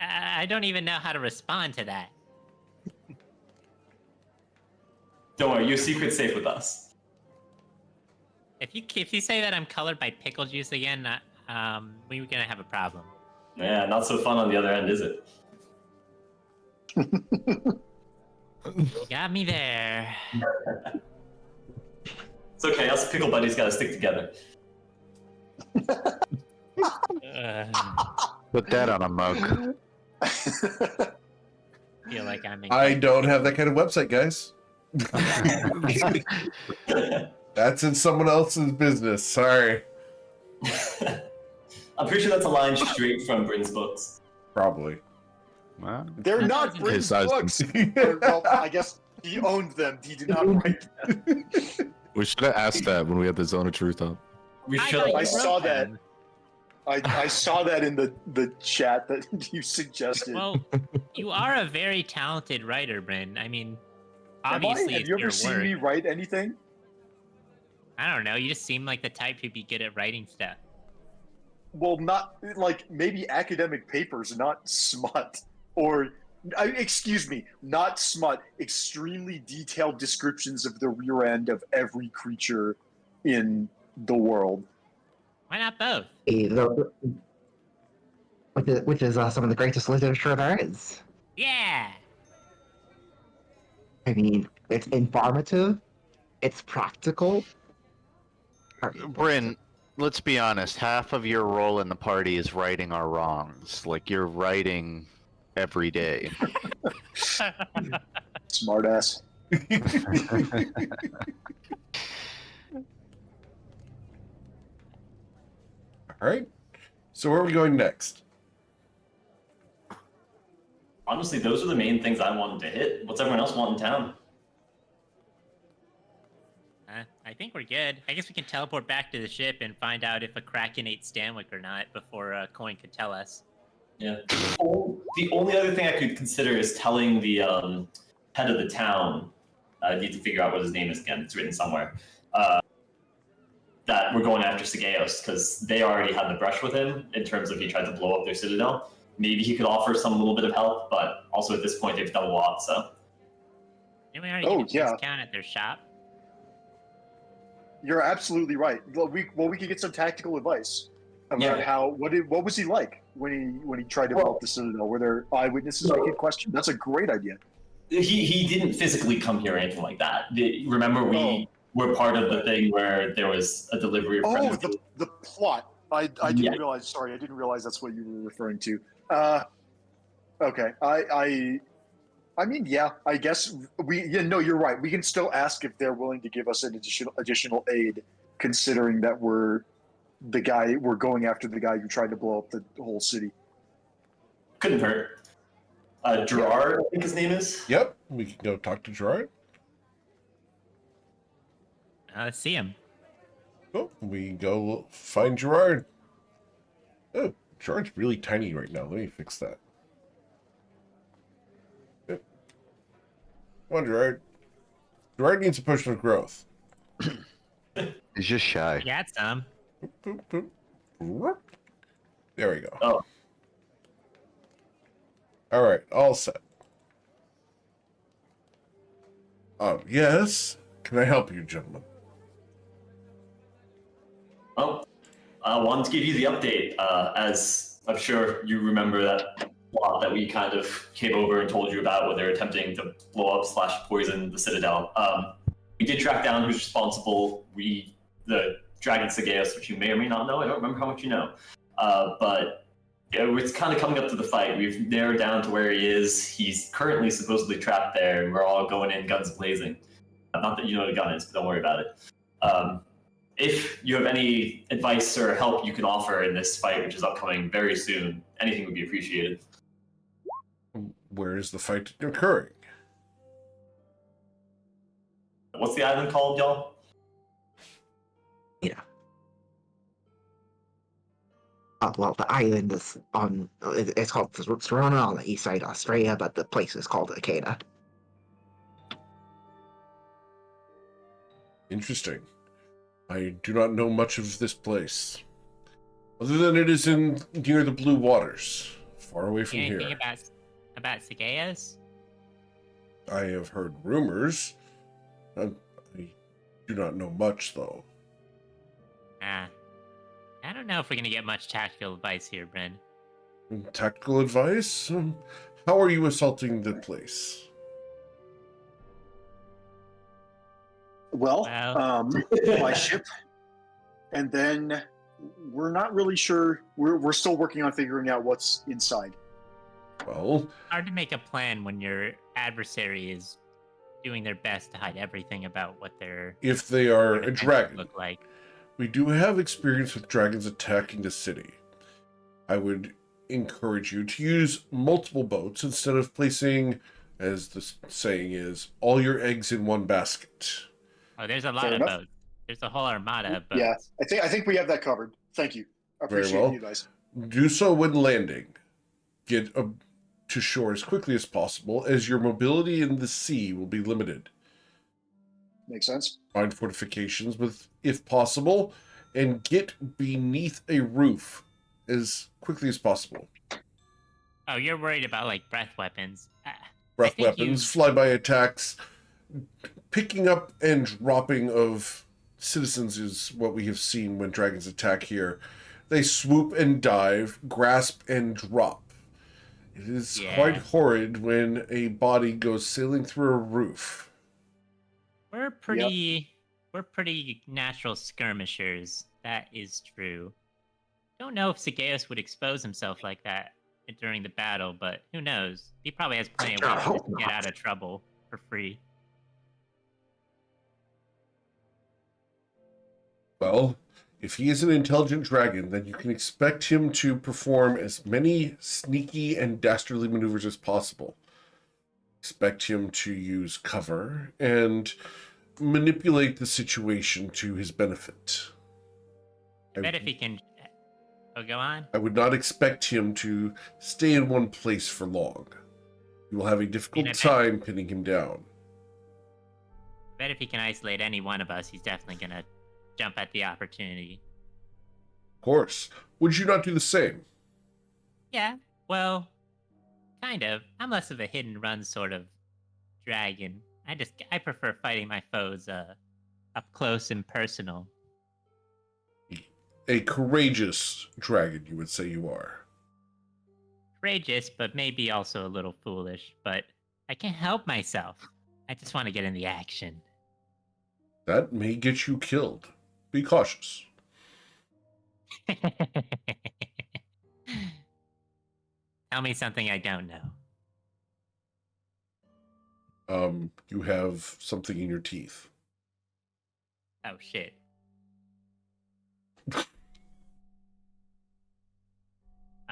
I don't even know how to respond to that. Don't worry, your secret's safe with us. If you say that I'm colored by pickle juice again, we're gonna have a problem. Yeah, not so fun on the other end, is it? You got me there. It's okay, us pickle buddies gotta stick together. Put that on a mug. Feel like I'm. I don't have that kind of website, guys. That's in someone else's business. Sorry. I'm pretty sure that's a line straight from Bryn's books. Probably. Well, They're not Britain's size- books. Well, I guess he owned them. He did not write them. We should have asked that when we had the Zone of Truth up. We I should thought you I wrote saw that. them. I saw that in the chat that you suggested. Well, you are a very talented writer, Bryn. I mean, Am I? obviously Have it's you ever your seen work. me write anything? I don't know. You just seem like the type who'd be good at writing stuff. Well, not like maybe academic papers, not smut. Or, excuse me, not smut. Extremely detailed descriptions of the rear end of every creature in the world. Why not both? Which is some of the greatest literature there is. Yeah. I mean, it's informative, it's practical, Bryn, let's be honest. Half of your role in the party is righting our wrongs. Like, you're writing every day. Smartass. All right. So where are we going next? Honestly, those are the main things I wanted to hit. What's everyone else want in town? I think we're good. I guess we can teleport back to the ship and find out if a Kraken ate Stanwyck or not before Coin could tell us. Yeah. The only other thing I could consider is telling the head of the town. I need to figure out what his name is again. It's written somewhere. That we're going after Sagaeos because they already had the brush with him in terms of he tried to blow up their citadel. Maybe he could offer some little bit of help, but also at this point they've done a lot. So. Didn't we already get a discount at their shop? You're absolutely right. Well, we could get some tactical advice about what was he like when he tried to blow up the citadel? Were there eyewitnesses making question? That's a great idea. He didn't physically come here or anything like that. Remember, we were part of the thing where there was a delivery of the plot. I didn't realize. Sorry, I didn't realize that's what you were referring to. Okay. I mean, yeah. I guess you're right. We can still ask if they're willing to give us an additional aid, considering that we're going after the guy who tried to blow up the whole city. Couldn't hurt. Gerard, I think his name is. Yep, we can go talk to Gerard. Let's see him. Oh, we go find Gerard. Oh, Gerard's really tiny right now. Let me fix that. Yep. Come on, Gerard. Gerard needs a potion of growth. He's just shy. Yeah, it's some. Boop, boop, boop. There we go. Oh. All right, all set. Yes. Can I help you, gentlemen? Oh, I wanted to give you the update. As I'm sure you remember that plot that we kind of came over and told you about, where they're attempting to blow up / poison the Citadel. We did track down who's responsible. The Dragon Sagaeos, which you may or may not know. I don't remember how much you know. But it's kind of coming up to the fight. We've narrowed down to where he is. He's currently supposedly trapped there, and we're all going in guns blazing. Not that you know what a gun is, but don't worry about it. If you have any advice or help you can offer in this fight, which is upcoming very soon, anything would be appreciated. Where is the fight occurring? What's the island called, y'all? Yeah. Well, the island is on. It's called Serona on the east side of Australia, but the place is called Akeda. Interesting. I do not know much of this place, other than it is near the Blue Waters, far away from here. Anything about Sagaeos? I have heard rumors. I do not know much, though. I don't know if we're gonna get much tactical advice here, Bryn. Tactical advice? How are you assaulting the place? Well, my ship, and then we're not really sure. We're still working on figuring out what's inside. Well, hard to make a plan when your adversary is doing their best to hide everything about what they're. If they are a dragon, look like. We do have experience with dragons attacking the city. I would encourage you to use multiple boats instead of placing, as the saying is, all your eggs in one basket. Oh, there's a lot of boats. There's a whole armada of boats. Yeah, I think we have that covered. Thank you. I appreciate you guys. Do so when landing. Get to shore as quickly as possible, as your mobility in the sea will be limited. Makes sense. Find fortifications if possible, and get beneath a roof as quickly as possible. Oh, you're worried about like breath weapons. Breath weapons, flyby attacks, picking up and dropping of citizens is what we have seen when dragons attack here. They swoop and dive, grasp and drop. It is quite horrid when a body goes sailing through a roof. We're pretty we're pretty natural skirmishers. That is true. Don't know if Sageus would expose himself like that during the battle, but who knows? He probably has plenty of I ways hope to get not. out of trouble for free. Well, if he is an intelligent dragon, then you can expect him to perform as many sneaky and dastardly maneuvers as possible. Expect him to use cover and manipulate the situation to his benefit. I bet if he can... Oh, go on? I would not expect him to stay in one place for long. You will have a difficult time pinning him down. I bet if he can isolate any one of us, he's definitely going to jump at the opportunity. Of course. Would you not do the same? Yeah, well, kind of. I'm less of a hit and run sort of dragon. I prefer fighting my foes up close and personal. A courageous dragon, you would say you are. Courageous, but maybe also a little foolish. But I can't help myself. I just want to get in the action. That may get you killed. Be cautious. Tell me something I don't know. You have something in your teeth. Oh, shit.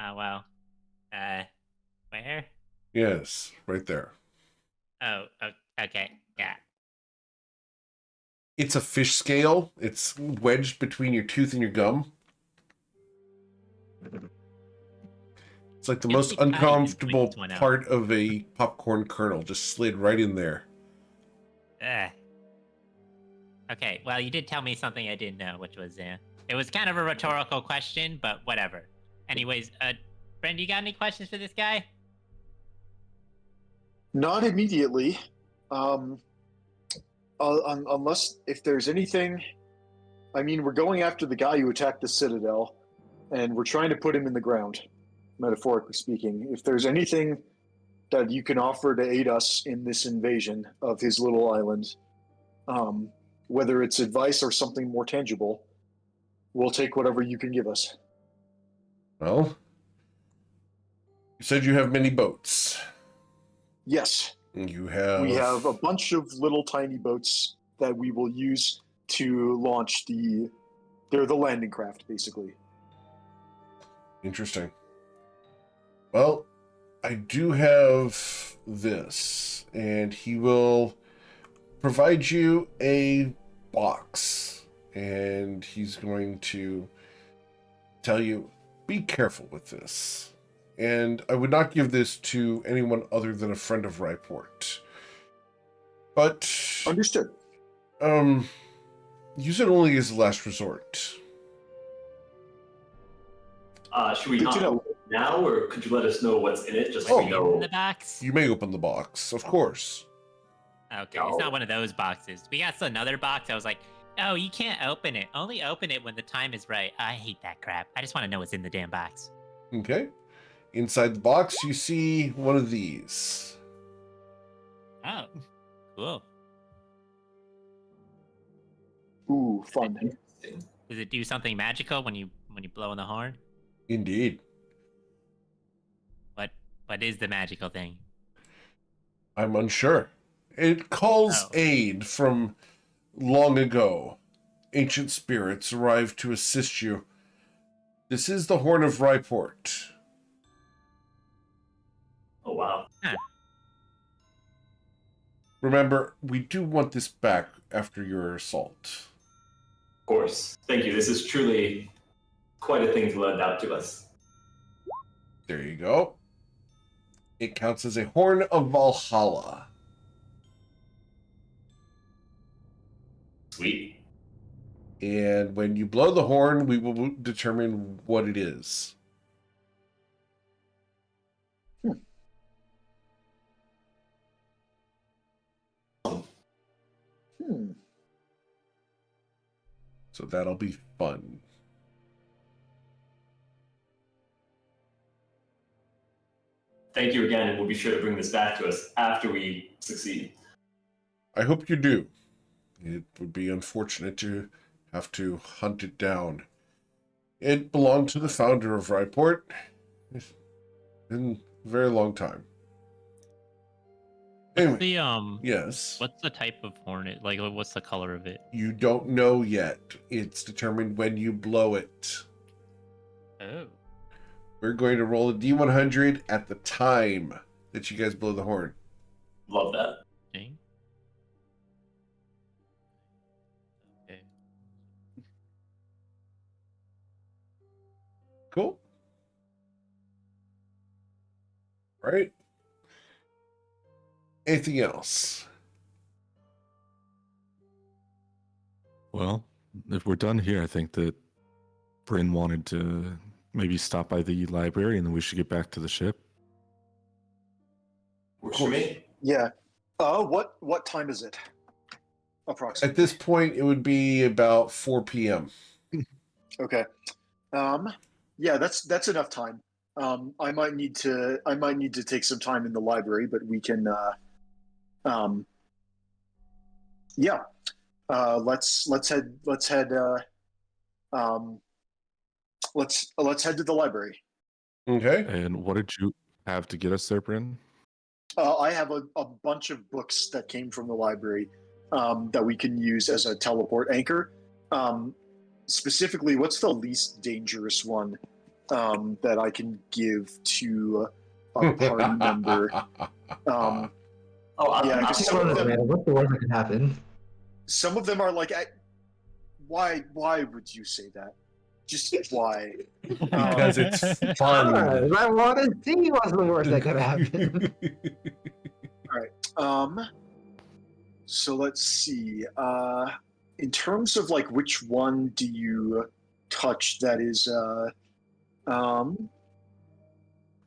Oh, well. Where? Yes, right there. Oh, okay. Yeah. It's a fish scale. It's wedged between your tooth and your gum. It's like the most uncomfortable part of a popcorn kernel. Just slid right in there. Okay, well, you did tell me something I didn't know, which was, it was kind of a rhetorical question, but whatever. Anyways, Bren, you got any questions for this guy? Not immediately. Unless, if there's anything... I mean, we're going after the guy who attacked the Citadel, and we're trying to put him in the ground, metaphorically speaking. If there's anything that you can offer to aid us in this invasion of his little island, whether it's advice or something more tangible, we'll take whatever you can give us. Well, you said you have many boats. Yes. You have... We have a bunch of little tiny boats that we will use to launch they're the landing craft, basically. Interesting. Well, I do have this, and he will provide you a box, and he's going to tell you, be careful with this. And I would not give this to anyone other than a friend of Ryport. But... Understood. Use it only as a last resort. Should we not open it now, or could you let us know what's in it, just so we know? In the box? You may open the box, of course. Okay, it's not one of those boxes. We got another box. I was like, oh, you can't open it. Only open it when the time is right. I hate that crap. I just want to know what's in the damn box. Okay. Inside the box, you see one of these. Oh, cool. Ooh, fun. Does it do something magical when you blow in the horn? Indeed. What is the magical thing? I'm unsure. It calls aid from long ago. Ancient spirits arrived to assist you. This is the Horn of Ryport. Oh, wow. Huh. Remember, we do want this back after your assault. Of course. Thank you. This is truly quite a thing to lend out to us. There you go. It counts as a Horn of Valhalla. Sweet. And when you blow the horn, we will determine what it is. So that'll be fun. Thank you again, and we'll be sure to bring this back to us after we succeed. I hope you do. It would be unfortunate to have to hunt it down. It belonged to the founder of Ryport. It's been a very long time. What's Anyway, the yes. What's the type of hornet? Like, what's the color of it? You don't know yet. It's determined when you blow it. Oh. We're going to roll a D100 at the time that you guys blow the horn. Love that. Okay. Cool. Right. Anything else? Well, if we're done here, I think that Bryn wanted to maybe stop by the library and then we should get back to the ship. Works for me. Yeah. What time is it? Approximately. At this point, it would be about 4 p.m. Okay. Yeah, that's enough time. I might need to take some time in the library, but we can yeah. Let's head to the library. Okay. And what did you have to get us there, Bryn? I have a bunch of books that came from the library that we can use as a teleport anchor. Specifically, what's the least dangerous one that I can give to a party member? I'm Yeah, because some of them, What's the worst that can happen? some of them are like, why would you say that? Just why? Because it's fun. I want to see what's the worst that could happen. So let's see. In terms of like which one do you touch that is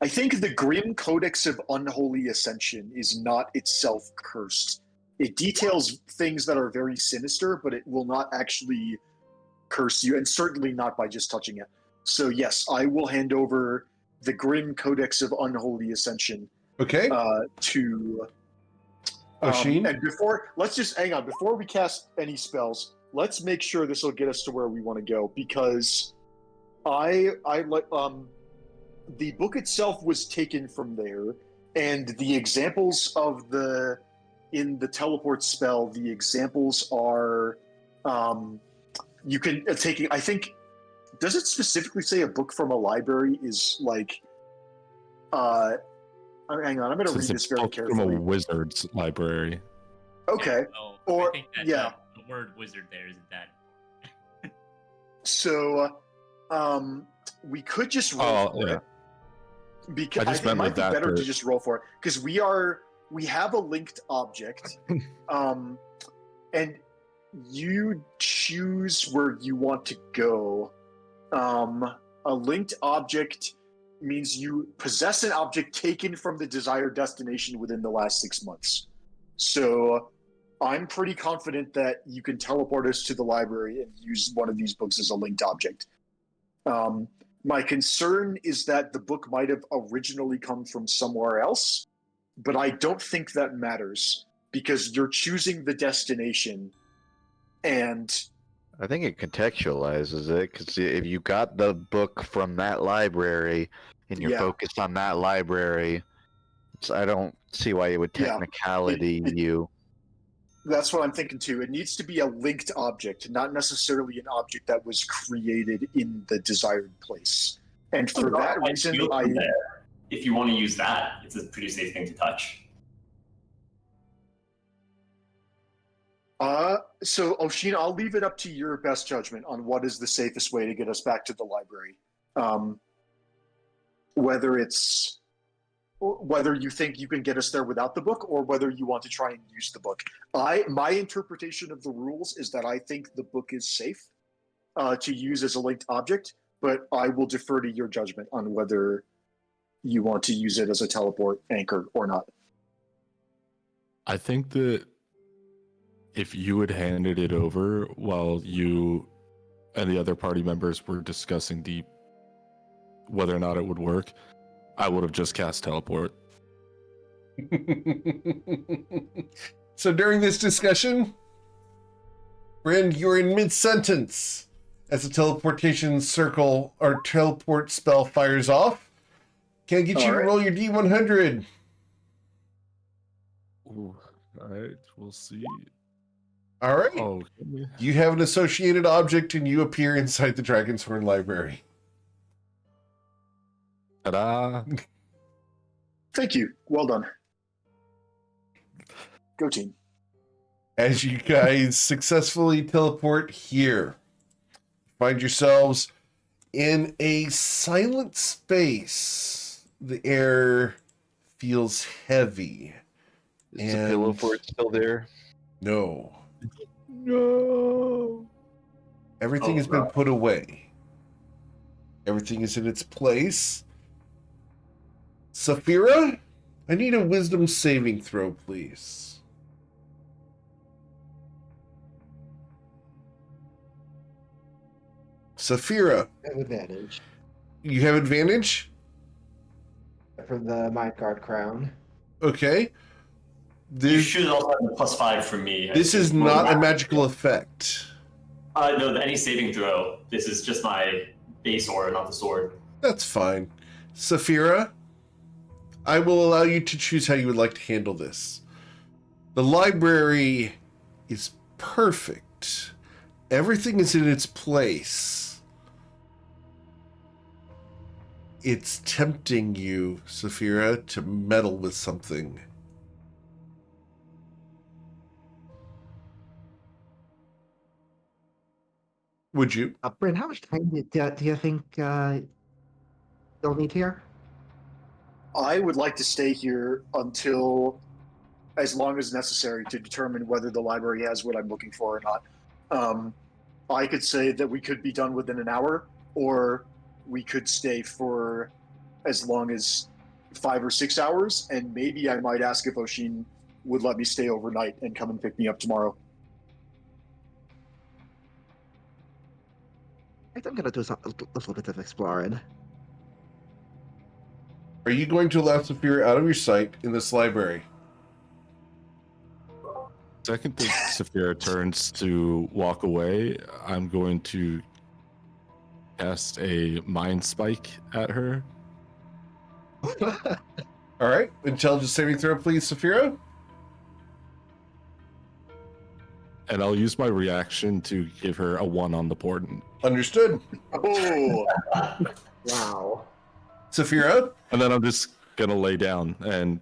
I think the Grim Codex of Unholy Ascension is not itself cursed. It details things that are very sinister, but it will not actually curse you, and certainly not by just touching it. So yes, I will hand over the Grim Codex of Unholy Ascension Okay. to Oshin? and let's just hang on. Before we cast any spells, let's make sure this will get us to where we want to go, because I like the book itself was taken from there, and the examples of in the teleport spell, the examples are you can take. I think, does it specifically say a book from a library is like hang on, I'm going to read this very carefully. From a wizard's library. Okay. Oh, Or- I think that yeah. the word wizard there isn't that. So, we could just roll for it. Because I just think it meant might like be that better for- to just roll for it, because we have a linked object, and you choose where you want to go. A linked object means you possess an object taken from the desired destination within the last 6 months. So I'm pretty confident that you can teleport us to the library and use one of these books as a linked object. My concern is that the book might have originally come from somewhere else, but I don't think that matters, because you're choosing the destination, and I think it contextualizes it, because if you got the book from that library and you're Yeah. focused on that library, I don't see why it would Yeah. technicality you. that's what I'm thinking too. It needs to be a linked object, not necessarily an object that was created in the desired place. And for that reason, if you want to use that, it's a pretty safe thing to touch. So Oshin, I'll leave it up to your best judgment on what is the safest way to get us back to the library. Whether you think you can get us there without the book, or whether you want to try and use the book. My interpretation of the rules is that I think the book is safe to use as a linked object, but I will defer to your judgment on whether you want to use it as a teleport anchor or not. I think that if you had handed it over while you and the other party members were discussing whether or not it would work, I would have just cast teleport. So during this discussion, Bryn, you're in mid-sentence as the teleportation circle or teleport spell fires off. Can I get you to roll your D100? Ooh, all right, we'll see. All right. Oh, You have an associated object and you appear inside the Dragon's Horn Library. ta-da! Thank you. Well done. Go team. As you guys successfully teleport here, find yourselves in a silent space. The air feels heavy. Is the pillow fort still there? No. No. Everything has been put away. Everything is in its place. Saphira, I need a wisdom saving throw, please. Saphira. I have advantage You have advantage? for the minecart crown. Okay. You should also have a +5 from me. This is not a magical effect. No, any saving throw. This is just my base aura, not the sword. That's fine. Saphira, I will allow you to choose how you would like to handle this. The library is perfect. Everything is in its place. It's tempting you, Saphira, to meddle with something. Would you? Bryn, how much time do you think you'll need here? I would like to stay here until as long as necessary to determine whether the library has what I'm looking for or not. I could say that we could be done within an hour, or we could stay for as long as 5 or 6 hours, and maybe I might ask if Oshin would let me stay overnight and come and pick me up tomorrow. I think I'm gonna do a little bit of exploring. Are you going to allow Saphira out of your sight in this library? Second that Saphira turns to walk away, I'm going to cast a mind spike at her. All right. Intelligence saving throw, please, Saphira. And I'll use my reaction to give her a 1 on the portent. Understood. Oh, Wow. Saphira? And then I'm just going to lay down and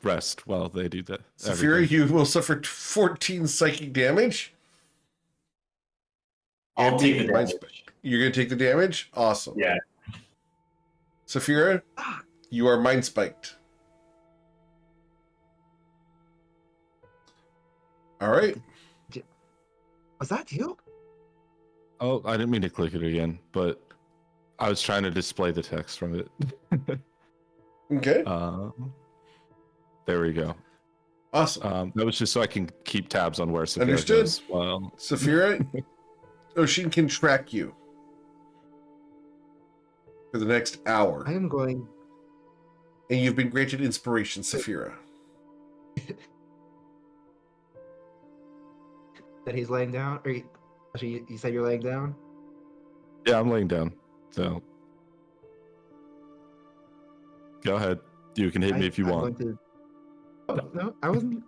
rest while they do that. Saphira, you will suffer 14 psychic damage. I'll take the damage. You're going to take the damage? Awesome. Yeah. Saphira, you are mind spiked. All right. Was that you? Oh, I didn't mean to click it again, but I was trying to display the text from it. Okay. There we go. Awesome. That was just so I can keep tabs on where Saphira Understood. goes. Well, Saphira, Oshin can track you for the next hour. I am going. And you've been granted inspiration, Saphira. That he's laying down? Or actually, you said you're laying down? yeah, I'm laying down. So go ahead. You can hit me if you I'm want. going to... Oh, no, I wasn't.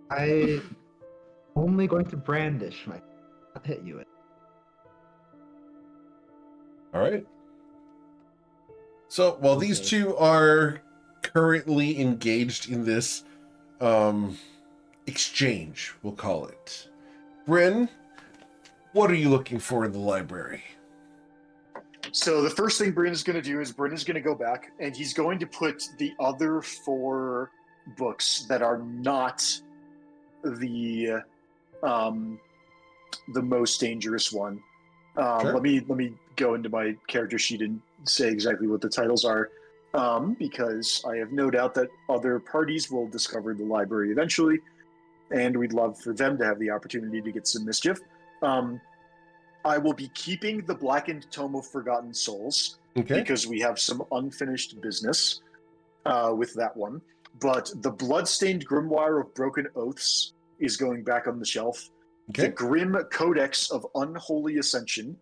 I only going to brandish my. Not hit you. All right. So while these two are currently engaged in this exchange, we'll call it, Bryn, what are you looking for in the library? so the first thing Bryn is going to do is Bryn is going to go back and he's going to put the other 4 books that are not the most dangerous one. Sure. Let me go into my character sheet and say exactly what the titles are, because I have no doubt that other parties will discover the library eventually, and we'd love for them to have the opportunity to get some mischief. I will be keeping the Blackened Tome of Forgotten Souls, Okay. because we have some unfinished business with that one. But the Bloodstained Grimoire of Broken Oaths is going back on the shelf. Okay. The Grim Codex of Unholy Ascension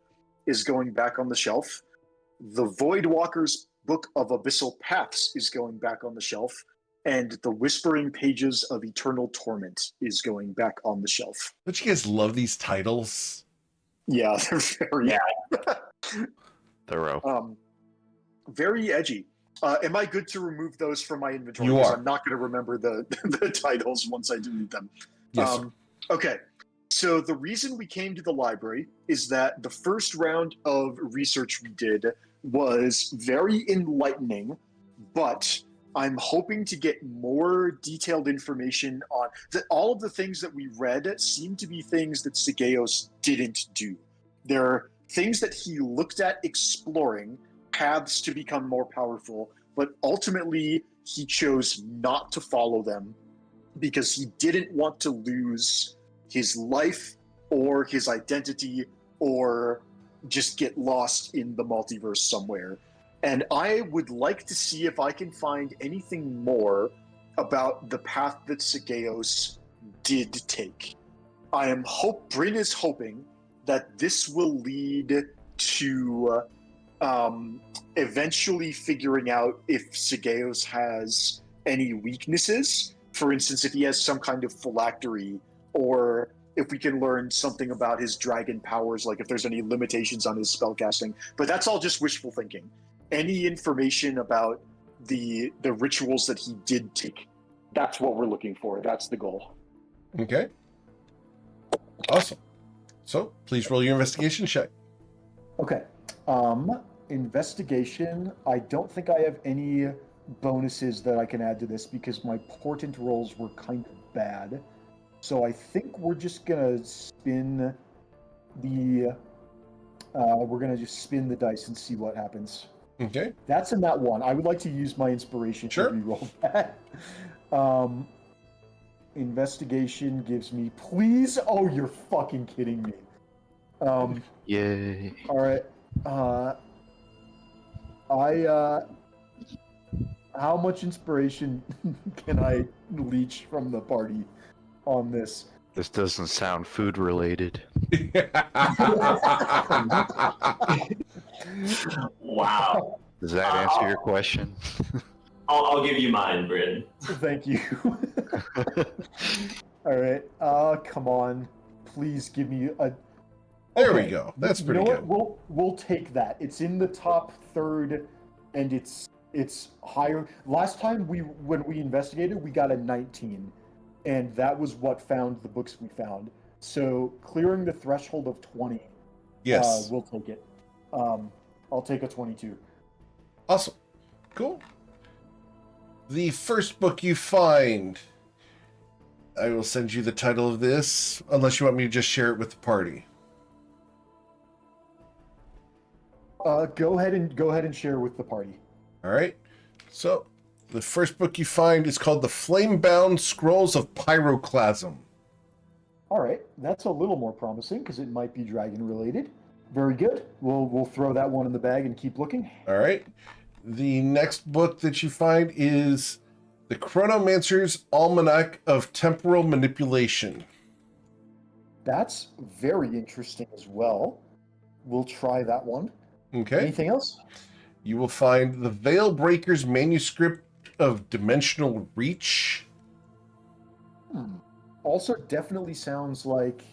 is going back on the shelf. The Voidwalker's Book of Abyssal Paths is going back on the shelf. And the Whispering Pages of Eternal Torment is going back on the shelf. Don't you guys love these titles? Yeah, they're very Thorough. Very edgy. Am I good to remove those from my inventory? You Because are. I'm not going to remember the titles once I delete them. Yes, sir. Okay. So the reason we came to the library is that the first round of research we did was very enlightening, but I'm hoping to get more detailed information on that. All of the things that we read seem to be things that Sigeos didn't do. They're things that he looked at exploring, paths to become more powerful, but ultimately he chose not to follow them because he didn't want to lose his life or his identity or just get lost in the multiverse somewhere. And I would like to see if I can find anything more about the path that Sigeos did take. Bryn is hoping that this will lead to eventually figuring out if Sigeos has any weaknesses. For instance, if he has some kind of phylactery, or if we can learn something about his dragon powers, like if there's any limitations on his spellcasting. But that's all just wishful thinking. Any information about the rituals that he did take, that's what we're looking for. That's the goal. Okay. Awesome. So please roll your investigation check. Okay. Investigation. I don't think I have any bonuses that I can add to this because my portent rolls were kind of bad. So I think we're just gonna spin the dice and see what happens. Okay. That's in that one. I would like to use my inspiration Sure. to reroll that. Investigation gives me, please. Oh, you're fucking kidding me. Yay. All right. How much inspiration can I leech from the party on this? This doesn't sound food related. Wow. Does that answer your question? I'll give you mine, Bryn. Thank you. All right. Come on. Please give me a. There we Okay. go. That's You pretty know good. what? We'll take that. It's in the top third, and it's higher. Last time when we investigated, we got a 19, and that was what found the books we found. So clearing the threshold of 20. Yes. We'll take it. I'll take a 22. Awesome. Cool. The first book you find, I will send you the title of this, unless you want me to just share it with the party. Go ahead and share with the party. All right. So, the first book you find is called The Flame-Bound Scrolls of Pyroclasm. All right, that's a little more promising because it might be dragon related. Very good. We'll throw that one in the bag and keep looking. All right. The next book that you find is The Chronomancer's Almanac of Temporal Manipulation. That's very interesting as well. We'll try that one. Okay. Anything else? You will find The Veilbreaker's Manuscript of Dimensional Reach. Also, definitely sounds like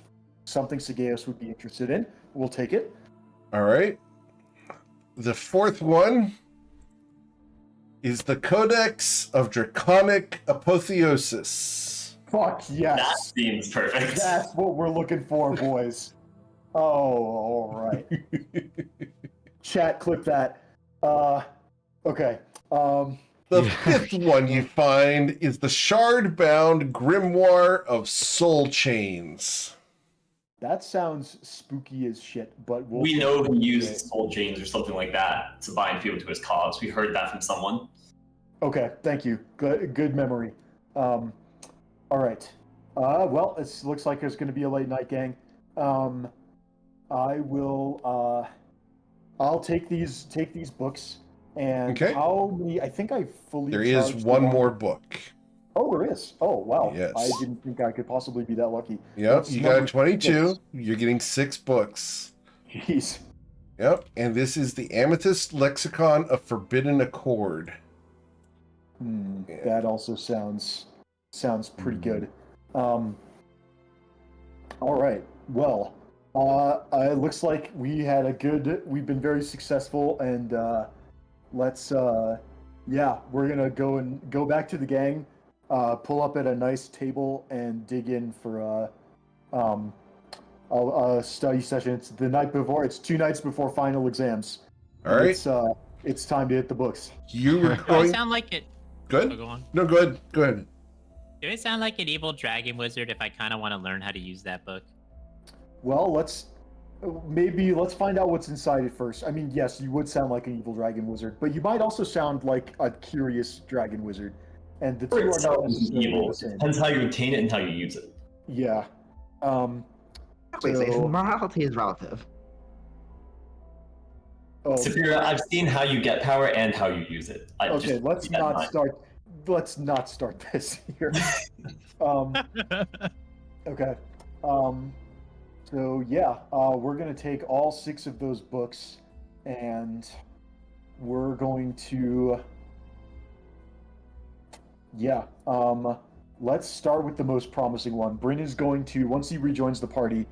something Sigeos would be interested in. We'll take it. All right. The fourth one is The Codex of Draconic Apotheosis. Fuck yes. That seems perfect. That's what we're looking for, boys. Oh, all right. Chat, clip that. Okay. The fifth one you find is The Shard-Bound Grimoire of Soul Chains. That sounds spooky as shit, but We know he used soul chains or something like that to bind people to his cause. We heard that from someone. Okay, thank you. Good memory. All right. Well, it looks like there's going to be a late night, gang. I will. I'll take these books. And Okay. how many? I think I fully. There is charged one them. more book. Oh, there is. Oh, wow. Yes. I didn't think I could possibly be that lucky. Yep, That's you got a number 22. 6. You're getting 6 books. Jeez. Yep, and this is the Amethyst Lexicon of Forbidden Accord. Yeah. That also sounds pretty good. All right. Well, it looks like we've been very successful, and let's we're gonna go back to the gang, pull up at a nice table and dig in for a study session. It's the night before. It's 2 nights before final exams. All right. It's time to hit the books. You were Do I going. sound like it? Good. Oh, go on. No, go ahead. Go ahead. Do I sound like an evil dragon wizard if I kind of want to learn how to use that book? Well, let's find out what's inside it first. I mean, yes, you would sound like an evil dragon wizard, but you might also sound like a curious dragon wizard, and the two are not necessarily evil. the same. Depends how you obtain it and how you use it. Yeah. Morality is relative. Saphira, I've seen how you get power and how you use it. Okay, let's not start this here. Okay. So yeah, we're gonna take all 6 of those books, and we're going to let's start with the most promising one. Bryn is going to, once he rejoins the party,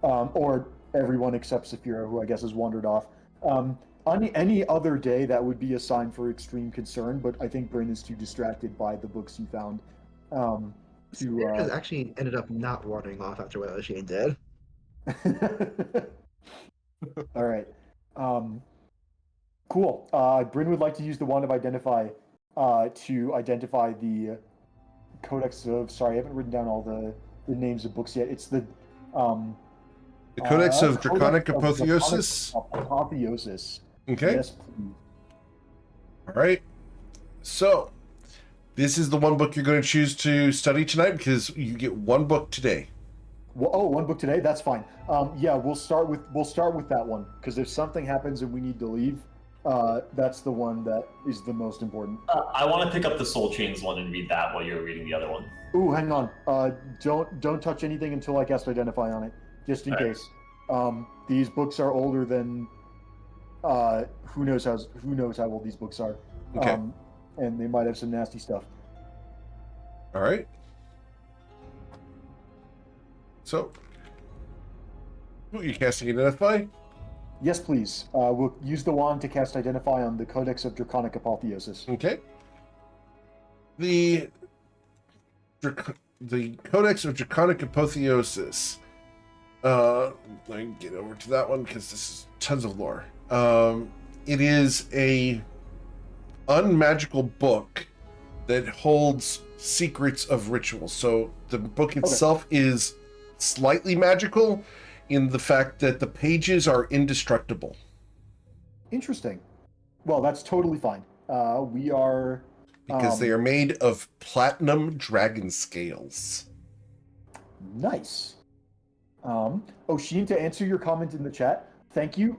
or everyone except Saphira, who I guess has wandered off. On any other day, that would be a sign for extreme concern, but I think Bryn is too distracted by the books he found. Has actually ended up not wandering off after what Shane did. All right. Cool. Bryn would like to use the Wand of Identify to identify the Codex of... Sorry, I haven't written down all the names of books yet. It's the Codex of Draconic Apotheosis? Apotheosis. Okay. Yes, please. All right. So, this is the one book you're going to choose to study tonight because you get 1 book today. Well, 1 book today. That's fine. We'll start with that one because if something happens and we need to leave, that's the one that is the most important. I want to pick up the Soul Chains one and read that while you're reading the other one. Ooh, hang on. Don't touch anything until I cast Identify on it, just in case. These books are older than who knows how old these books are. Okay. And they might have some nasty stuff. All right. So, who are you casting Identify? Yes, please. We'll use the wand to cast Identify on the Codex of Draconic Apotheosis. Okay. The Codex of Draconic Apotheosis. Let me get over to that one because this is tons of lore. It is a unmagical book that holds secrets of rituals. So the book itself is slightly magical in the fact that the pages are indestructible. Interesting. Well, that's totally fine. We are... Because they are made of platinum dragon scales. Nice. Oshin, to answer your comment in the chat, thank you.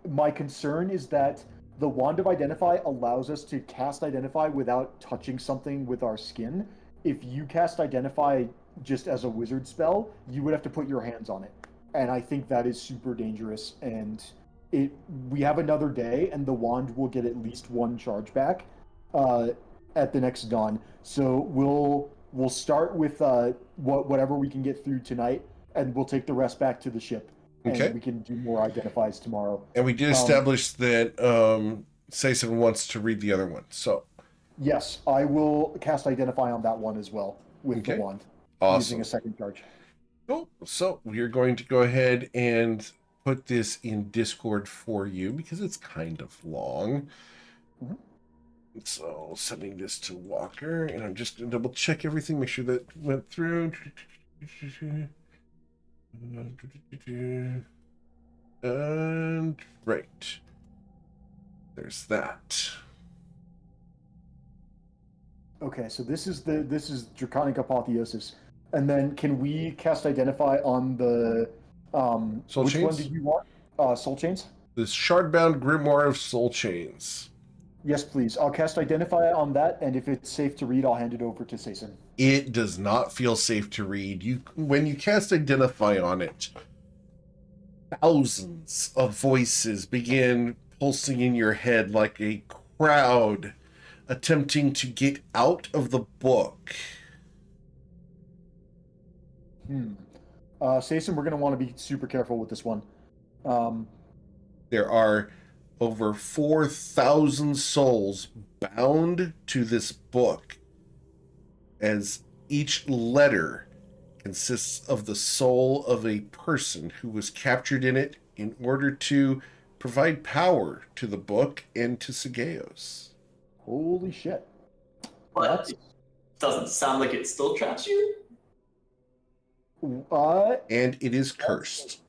My concern is that the Wand of Identify allows us to cast Identify without touching something with our skin. If you cast Identify just as a wizard spell, you would have to put your hands on it. And I think that is super dangerous. And we have another day, and the wand will get at least 1 charge back at the next dawn. So we'll start with whatever we can get through tonight, and we'll take the rest back to the ship. Okay. And we can do more Identifies tomorrow. And we did establish that Sayson wants to read the other one. So yes, I will cast Identify on that one as well with the wand. Awesome. Using a second charge. Cool. So we're going to go ahead and put this in Discord for you because it's kind of long. Mm-hmm. So sending this to Walker, and I'm just going to double check everything, make sure that went through. And right. There's that. Okay, so this is Draconic Apotheosis. And then can we cast Identify on the Soul which Chains? one did you want? Soul Chains? This Shardbound Grimoire of Soul Chains. Yes, please. I'll cast Identify on that, and if it's safe to read, I'll hand it over to Sason. It does not feel safe to read. When you cast Identify on it, thousands of voices begin pulsing in your head like a crowd attempting to get out of the book. Sason, we're going to want to be super careful with this one. There are over 4,000 souls bound to this book, as each letter consists of the soul of a person who was captured in it in order to provide power to the book and to Sigeos. Holy shit. But it doesn't sound like it still traps you. And it is cursed.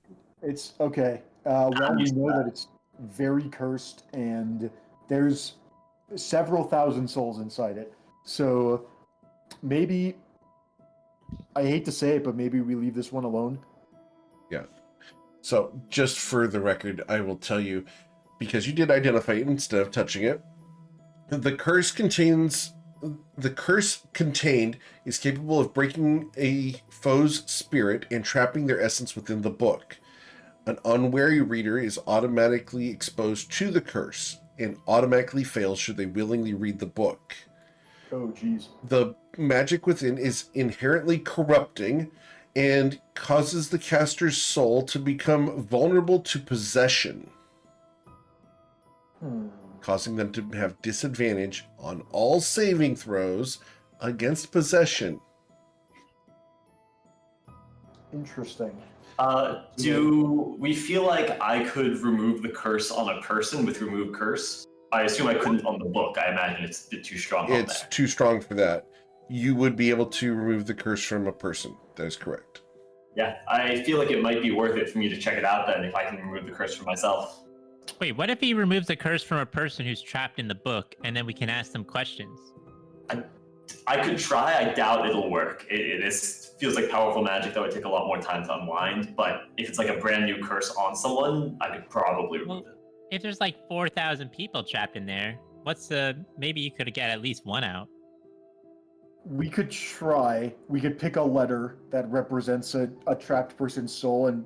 It's okay. Well, we know that it's very cursed, and there's several thousand souls inside it. So maybe, I hate to say it, but maybe we leave this one alone. Yeah. So just for the record, I will tell you, because you did identify it instead of touching it, the curse contained is capable of breaking a foe's spirit and trapping their essence within the book. An unwary reader is automatically exposed to the curse and automatically fails should they willingly read the book. Oh, geez. The magic within is inherently corrupting and causes the caster's soul to become vulnerable to possession, causing them to have disadvantage on all saving throws against possession. Interesting. Do we feel like I could remove the curse on a person with remove curse? I assume I couldn't on the book. I imagine it's a bit too strong on there. It's too strong for that. You would be able to remove the curse from a person. That is correct. Yeah, I feel like it might be worth it for me to check it out then if I can remove the curse for myself. Wait, what if he removes the curse from a person who's trapped in the book, and then we can ask them questions? I could try. I doubt it'll work. It feels like powerful magic that would take a lot more time to unwind. But if it's like a brand new curse on someone, I could probably remove it. If there's like 4,000 people trapped in there, maybe you could get at least one out. We could try. We could pick a letter that represents a trapped person's soul, and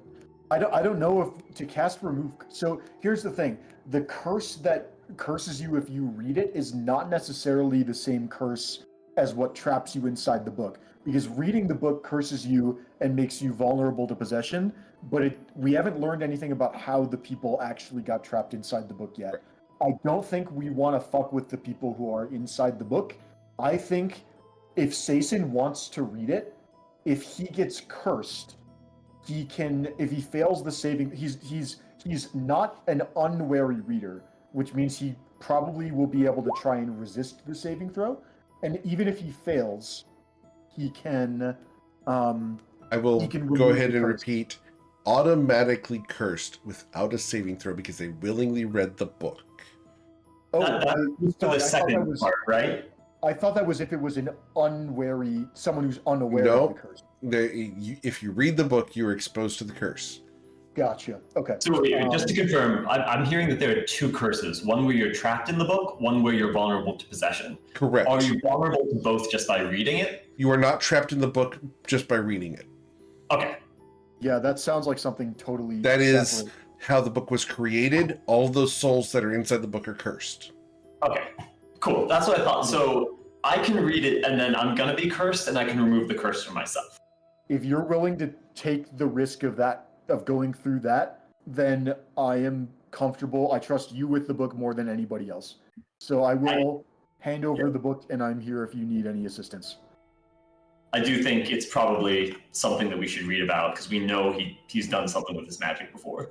I don't know if to cast remove. So here's the thing: the curse that curses you if you read it is not necessarily the same curse as what traps you inside the book, because reading the book curses you and makes you vulnerable to possession, but we haven't learned anything about how the people actually got trapped inside the book yet. I don't think we want to fuck with the people who are inside the book. I think if Sason wants to read it, if he gets cursed, he can, if he fails the saving, he's not an unwary reader, which means he probably will be able to try and resist the saving throw. And even if he fails, he can. I will go ahead and repeat: automatically cursed without a saving throw because they willingly read the book. Oh, the second part, right? I thought that was if it was an unwary, someone who's unaware of the curse. If you read the book, you are exposed to the curse. Gotcha. Okay. So just to confirm, I'm hearing that there are two curses. One where you're trapped in the book, one where you're vulnerable to possession. Correct. Are you vulnerable to both just by reading it? You are not trapped in the book just by reading it. Okay. Yeah, that sounds like something totally That is separate. how the book was created. All of those souls that are inside the book are cursed. Okay. Cool. That's what I thought. So I can read it, and then I'm gonna be cursed, and I can remove the curse from myself. If you're willing to take the risk of going through that, then I am comfortable. I trust you with the book more than anybody else. So I will hand over the book, and I'm here if you need any assistance. I do think it's probably something that we should read about because we know he's done something with his magic before.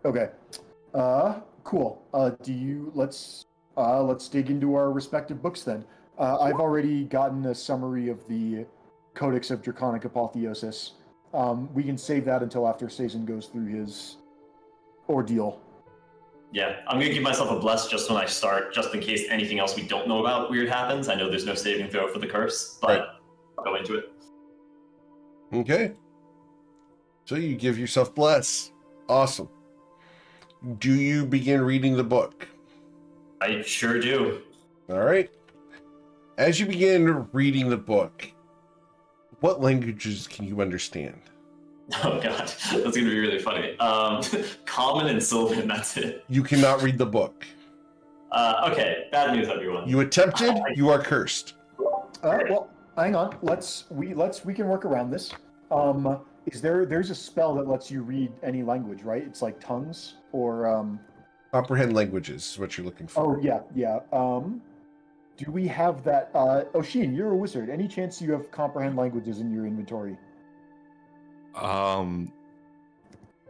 Okay. Cool. Let's dig into our respective books then. I've already gotten a summary of the Codex of Draconic Apotheosis. We can save that until after Sason goes through his ordeal. Yeah, I'm going to give myself a bless just when I start, just in case anything else we don't know about weird happens. I know there's no saving throw for the curse, but I'll go into it. Okay. So you give yourself bless. Awesome. Do you begin reading the book? I sure do. All right. As you begin reading the book, what languages can you understand? Oh god, that's gonna be really funny. Common and Sylvan, that's it. You cannot read the book. Okay, bad news, everyone. You attempted, you are cursed. Well, hang on. We can work around this. There's a spell that lets you read any language, right? It's like tongues or Comprehend languages is what you're looking for. Oh yeah. Do we have that? Oshin, you're a wizard. Any chance you have comprehend languages in your inventory?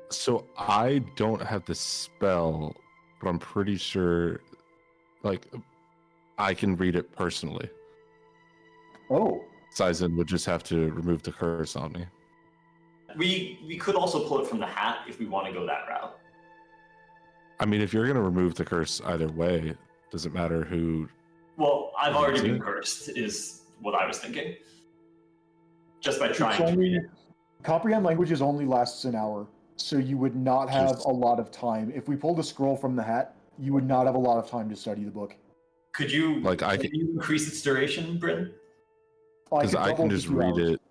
So I don't have the spell, but I'm pretty sure, like, I can read it personally. Oh. Sizen would just have to remove the curse on me. We could also pull it from the hat if we want to go that route. I mean, if you're going to remove the curse either way, does it matter who? Well, I've already been it? cursed, is what I was thinking. Just by trying to read it. Comprehend languages only lasts an hour, so you would not have a lot of time. If we pulled a scroll from the hat, you would not have a lot of time to study the book. Could you Can you increase its duration, Bryn? Because I can just read it.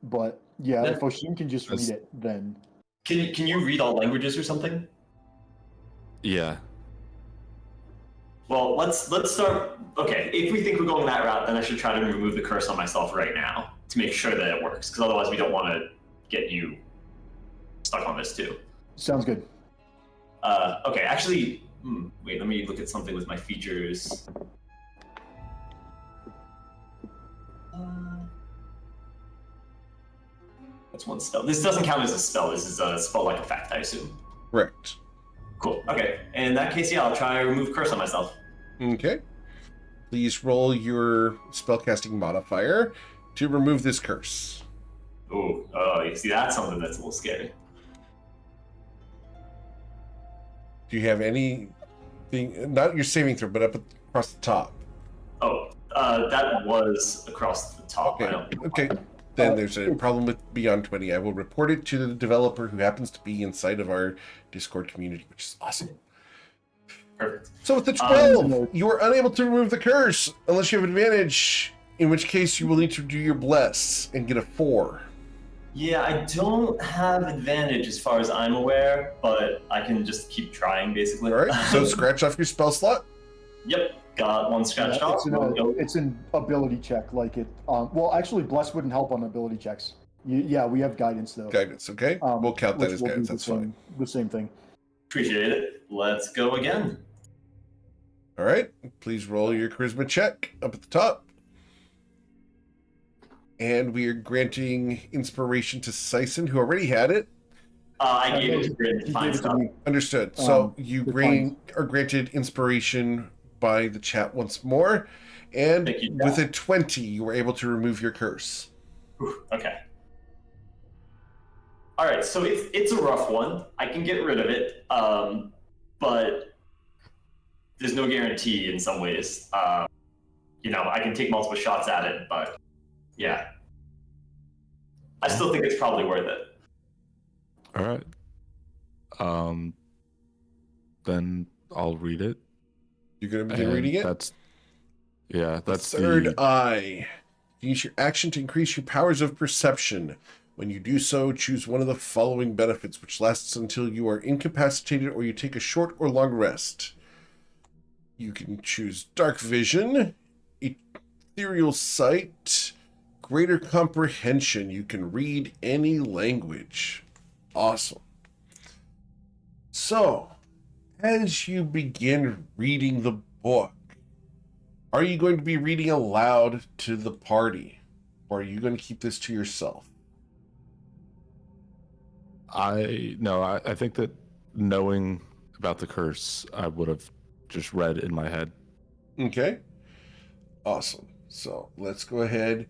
But yeah, Then- if Oshin can just read it, then Can you read all languages or something? Yeah. Well, let's start. Okay, if we think we're going that route, then I should try to remove the curse on myself right now to make sure that it works. Because otherwise, we don't want to get you stuck on this too. sounds good. Okay, actually, wait. Let me look at something with my features. That's one spell. This doesn't count as a spell. This is a spell-like effect, I assume. Correct. Cool. Okay. In that case, yeah, I'll try to remove curse on myself. Okay. Please roll your spellcasting modifier to remove this curse. Ooh, you see, that's something that's a little scary. Do you have anything, not your saving throw, but up across the top? Oh, that was across the top. Okay. I don't Okay. Then there's a problem with Beyond 20. I will report it to the developer who happens to be inside of our Discord community, which is awesome. Perfect. So with the 12, you are unable to remove the curse unless you have advantage, in which case you will need to do your bless and get a 4. Yeah, I don't have advantage as far as I'm aware, but I can just keep trying, basically. All right, so scratch off your spell slot. Yep, got one scratched off. It's an ability check, like it. Well, actually, bless wouldn't help on ability checks. Yeah, we have guidance though. Guidance, okay? We'll count that which as will guidance. do That's fine. The same thing. Appreciate it. Let's go again. All right, please roll your charisma check up at the top. And we are granting inspiration to Sison, who already had it. I gave it to Bryn to He find gave it to stuff. me. Understood. So you fine. are granted inspiration by the chat once more. And Thank you. with a 20, you were able to remove your curse. Ooh, okay. All right, so it's a rough one. I can get rid of it, but there's no guarantee in some ways. I can take multiple shots at it, but yeah, I still think it's probably worth it. All right. Then I'll read it. You're going to begin And reading it? That's Third the eye. Use your action to increase your powers of perception. When you do so, choose one of the following benefits, which lasts until you are incapacitated or you take a short or long rest. You can choose dark vision, ethereal sight, greater comprehension. You can read any language. Awesome. So, as you begin reading the book, are you going to be reading aloud to the party? Or are you going to keep this to yourself? I think that knowing about the curse, I would have just read in my head. Okay. Awesome. So let's go ahead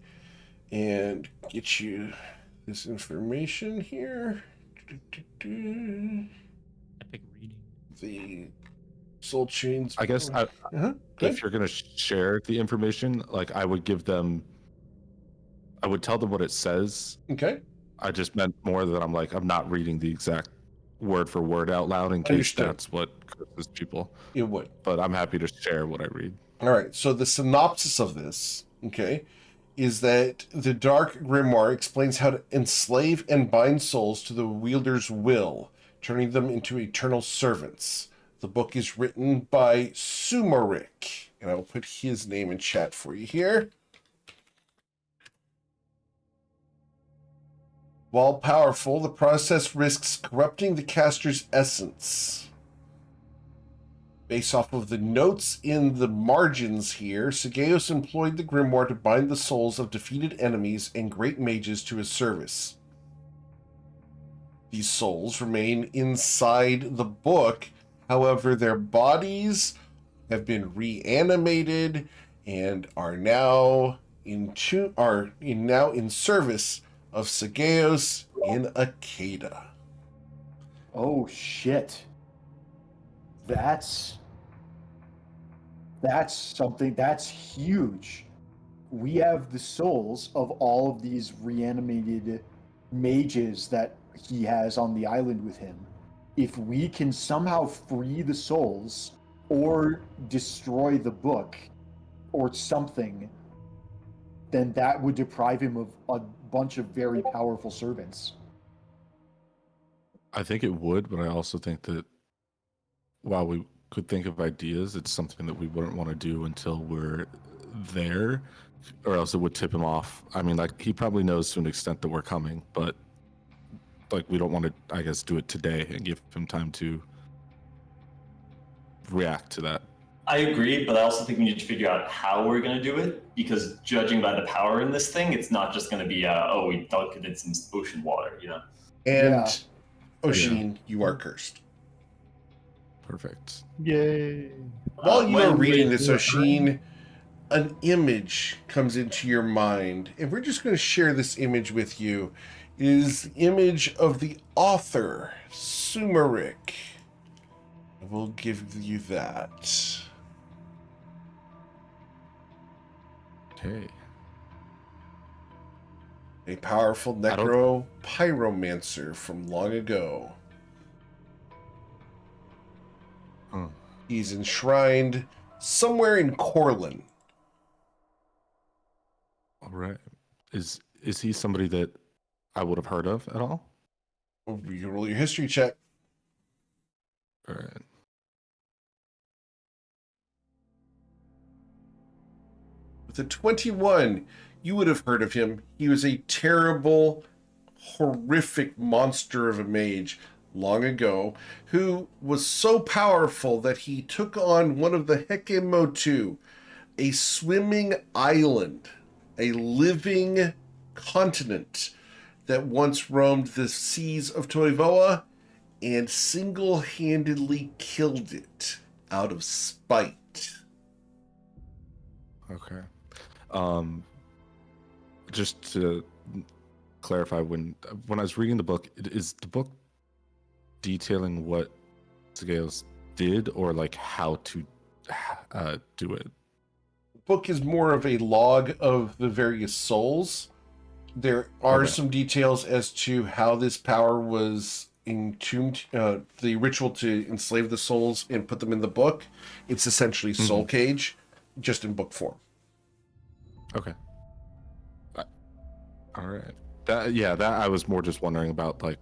and get you this information here. Epic reading. The soul chains. I guess if you're gonna share the information, like I would tell them what it says. Okay. I just meant more that I'm not reading the exact word for word out loud in case Understood. that's what curses people. It would. But I'm happy to share what I read. All right. So the synopsis of this, okay, is that the Dark Grimoire explains how to enslave and bind souls to the wielder's will, turning them into eternal servants. The book is written by Sumarik, and I will put his name in chat for you here. While powerful, the process risks corrupting the caster's essence. Based off of the notes in the margins here, Sageos employed the grimoire to bind the souls of defeated enemies and great mages to his service. These souls remain inside the book, however, their bodies have been reanimated and are now in service of Sageos in Akeda. Oh shit. That's something that's huge. We have the souls of all of these reanimated mages that he has on the island with him. If we can somehow free the souls or destroy the book or something, then that would deprive him of a bunch of very powerful servants. I think it would, but I also think that while we could think of ideas, it's something that we wouldn't want to do until we're there, or else it would tip him off. I mean, like, he probably knows to an extent that we're coming, but like, we don't want to, I guess, do it today and give him time to react to that. I agree, but I also think we need to figure out how we're going to do it, because judging by the power in this thing, it's not just going to be, we dunked it in some ocean water, you know? And Oshin, you are cursed. Perfect. Yay. While you are reading this, Oshin, an image comes into your mind, and we're just going to share this image with you. It is the image of the author, Sumarik. I will give you that. Okay. A powerful necro-pyromancer from long ago. Huh. He's enshrined somewhere in Corlin. All right. Is he somebody that I would have heard of at all? You can roll your history check. All right. With a 21, you would have heard of him. He was a terrible, horrific monster of a mage long ago who was so powerful that he took on one of the Hekemotu, a swimming island, a living continent that once roamed the seas of Toivoa, and single-handedly killed it out of spite. Okay. Just to clarify, when I was reading the book, is the book detailing what Sageos did, or like how to do it? The book is more of a log of the various souls. There are some details as to how this power was entombed, the ritual to enslave the souls and put them in the book. It's essentially Soul Cage, just in book form. Okay. All right. That I was more just wondering about, like,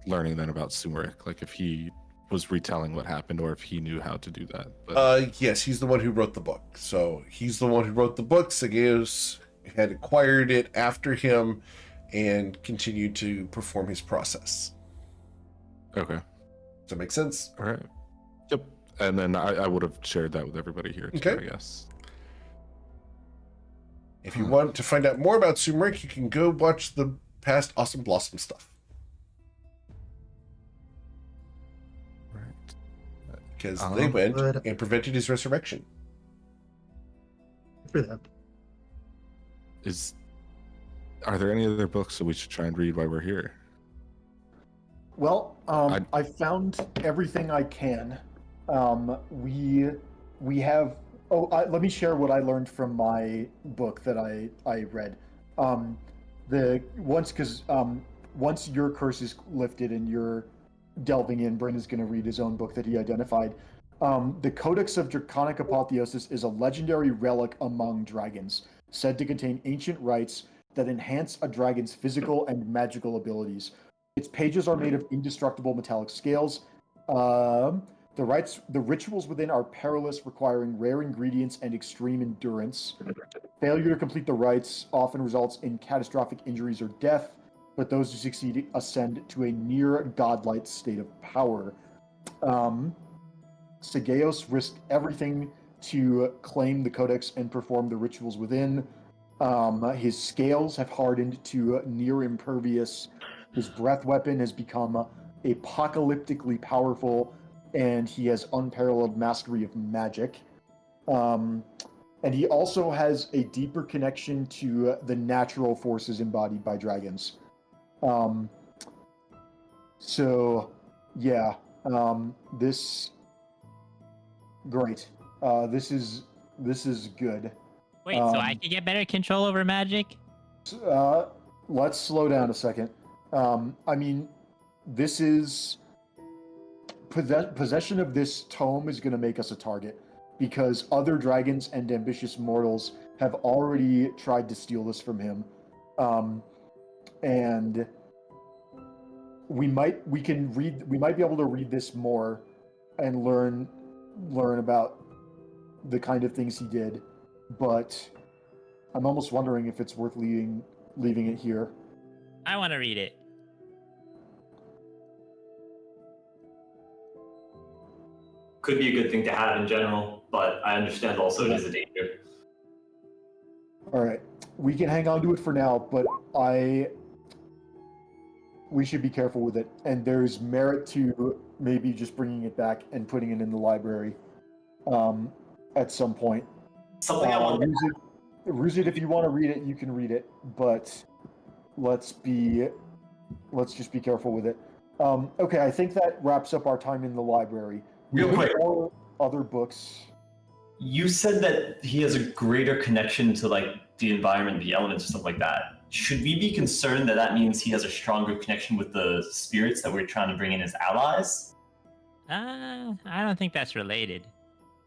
learning then about Sumarik, like if he was retelling what happened or if he knew how to do that. But... Yes, he's the one who wrote the book. So he's the one who wrote the book. Sageos had acquired it after him and continued to perform his process. Okay. Does that make sense? All right. Yep. And then I would have shared that with everybody here too, Okay. I guess. If you want to find out more about Sumarik, you can go watch the past Awesome Blossom stuff. Right. Because they went and prevented his resurrection. For them. Are there any other books that we should try and read while we're here? Well, I found everything I can. We have. Let me share what I learned from my book that I read. Once your curse is lifted and you're delving in, Brendan's going to read his own book that he identified. The Codex of Draconic Apotheosis is a legendary relic among dragons, said to contain ancient rites that enhance a dragon's physical and magical abilities. Its pages are made of indestructible metallic scales. The rituals within are perilous, requiring rare ingredients and extreme endurance. Failure to complete the rites often results in catastrophic injuries or death, but those who succeed ascend to a near godlike state of power. Segeos risked everything to claim the codex and perform the rituals within. His scales have hardened to near impervious. His breath weapon has become apocalyptically powerful, and he has unparalleled mastery of magic. And he also has a deeper connection to the natural forces embodied by dragons. This great. This is good. Wait, so I can get better control over magic? Let's slow down a second. I mean, this is possession of this tome is going to make us a target, because other dragons and ambitious mortals have already tried to steal this from him, and we might be able to read this more and learn about the kind of things he did, but I'm almost wondering if it's worth leaving it here. I want to read it. Could be a good thing to have in general, but I understand also it is a danger. All right, we can hang on to it for now, but we should be careful with it, and there's merit to maybe just bringing it back and putting it in the library at some point. Something I want to... Ruzit, if you want to read it, you can read it, but let's just be careful with it. Okay, I think that wraps up our time in the library. Real quick, other books. You said that he has a greater connection to like the environment, the elements, or stuff like that. Should we be concerned that that means he has a stronger connection with the spirits that we're trying to bring in as allies? I don't think that's related.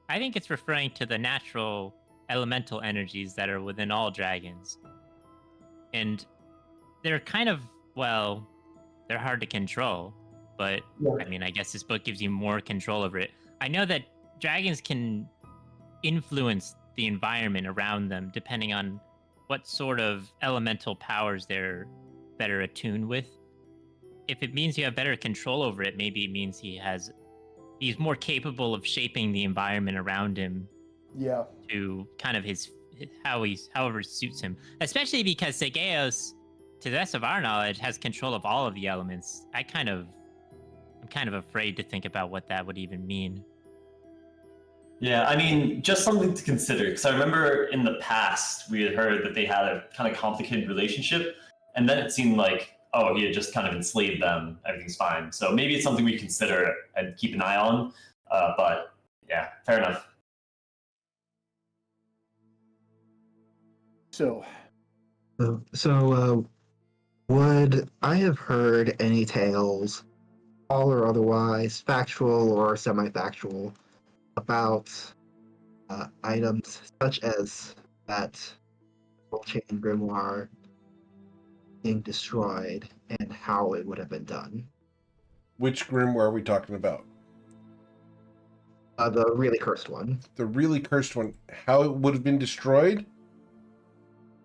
I think it's referring to the natural elemental energies that are within all dragons. And they're kind of, well, they're hard to control. But, yeah. I mean, I guess this book gives you more control over it. I know that dragons can influence the environment around them depending on what sort of elemental powers they're better attuned with. If it means you have better control over it, maybe it means he's more capable of shaping the environment around him. Yeah. To kind of however suits him. Especially because Segeos, to the best of our knowledge, has control of all of the elements. I'm kind of afraid to think about what that would even mean. Yeah, I mean, just something to consider, because I remember in the past we had heard that they had a kind of complicated relationship, and then it seemed like, oh, he had just kind of enslaved them, everything's fine. So maybe it's something we consider and keep an eye on, but yeah, fair enough. So would I have heard any tales, all or otherwise, factual or semi-factual, about items such as that chain grimoire being destroyed and how it would have been done? Which grimoire are we talking about? The really cursed one. The really cursed one. How it would have been destroyed?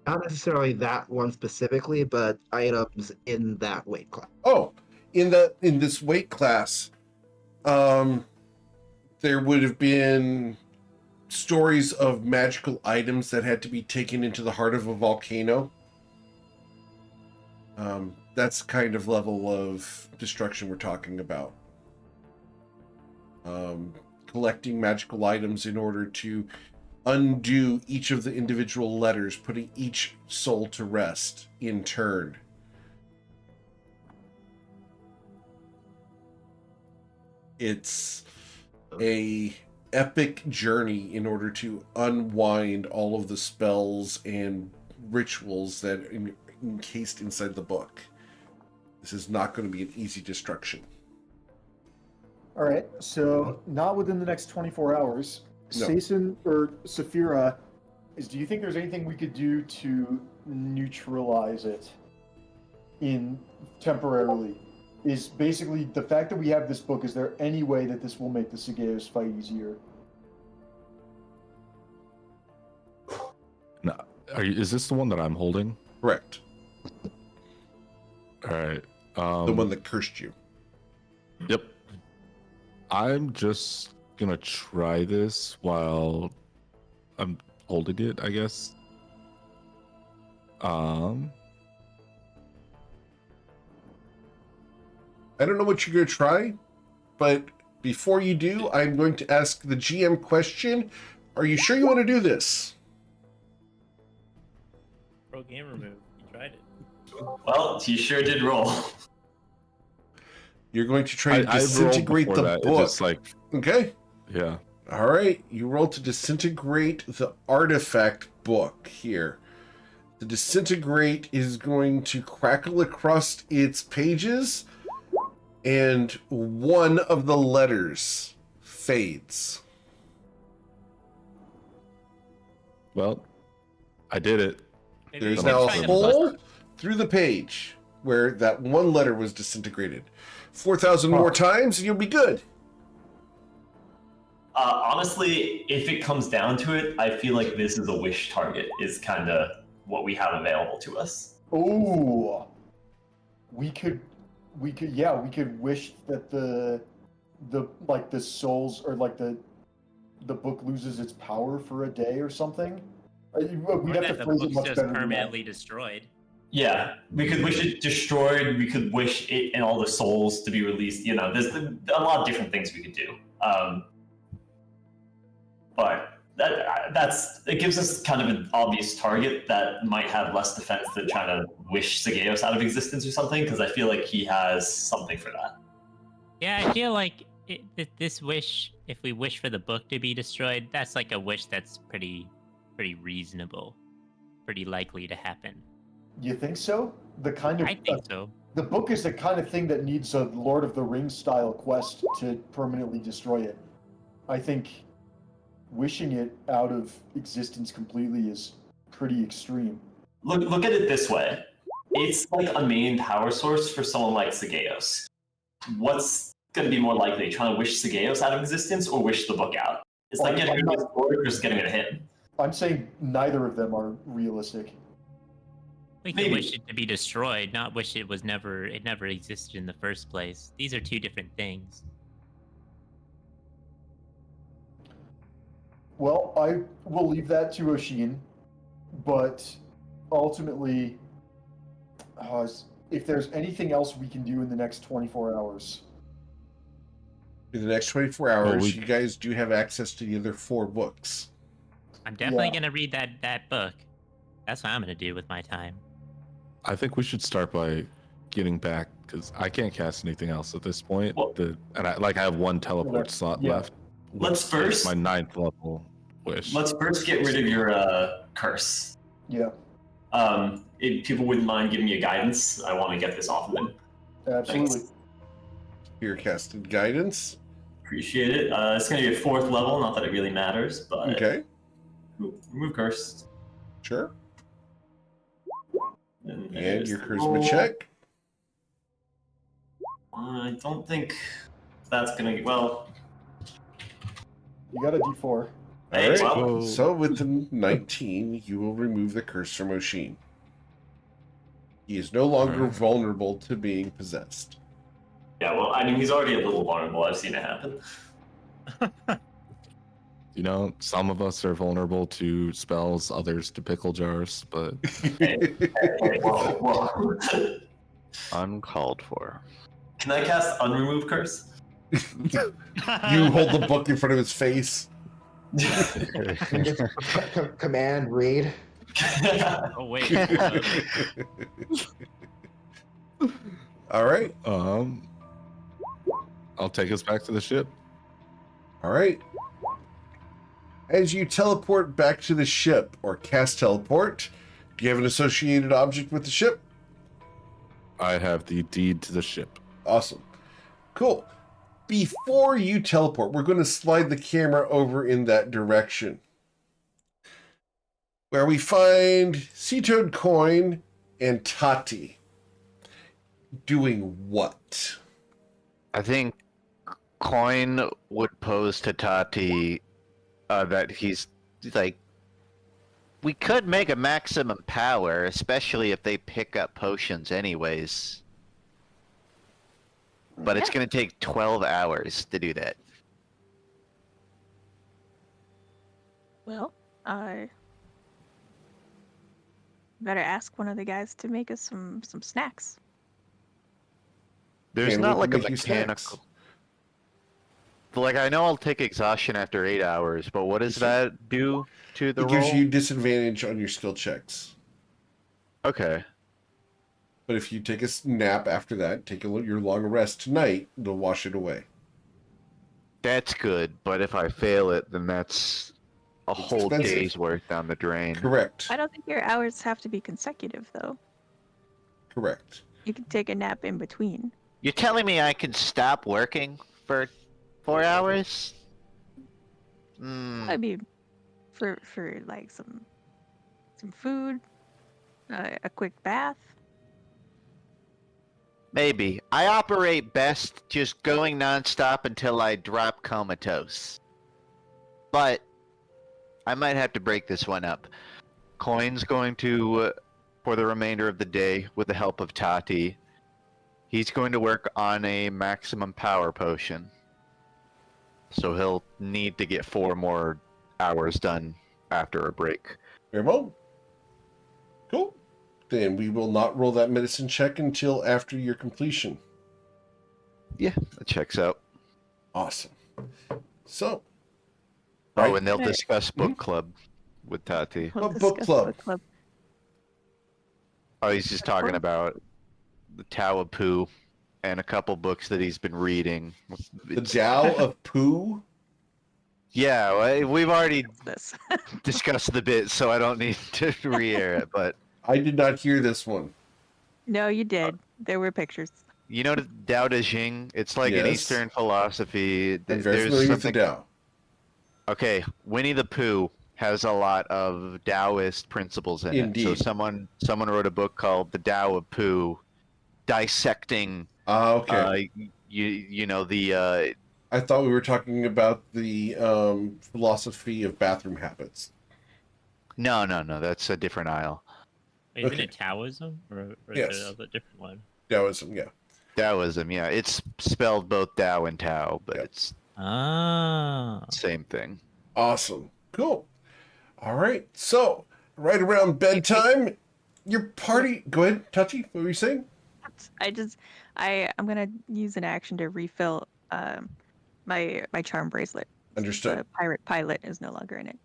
Not necessarily that one specifically, but items in that weight class. Oh, in this weight class, there would have been stories of magical items that had to be taken into the heart of a volcano. That's kind of level of destruction we're talking about. Collecting magical items in order to undo each of the individual letters, putting each soul to rest in turn. It's a epic journey in order to unwind all of the spells and rituals that are encased inside the book. This is not going to be an easy destruction. All right. So not within the next 24 hours. No. Sason or Saphira, do you think there's anything we could do to neutralize it in temporarily? Is basically the fact that we have this book, is there any way that this will make the Sageos fight easier? No, is this the one that I'm holding? Correct. All right. The one that cursed you. Yep. I'm just gonna try this while I'm holding it, I guess. I don't know what you're going to try, but before you do, I'm going to ask the GM question. Are you sure you want to do this? Pro gamer move. You tried it. Well, he sure did roll. You're going to try to I've rolled disintegrate before the that. It book. just Okay. yeah. All right. You roll to disintegrate the artifact book here. The disintegrate is going to crackle across its pages, and one of the letters fades. Well, I did it. Maybe There's you now can a try to bust hole through the page where that one letter was disintegrated. 4,000 more times, and you'll be good. Honestly, if it comes down to it, I feel like this is a wish target, is kind of what we have available to us. Oh, we could wish that the souls, or like the book loses its power for a day or something. We'd Or have that to the phrase it book's much just better than that. permanently destroyed. Yeah, we could wish it destroyed. We could wish it and all the souls to be released. You know, there's a lot of different things we could do. But it gives us kind of an obvious target that might have less defense than trying to wish Sageos out of existence or something, because I feel like he has something for that. Yeah, I feel like this wish, if we wish for the book to be destroyed, that's like a wish that's pretty reasonable, pretty likely to happen. You think so? The kind of I think so. The book is the kind of thing that needs a Lord of the Rings style quest to permanently destroy it. I think wishing it out of existence completely is pretty extreme. Look at it this way. It's like a main power source for someone like Sageos. What's going to be more likely, trying to wish Sageos out of existence or wish the book out? It's like getting rid of the sword versus getting rid of him. I'm saying neither of them are realistic. We can wish it to be destroyed, not wish it never existed in the first place. These are two different things. Well, I will leave that to Oshin, but ultimately, if there's anything else we can do in the next 24 hours. In the next 24 hours, you guys do have access to the other 4 books. I'm definitely going to read that book. That's what I'm going to do with my time. I think we should start by getting back, because I can't cast anything else at this point. Well, I have one teleport slot left. Let's first my 9th level wish. Let's first get rid of your curse. Yeah. If people wouldn't mind giving me a guidance, I want to get this off of them. Absolutely. Thanks. Here, casted guidance. Appreciate it. It's going to be a 4th level, not that it really matters, but Okay. Remove curse. Sure. And your charisma check. I don't think that's going to... Well... You got a D4. All right. Well, So with the 19, you will remove the curse from Oshin. He is no longer vulnerable to being possessed. yeah, well, I mean, he's already a little vulnerable. I've seen it happen. You know, some of us are vulnerable to spells, others to pickle jars, but Hey, whoa. Uncalled for. Can I cast Unremove Curse? You hold the book in front of his face. Command read. Oh wait. All right. I'll take us back to the ship. All right. As you teleport back to the ship, or cast teleport, do you have an associated object with the ship? I have the deed to the ship. Awesome. Cool. before you teleport, we're going to slide the camera over in that direction, where we find Sea-Toad Coin and Tati doing what? I think Coin would pose to Tati that he's like, we could make a maximum power, especially if they pick up potions anyways. But it's going to take 12 hours to do that. Well, I better ask one of the guys to make us some snacks. There's And not we like can a make you snacks. mechanical. Like, I know I'll take exhaustion after 8 hours, but what does that do to the It roll? gives you disadvantage on your skill checks. Okay. But if you take a nap after that, take your long rest tonight, they'll wash it away. That's good, but if I fail it, then that's a whole expensive. day's worth down the drain. Correct. I don't think your hours have to be consecutive, though. Correct. You can take a nap in between. You're telling me I can stop working for 4 hours? I mean, for like some food, a quick bath. Maybe. I operate best just going nonstop until I drop comatose. But I might have to break this one up. Coin's going to, for the remainder of the day, with the help of Tati, he's going to work on a maximum power potion. So he'll need to get 4 more hours done after a break. Very well. Cool. Then we will not roll that medicine check until after your completion. Yeah, that checks out. Awesome. So. Oh, right. and they'll Right. discuss book club with Tati. We'll What book discuss club? book club. Oh, he's just talking about the Tao of Pooh and a couple books that he's been reading. The Tao of Pooh? Yeah, we've already This. discussed the bit, so I don't need to re-air it. But I did not hear this one. No, you did. There were pictures. you know the Tao Te Ching? It's like an Yes. Eastern philosophy. I'm very familiar with the Tao. Okay, Winnie the Pooh has a lot of Taoist principles in it. Indeed. So someone wrote a book called The Tao of Pooh, dissecting. Okay. You know the. I thought we were talking about the philosophy of bathroom habits. No, that's a different aisle. Wait, isn't Okay. it Taoism or Yes. is it a different one? Taoism, yeah. Taoism, yeah. It's spelled both Tao and Tao, but Yeah. it's Ah. same thing. Awesome. Cool. All right. So, right around bedtime, your party... Go ahead, Tachi. What were you saying? I'm gonna use an action to refill my charm bracelet. Understood. The pirate pilot is no longer in it.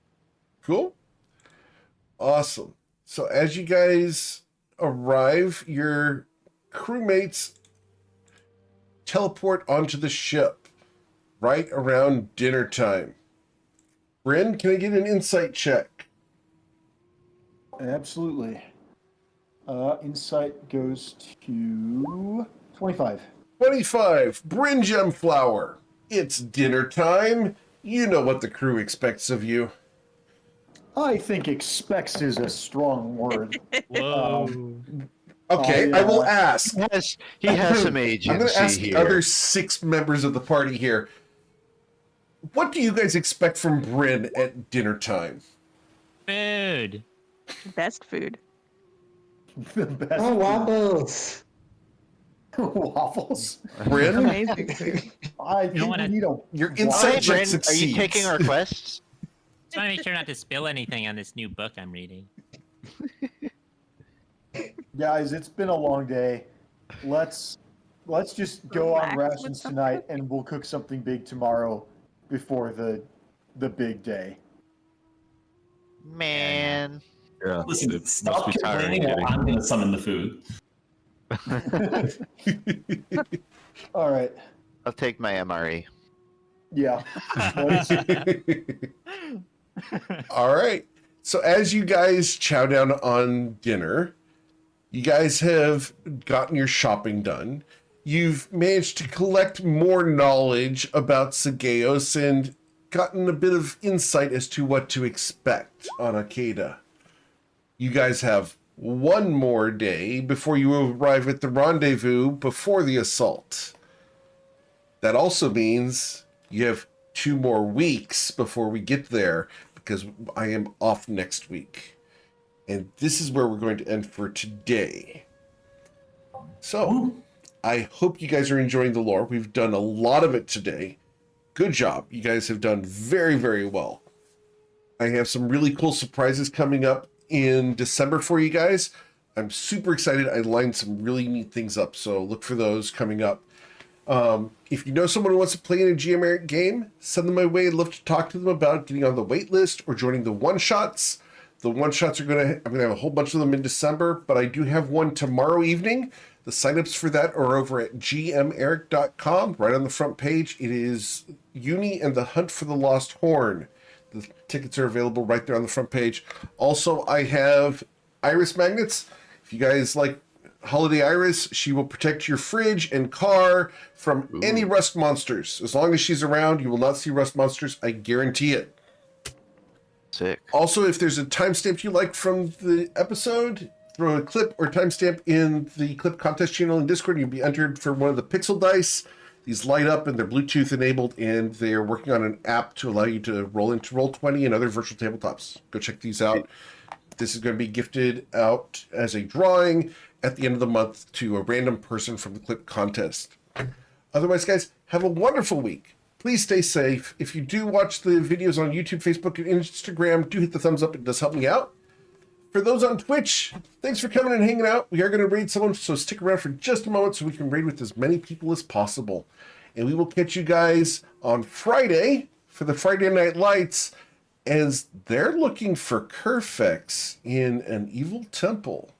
Cool. Awesome. So as you guys arrive, your crewmates teleport onto the ship right around dinner time. Bryn, can I get an insight check? Absolutely. Insight goes to 25. 25. Bryn Gemflower. It's dinner time. You know what the crew expects of you. I think expects is a strong word. Whoa. Okay, I will ask. He has some I'm going agency to ask here. the other 6 members of the party here. What do you guys expect from Bryn at dinner time? Food. Best food. The best waffles. waffles. Bryn, Amazing food. I think wanna- we need a your All insight right, check Bryn, are succeeds. you taking requests? Just want to make sure not to spill anything on this new book I'm reading. Guys, it's been a long day. Let's just go on Relax with rations some tonight, and we'll cook something big tomorrow before the big day. Man. Yeah, Listen, it must stop be tiring complaining while getting. I'm going to summon the food. All right. I'll take my MRE. Yeah. All right. So as you guys chow down on dinner, you guys have gotten your shopping done. you've managed to collect more knowledge about Sagaeos and gotten a bit of insight as to what to expect on Akeda. You guys have one more day before you arrive at the rendezvous before the assault. That also means you have 2 more weeks before we get there, because I am off next week. And this is where we're going to end for today. So, I hope you guys are enjoying the lore. We've done a lot of it today. Good job. You guys have done very, very well. I have some really cool surprises coming up in December for you guys. I'm super excited. I lined some really neat things up, so look for those coming up. If you know someone who wants to play in a GM game, send them my way. I'd love to talk to them about getting on the wait list or joining the one-shots. The one-shots I'm going to have a whole bunch of them in December, but I do have one tomorrow evening. The signups for that are over at gmeric.com, right on the front page. It is Uni and the Hunt for the Lost Horn. The tickets are available right there on the front page. Also, I have Iris magnets. If you guys like Holiday Iris, she will protect your fridge and car from any rust monsters. As long as she's around, you will not see rust monsters. I guarantee it. Sick. Also, if there's a timestamp you like from the episode, throw a clip or timestamp in the clip contest channel in Discord. You'll be entered for one of the pixel dice. These light up and they're Bluetooth enabled, and they're working on an app to allow you to roll into Roll20 and other virtual tabletops. Go check these out. This is going to be gifted out as a drawing at the end of the month to a random person from the clip contest. Otherwise, guys, have a wonderful week. Please stay safe. If you do watch the videos on YouTube, Facebook, and Instagram, do hit the thumbs up. It does help me out. For those on Twitch, thanks for coming and hanging out. We are going to raid someone, so stick around for just a moment so we can raid with as many people as possible. And we will catch you guys on Friday for the Friday Night Lights, as they're looking for Kerfex in an evil temple.